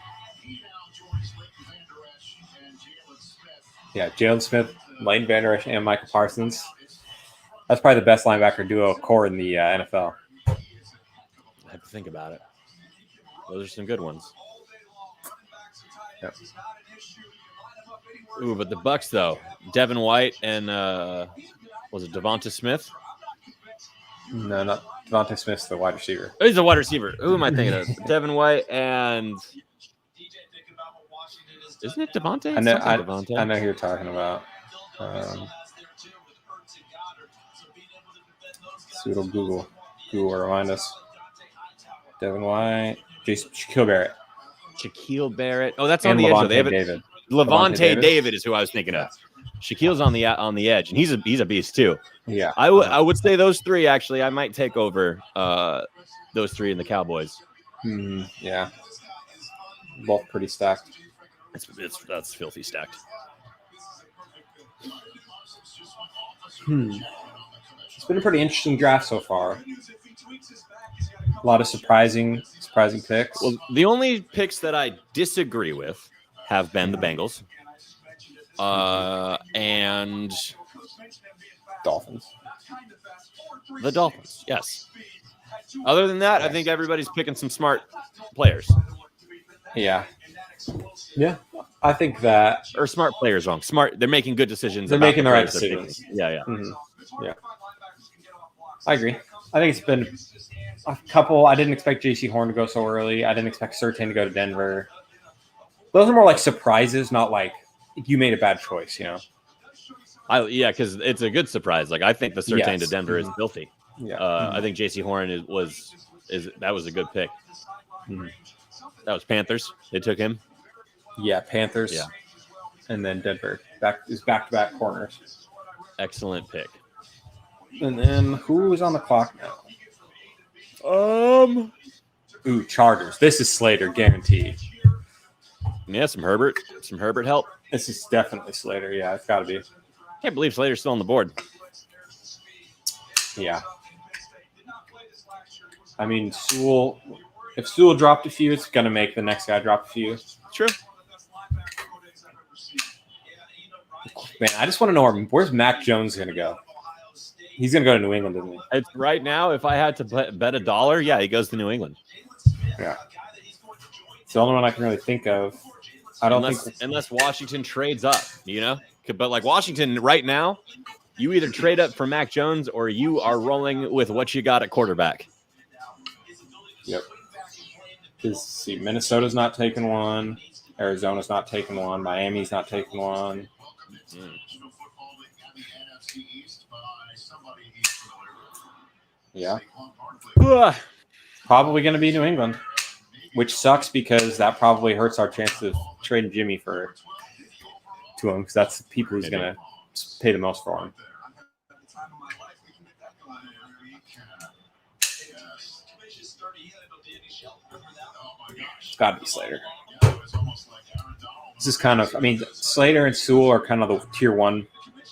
Yeah, Jalen Smith, Leighton Van Der Esch, and Michael Parsons. That's probably the best linebacker duo core in the NFL. I have to think about it. Those are some good ones. Yep. Ooh, but the Bucks though, Devin White and was it Devonta Smith? No, not Devontae Smith's the wide receiver. Oh, he's a wide receiver. Who am I thinking of? Devin White and isn't it Devontae? I know. Devontae. I know who you're talking about. Pseudo Google will remind us. Devin White, Shaquille Barrett, Oh, that's on and the edge. Levante They have David. Levante David is who I was thinking of. Shaquille's on the edge, and he's a beast too. Yeah, I would say those three actually. I might take over those three in the Cowboys. Yeah, both pretty stacked. That's filthy stacked. It's been a pretty interesting draft so far. A lot of surprising picks. Well, the only picks that I disagree with have been the Bengals and Dolphins. The Dolphins, yes. Other than that, I think everybody's picking some smart players. Yeah. I think that or smart players wrong. Smart. They're making good decisions. They're making the right decisions. Yeah. Yeah. I agree. I think it's been a couple. I didn't expect J.C. Horn to go so early. I didn't expect Surtain to go to Denver. Those are more like surprises, not like you made a bad choice, because it's a good surprise. Like I think the Surtain to Denver is filthy. Yeah. I think J.C. Horn was a good pick. That was Panthers. They took him. Yeah, Panthers. Yeah. And then Denver. Back-to-back corners. Excellent pick. And then who is on the clock now? Chargers. This is Slater, guaranteed. Yeah, some Herbert help. This is definitely Slater. Yeah, it's got to be. Can't believe Slater's still on the board. Yeah. I mean, if Sewell dropped a few, it's going to make the next guy drop a few. True. Man, I just want to know where's Mac Jones going to go? He's going to go to New England, isn't he? It's right now, if I had to bet $1, yeah, he goes to New England. Yeah. It's the only one I can really think of. I don't think unless Washington trades up, But like Washington right now, you either trade up for Mac Jones or you are rolling with what you got at quarterback. Yep. See, Minnesota's not taking one. Arizona's not taking one. Miami's not taking one. Yeah. Probably going to be New England, which sucks because that probably hurts our chance of trading Jimmy to him because that's the people who's going to pay the most for him. It's got to be Slater. This is kind of, Slater and Sewell are kind of the tier 1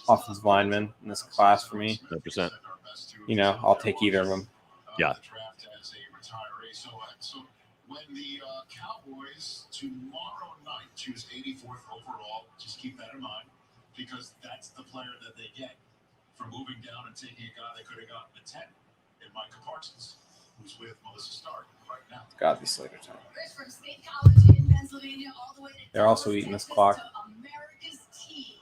offensive linemen in this class for me. 100%. I'll take either of them. Yeah. So when the Cowboys tomorrow night choose 84th overall, just keep that in mind because that's the player that they get for moving down and taking a guy they could have gotten at 10 in Micah Parsons, who's with Melissa Stark right now. Got to be Slater time. From State College in Pennsylvania all the way to They're also eating this clock. America's team.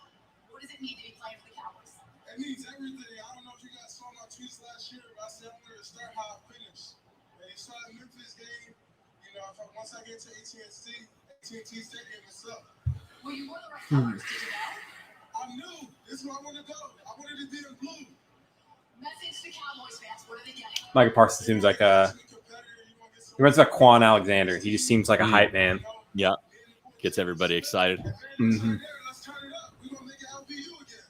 What does it mean to be playing for the Cowboys? It means everything. I don't know if you guys saw my tweets last year, but I said I'm going to start how I finish. And you saw the Memphis game. Once I get to AT&T Stadium, it's up. Well, you wore the right colors. Did you know? I knew. This is where I want to go. I wanted to be in blue. Message to Cowboys fans. What are they getting? Micah Parsons seems like he reminds me of Quan Alexander. He just seems like a hype man. Yeah. Gets everybody excited. Mm-hmm. Let's turn it up. We're going to make it LBU again.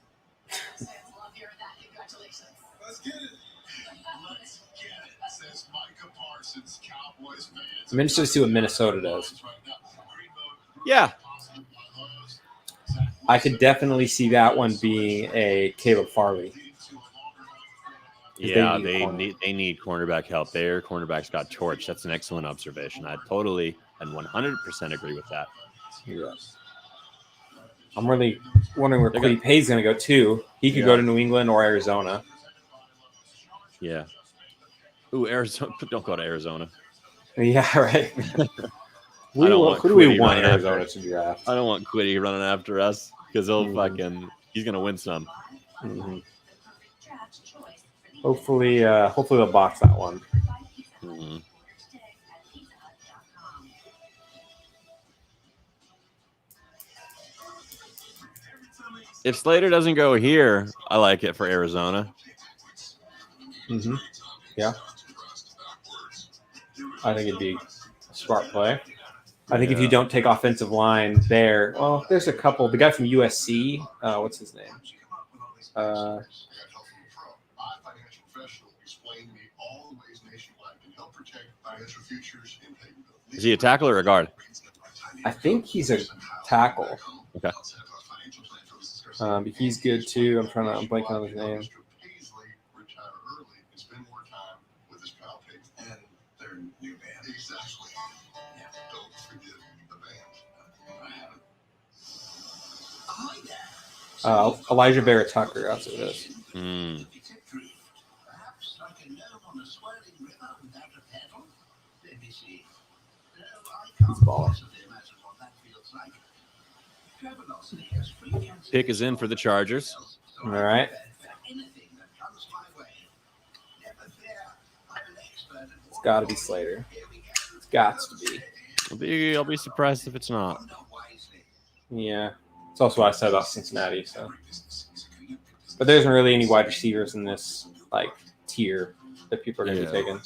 Fans love hearing that. Congratulations. Let's get it. Let's get it, says Micah Parsons, Cowboys fans. I'm interested to see what Minnesota does. Yeah. I could definitely see that one being a Caleb Farley. Yeah, they need cornerback help. Their cornerback's got torched. That's an excellent observation. I totally and 100% agree with that. Yeah. I'm really wondering where Quiddy Pay's going to go too. He could go to New England or Arizona. Yeah. Ooh, Arizona. Don't go to Arizona. Yeah, right. Who do we want Arizona to draft? I don't want Quiddy running after us because he's going to win some. Mm-hmm. Hopefully they'll box that one. Mhm. If Slater doesn't go here, I like it for Arizona. Mm-hmm. Yeah. I think it'd be a smart play. I think if you don't take offensive line there, well, there's a couple. The guy from USC, what's his name? Is he a tackle or a guard? I think he's a tackle. Okay. But he's good too. I'm blanking on his name. Elijah Barrett Tucker. That's what it is. Mm. He's balling. Pick is in for the Chargers. All right. It's got to be Slater. It's got to be. I'll be surprised if it's not. Yeah. It's also what I said about Cincinnati. So, but there isn't really any wide receivers in this tier that people are going to be taking.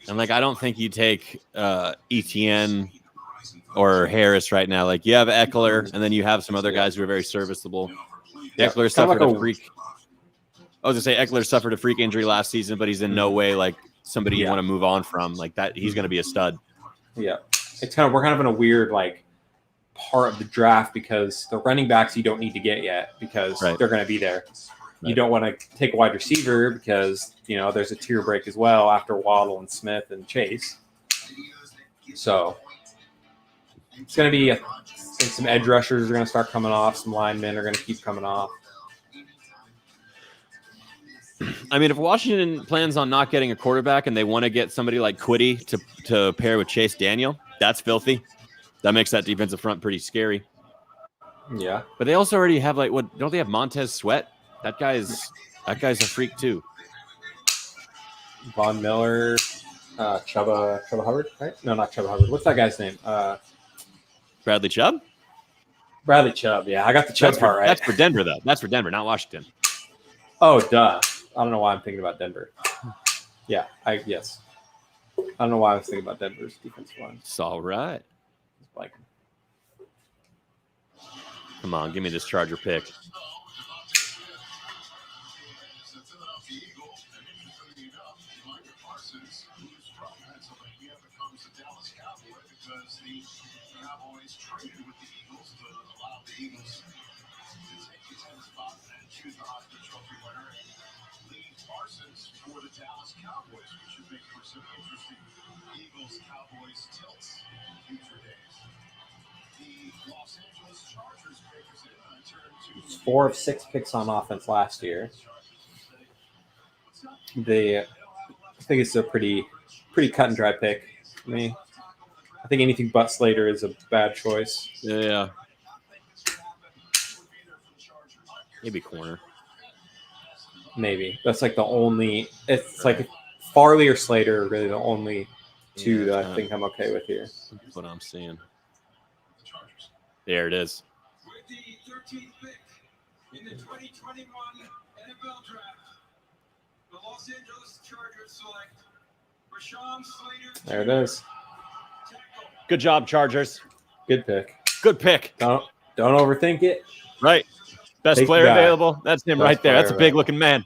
And I don't think you take ETN or Harris right now. You have Eckler, and then you have some other guys who are very serviceable. Yeah, Eckler suffered a freak. I was gonna say Eckler suffered a freak injury last season, but he's in no way somebody you want to move on from. That he's going to be a stud. Yeah, we're kind of in a weird part of the draft because the running backs you don't need to get yet because they're going to be there. Right. You don't want to take a wide receiver because there's a tier break as well after Waddle and Smith and Chase. So it's going to be some edge rushers are going to start coming off. Some linemen are going to keep coming off. I mean, if Washington plans on not getting a quarterback and they want to get somebody like Quiddy to pair with Chase Daniel, that's filthy. That makes that defensive front pretty scary. Yeah. But they also already have don't they have Montez Sweat? That guy's a freak too. Von Miller, Chubba Hubbard, right? No, not Chubba Hubbard. What's that guy's name? Bradley Chubb? Bradley Chubb, yeah. I got the Chubb part right. That's for Denver, though. That's for Denver, not Washington. Oh, duh. I don't know why I'm thinking about Denver. Yeah, yes. I don't know why I was thinking about Denver's defensive line. It's all right. Come on, give me this Charger pick. For the Dallas Cowboys, which should make for some interesting Eagles-Cowboys tilts in future days. The Los Angeles Chargers pick is in turn to 4 of 6 picks on offense last year. I think it's a pretty cut and dry pick for me. I think anything but Slater is a bad choice. Yeah. Maybe corner. Maybe that's the only. It's Farley or Slater are really the only two that I think I'm okay with here. That's what I'm seeing. There it is. with the 13th pick in the 2021 NFL Draft, the Los Angeles Chargers select Rashawn Slater. There it is. Good job, Chargers. Good pick. Good pick. Don't overthink it. Right. Best Take player available. That's him right there. That's a big looking man.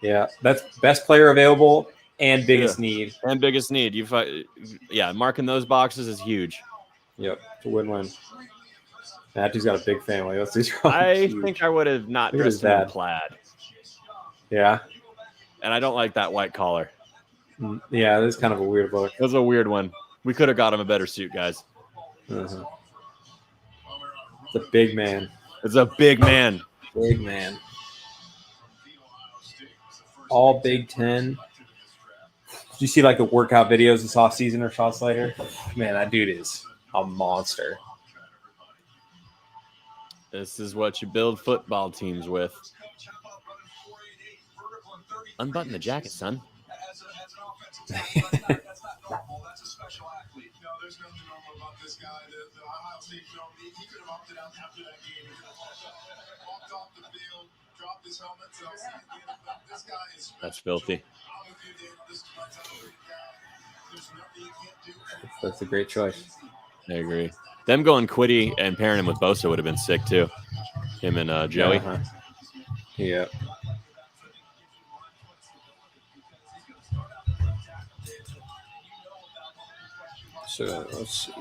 Yeah, that's best player available and biggest need. And biggest need. Marking those boxes is huge. Yep, it's a win-win. That dude's got a big family. I think I would have not dressed him in plaid. Yeah. And I don't like that white collar. Yeah, this is kind of a weird look. It was a weird one. We could have got him a better suit, guys. Uh-huh. It's a big man. It's a big man. Big man. All Big Ten. Did you see the workout videos this offseason or Shaw Slater? Man, that dude is a monster. This is what you build football teams with. Unbutton the jacket, son. As an offensive tackle, that's not normal. That's a special athlete. No, there's nothing normal about this guy. The Ohio State film, he could have opted out after that game. He could have walked off the field, dropped his helmet. So this guy is special. That's filthy. I'm with you, Daniel. This is my type of guy. There's nothing you can't do. That's a great choice. I agree. Them going Quiddy and pairing him with Bosa would have been sick too. Him and Joey. Uh-huh. Yeah. So let's see.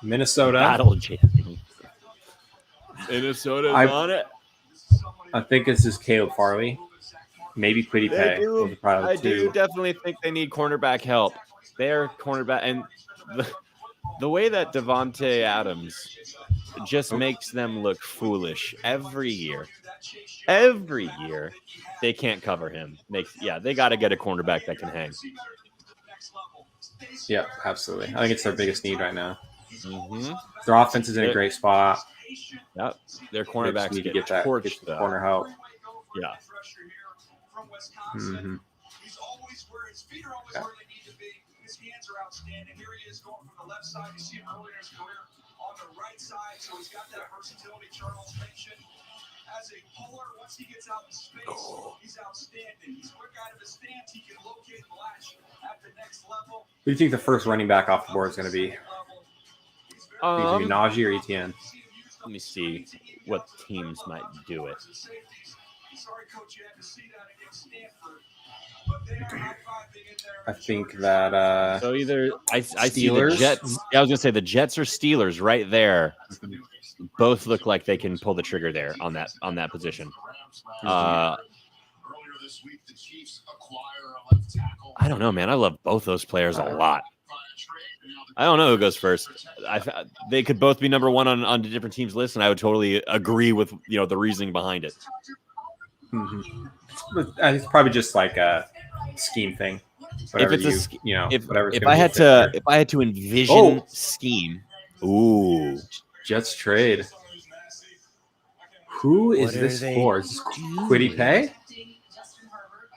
Minnesota. Battle champion. Minnesota's on it. I think this is Caleb Farley. Maybe Quiddy Pay. Those are probably I two. do definitely think they need cornerback help. They're cornerback, and the way that Devontae Adams just makes them look foolish every year. Every year, they can't cover him. They got to get a cornerback that can hang. Yeah, absolutely. I think it's their biggest need right now. Mm-hmm. Their offense is in a great spot. Yep, their They just cornerbacks need to get get torched, the though. corner help. Yeah. Mm-hmm. He's always where his feet are always where they need to be. His hands are outstanding. Here he is going from the left side. You see him earlier in his career on the right side, so he's got that versatility Charles mentioned. As a puller, once he gets out in space, he's outstanding. He's quick out of his stance. He can locate and latch at the next level. Who do you think the first running back off the board is going to be? Think it's going to be Najee or Etienne? Let me see what teams might do it. Sorry, Coach, you had to see that against Stanford. But they are high-fiving in there. I think that So either I see the Steelers? Jets. Yeah, I was gonna say the Jets or Steelers right there. Both look like they can pull the trigger there on that position. Earlier this week, the Chiefs acquire a left tackle. I don't know, man. I love both those players a lot. I don't know who goes first. They could both be number one on different teams' lists, and I would totally agree with the reasoning behind it. mm-hmm. It's probably just like a scheme thing. Whatever If I had to envision scheme, ooh, Jets trade. Who is this for? Is this Quiddy Pay?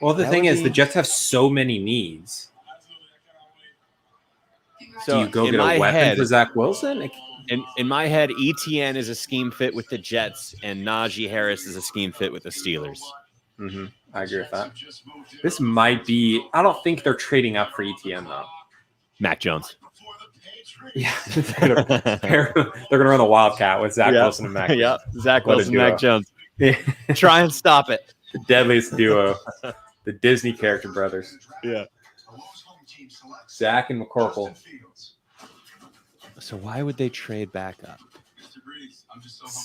Well, the thing is, the Jets have so many needs. So do you go get a weapon for Zach Wilson? In my head, ETN is a scheme fit with the Jets, and Najee Harris is a scheme fit with the Steelers. Mm-hmm. I agree with that. This might be. I don't think they're trading up for ETN though. Mac Jones. Yeah, they're gonna run the Wildcat with Zach Wilson and Mac. Yeah, Zach Wilson, Mac Jones. Yeah. Try and stop it. The deadliest duo, the Disney character brothers. Yeah. Zach and McCorkle. So why would they trade back up?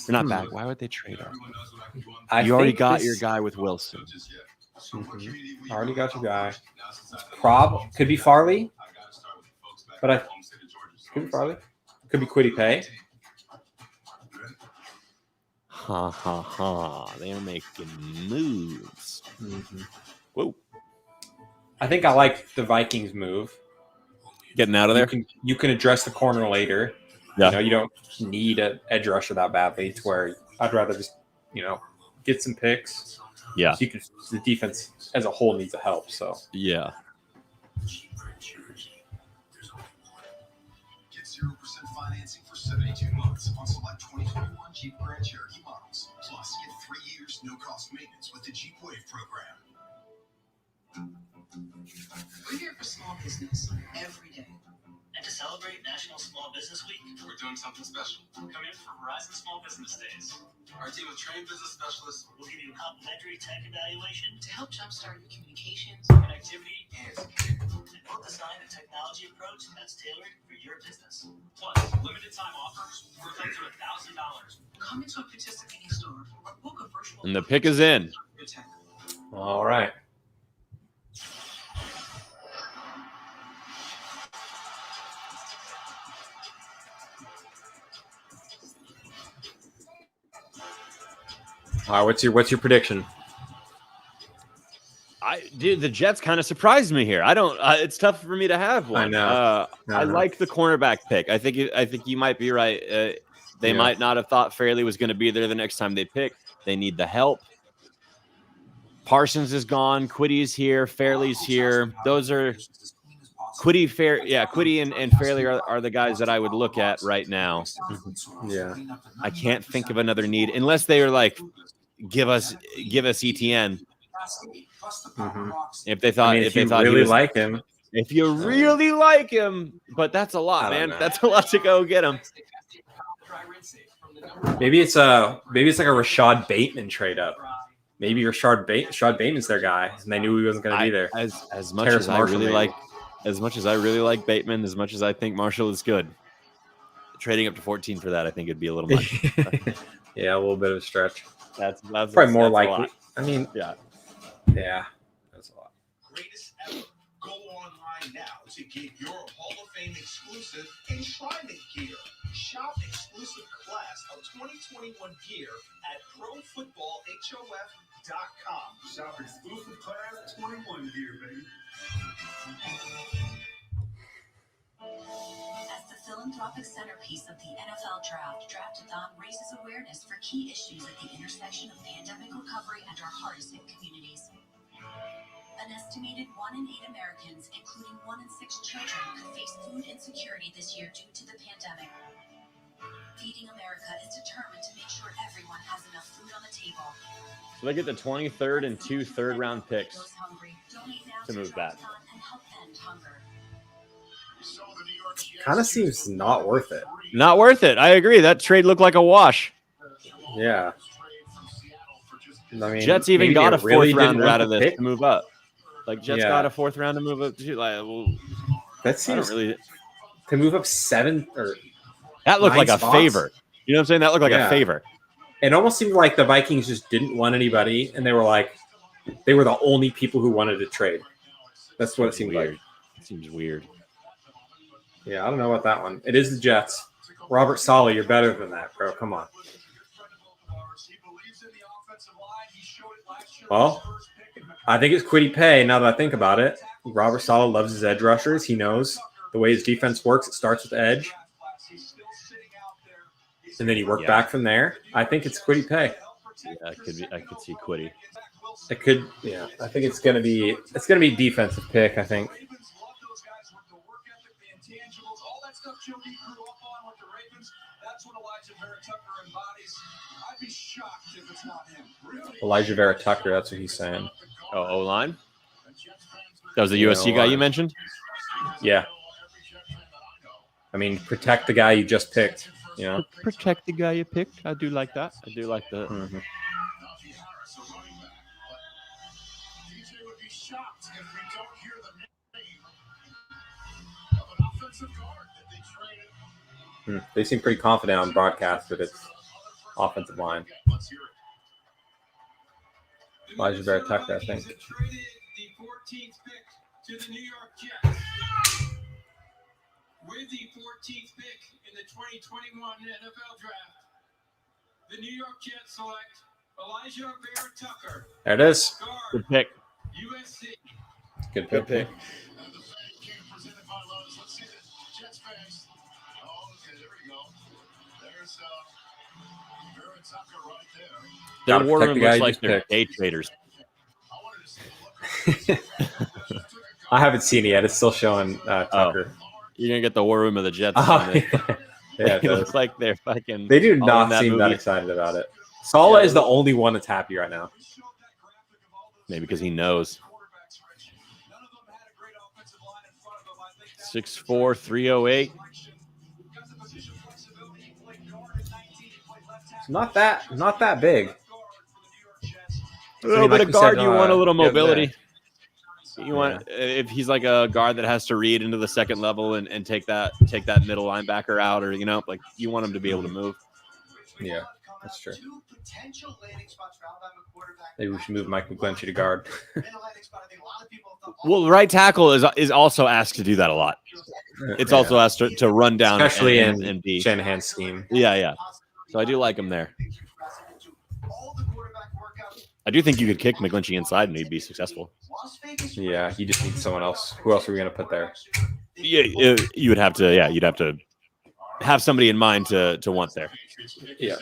They're not back. Why would they trade up? You already got your guy with Wilson. Mm-hmm. Already got your guy. Could be Farley, but could be Farley. Could be Quiddy Pay. Ha ha ha! They are making moves. Mm-hmm. Whoa! I think I like the Vikings move. Getting out of there. You can address the corner later. Yeah. You don't need an edge rusher that badly to where I'd rather just get some picks. Yeah. So the defense as a whole needs a help. So yeah. Get 0% financing for 72 months on select 2021 Jeep Grand Cherokee models. Plus, get 3 years no-cost maintenance with the Jeep Wave program. We're here for small business every day. And to celebrate National Small Business Week, We're doing something special. come in for Verizon Small Business Days. Our team of trained business specialists We'll give you a complimentary tech evaluation to help jumpstart your communications, connectivity, and security. And we'll design a technology approach that's tailored for your business. Plus, limited time offers worth up to $1,000. Come into a participating store or book a virtual. And the pick is in. all right. All right, what's your prediction? The Jets kind of surprised me here. I don't. It's tough for me to have one. I know. I like the cornerback pick. I think you might be right. They might not have thought Fairley was going to be there the next time they pick. They need the help. Parsons is gone. Quiddy's here. Fairley's here. Those are Quiddy and Fairley are the guys that I would look at right now. Yeah. I can't think of another need unless they are like, give us ETN. If they thought, I mean, if they you thought really he was, like him, if you really like him, but that's a lot, I don't man. know. That's a lot to go get him. maybe it's like a Rashad Bateman trade up. Maybe Rashad Bateman's their guy, and they knew he wasn't going to be there. As much Terrace as I Marshall, really maybe. as much as I really like Bateman, as much as I think Marshall is good, trading up to 14 for that, I think it'd be a little much. Yeah, a little bit of a stretch. That's Probably more that's a likely. lot. I mean, Yeah. that's a lot. Greatest ever. Go online now to get your Hall of Fame exclusive enshrinement gear. Shop exclusive class of 2021 gear at ProFootballHof.com. Shop exclusive class 21 gear, baby. As the philanthropic centerpiece of the NFL Draft, Draftathon raises awareness for key issues at the intersection of pandemic recovery and our hardest hit communities. An estimated 1 in 8 Americans, including 1 in 6 children, could face food insecurity this year due to the pandemic. Feeding America is determined to make sure everyone has enough food on the table. So they get the 23rd and 2 third-round picks Those hungry, donate now to move back. Draftathon and help end hunger. Kind of seems not worth it. Not worth it. I agree. That trade looked like a wash. Yeah. I mean, Jets even maybe got they a really fourth rounder didn't out want of the this pick. to move up. Like Jets Yeah. got a fourth round to move up. Like, well, That I don't seems really. to move up 7 or That looked 9 like a spots. favor. You know what I'm saying? That looked like Yeah. a favor. It almost seemed like the Vikings just didn't want anybody, and they were the only people who wanted to trade. That's what it seemed weird. like. It seems weird. Yeah, I don't know about that one. It is the Jets. Robert Saleh, you're better than that, bro. Come on. Well, I think it's Quiddy Pay now that I think about it. Robert Saleh loves his edge rushers. He knows the way his defense works. It starts with edge, and then he worked back from there. I think it's Quiddy Pay. Yeah, it could be. I could see Quiddy. It could, yeah. I think it's gonna be defensive pick. I think. Elijah Vera Tucker. That's what he's saying. Oh, O-line? That was the USC guy you mentioned? Yeah. I mean, protect the guy you just picked. You know. Protect the guy you picked. I do like that. I do like the. Mm-hmm. They seem pretty confident on broadcast that it's offensive line. Elijah Vera Tucker, I think. The 14th pick to the New York Jets. With the 14th pick in the 2021 NFL Draft, the New York Jets select Elijah Vera Tucker, There it is. Good pick. USC. Good Good pick. Their Gotta war protect room the guy looks you like just they're picked. day traders. I haven't seen it yet. It's still showing Tucker. You're gonna get the war room of the Jets. Oh, and they- yeah, it it looks does. like they're fucking. They do all in not that seem that movie. excited about it. Saleh is the only one that's happy right now. Maybe because he knows. 6'4", 308. It's not that big. A little bit like of we guard, said, you want a little the other mobility. day. You want if he's like a guard that has to read into the second level and take that middle linebacker out, or like you want him to be able to move. Yeah, that's true. Maybe we should move Mike McGlinchey to guard. Well, right tackle is also asked to do that a lot. It's also asked to run down, especially and in be. Shanahan's scheme. Yeah. So I do like him there. I do think you could kick McGlinchey inside and he'd be successful. Yeah, you just need someone else. Who else are we gonna put there? Yeah, you would have to. Yeah, you'd have to have somebody in mind to want there. Yeah.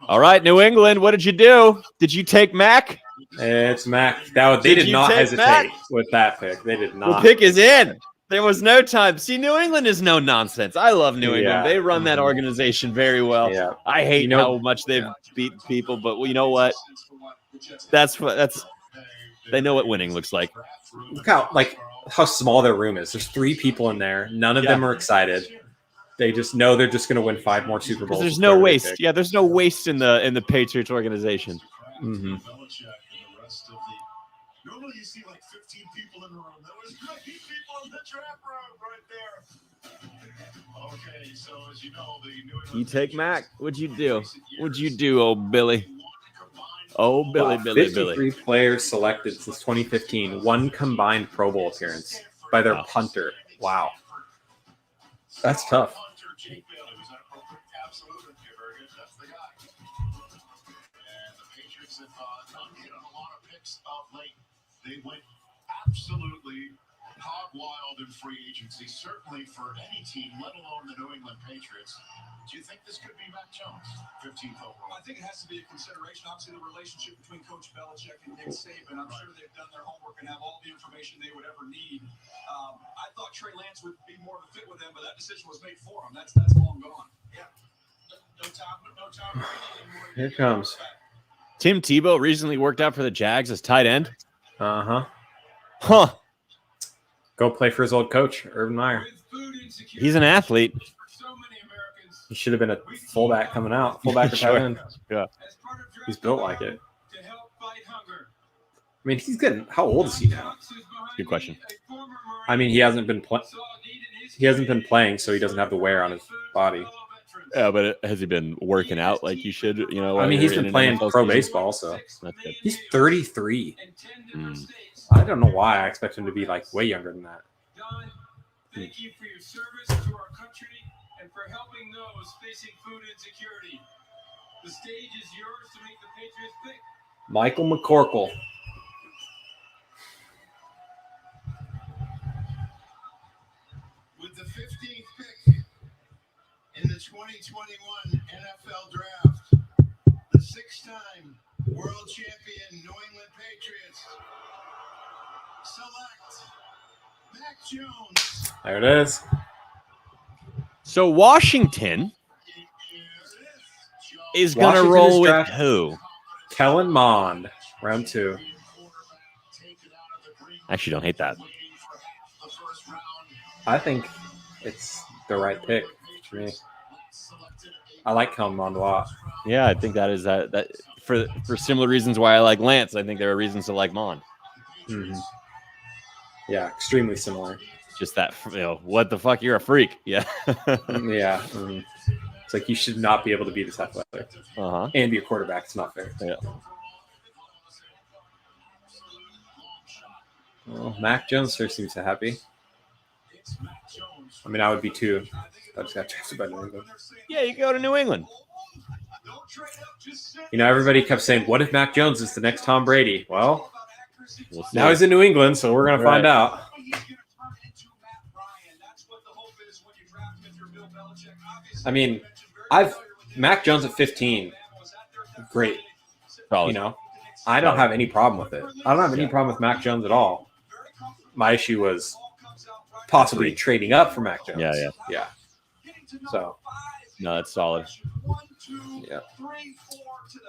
All right, New England, what did you do? Did you take Mac? It's Mac. They did you not take hesitate Mac? with that pick. They did The not. pick is in. There was no time. See, New England is no nonsense. I love New England. Yeah. They run that organization very well. Yeah. I hate You know- how much they've beaten people, but you know what? That's they know what winning looks like. Look how small their room is. There's 3 people in there. None of them are excited. They just know they're just going to win 5 more Super Bowls. There's no waste. Yeah, there's no waste in the Patriots organization. Mm-hmm. Normally you see like 15 people in the room. There was 20 people in the draft room right there. Okay, so as you know, the New England You take Mac. What'd you do? What'd you do, old Billy? Oh, Billy, Wow, Billy, 53 Billy. players selected since 2015. 1 combined Pro Bowl appearance by their punter. Wow. That's tough. Hunter Jake Bailey was that appropriate? Absolutely. Very good. That's the guy. And the Patriots have not hit on a lot of picks of late. They went absolutely hog wild in free agency, certainly for any team, let alone the New England Patriots. Do you think this could be Mac Jones, 15th overall? I think it has to be a consideration. Obviously, the relationship between Coach Belichick and Nick Saban. I'm sure they've done their homework and have all the information they would ever need. I thought Trey Lance would be more of a fit with them, but that decision was made for him. That's long gone. Yeah. No time. Here it comes. Tim Tebow recently worked out for the Jags as tight end. Uh-huh. Huh. Go play for his old coach, Urban Meyer. He's an athlete. He should have been a fullback coming out. Fullback or tight end. Yeah. He's built like it. I mean, he's good. How old is he now? Good question. I mean, he hasn't been playing, so he doesn't have the wear on his body. Yeah, but has he been working out like you should? You know, I mean, he's been playing pro baseball, so he's 33. I don't know why I expect him to be like way younger than that. Don, thank you for your service to our country and for helping those facing food insecurity. The stage is yours to make the Patriots pick. Michael McCorkle. With the 15th pick in the 2021 NFL Draft, the 6-time world champion New England Patriots select Mac Jones. There it is. So Washington is going to Washington roll is with draft- who? Kellen Mond, round 2. I actually don't hate that. I think it's the right pick for me. I like Kellen Mond a lot. Yeah, I think that is that for similar reasons why I like Lance. I think there are reasons to like Mond. Mm-hmm. Yeah, extremely similar. Just that, what the fuck? You're a freak. Yeah. Yeah. Mm-hmm. It's like you should not be able to be this athletic and be a quarterback. It's not fair. Yeah. Well, Mac Jones sure seems so happy. I mean, I would be too. I just got drafted by New England. Yeah, you go to New England. You know, everybody kept saying, "What if Mac Jones is the next Tom Brady?" Well, We'll see. now he's in New England, so we're gonna find out. I mean, Mac Jones at 15, great. Solid. You know, I don't have any problem with it. I don't have any problem with Mac Jones at all. My issue was possibly trading up for Mac Jones. Yeah. So, No, that's solid. yeah.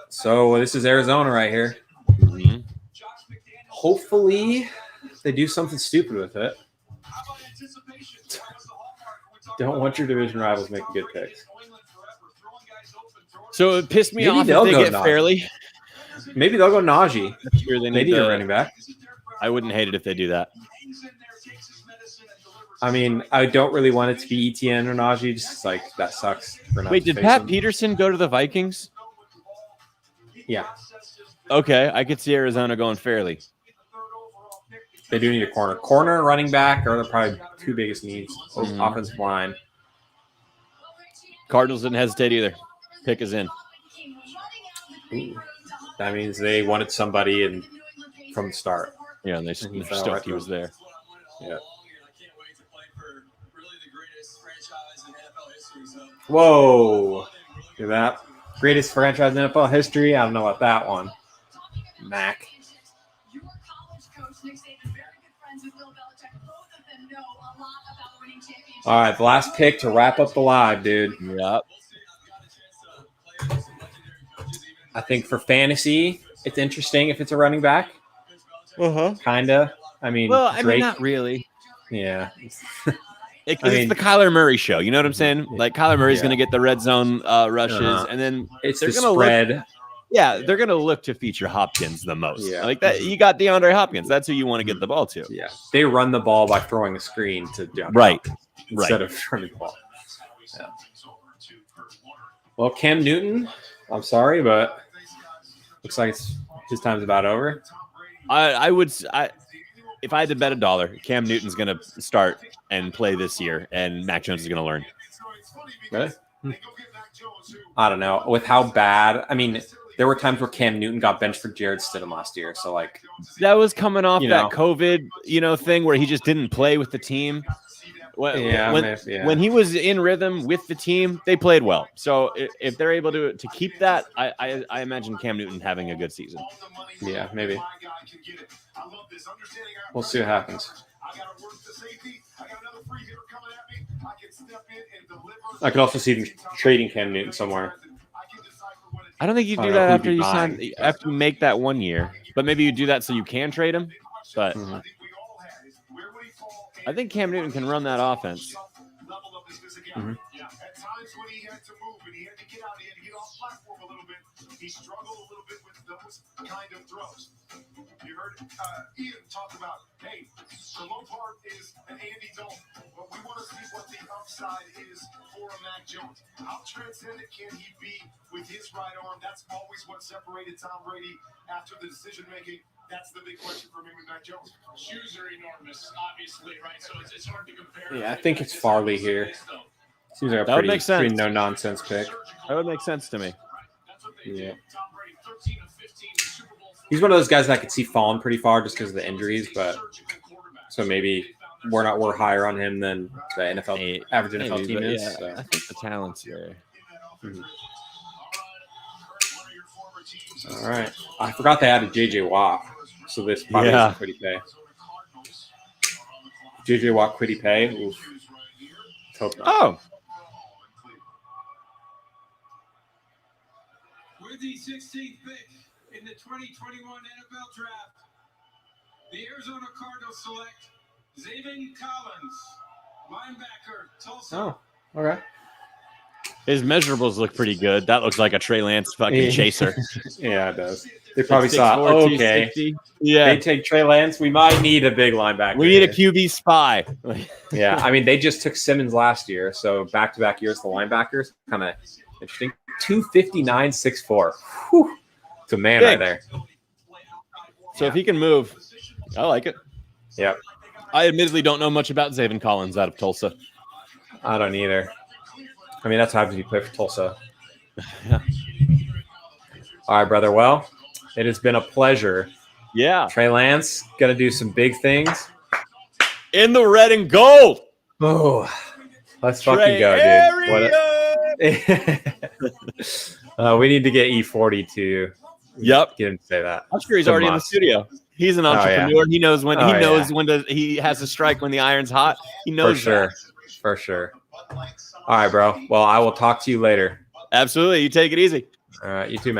So this is Arizona right here. Mm-hmm. Hopefully, they do something stupid with it. Don't want your division rivals making good picks. So it pissed me Maybe off they'll if they go get Najee. Fairley. Maybe they'll go Najee. Sure, They need a running back. I wouldn't hate it if they do that. I mean, I don't really want it to be ETN or Najee. Just like that sucks. For not Wait, to did face Pat him. Peterson go to the Vikings? Yeah, Okay, I could see Arizona going Fairly. they do need a corner. Corner, running back are probably 2 biggest needs. Offensive line. Cardinals didn't hesitate either. Pick is in. Ooh. That means they wanted somebody in from the start. Yeah, and they're stoked he was there. Yeah. Whoa. Look at that. Greatest franchise in NFL history. I don't know about that one. Mac. coach Nick Saban, very good friends with Bill Belichick. Both of them know a lot about winning championships. All right, the last pick to wrap up the live, dude. Yep. I think for fantasy, it's interesting if it's a running back. Kinda. I mean, Well, I mean, Drake. not really. Yeah. Because it's the Kyler Murray show. You know what I'm saying? Like Kyler Murray's going to get the red zone rushes, and then it's they're the going to spread. they're going to look to feature Hopkins the most. Yeah. Like that, you got DeAndre Hopkins. That's who you want to get the ball to. Yeah, they run the ball by throwing a screen to DeAndre Right. Hopkins instead of running the ball. Yeah. Well, Cam Newton, I'm sorry, but looks like his time's about over. If I had to bet $1, Cam Newton's going to start and play this year, and Mac Jones is going to learn. Really? I don't know. With how bad, I mean, there were times where Cam Newton got benched for Jared Stidham last year. So, like, that was coming off you that know. COVID, thing where he just didn't play with the team. When he was in rhythm with the team, they played well. So if they're able to keep that, I imagine Cam Newton having a good season. Yeah, maybe. We'll see what happens. I could also see them trading Cam Newton somewhere. I don't think you I do don't know that who'd after be you buying, sign. After you make that 1 year, but maybe you do that so you can trade him. But I think Cam Newton can run that offense. Mm-hmm. At times when he had to move and he had to get out, he had to get off platform a little bit. He struggled a little bit with those kind of throws. You heard Ian talk about, hey, the low part is an Andy Dalton, but we want to see what the upside is for a Mac Jones. How transcendent can he be with his right arm? That's always what separated Tom Brady after the decision making. That's the big question for me with Mac Jones. Shoes are enormous, obviously, right? So it's hard to compare. Yeah, I think it's Farley here. Seems like a That would pretty make sense. no-nonsense pick. That would make sense to me. Yeah. He's one of those guys that I could see falling pretty far just because of the injuries, but so maybe we're higher on him than the NFL average NFL team is. Yeah, So. I think the talent's there. Mm-hmm. All right. I forgot they added JJ Watt, so this probably isn't Quiddy Pay. JJ Watt Quiddy Pay. Oof. Hope not. Oh. With the 16th pick in the 2021 NFL Draft, the Arizona Cardinals select Zayvon Collins, linebacker, Tulsa. Oh, okay. His measurables look pretty good. That looks like a Trey Lance fucking chaser. Yeah, it does. They probably Like saw, 6'4", okay, yeah. they take Trey Lance. We might need a big linebacker. We need a here. QB spy. Yeah, I mean, they just took Simmons last year, so back-to-back years, the linebackers, kind of interesting. 259, 6'4". Whew. It's a man right there. So if he can move, I like it. Yep. I admittedly don't know much about Zayvon Collins out of Tulsa. I don't either. I mean, that's what happens if you play for Tulsa. Yeah. All right, brother. Well, it has been a pleasure. Yeah. Trey Lance, going to do some big things. In the red and gold. Oh, let's fucking go, dude. We need to get E40 to get him to say that. I'm sure he's already in the studio. He's an entrepreneur. Yeah. He knows when when he has to strike when the iron's hot. He knows For sure. All right, bro. Well, I will talk to you later. Absolutely. You take it easy. All right, you too, man.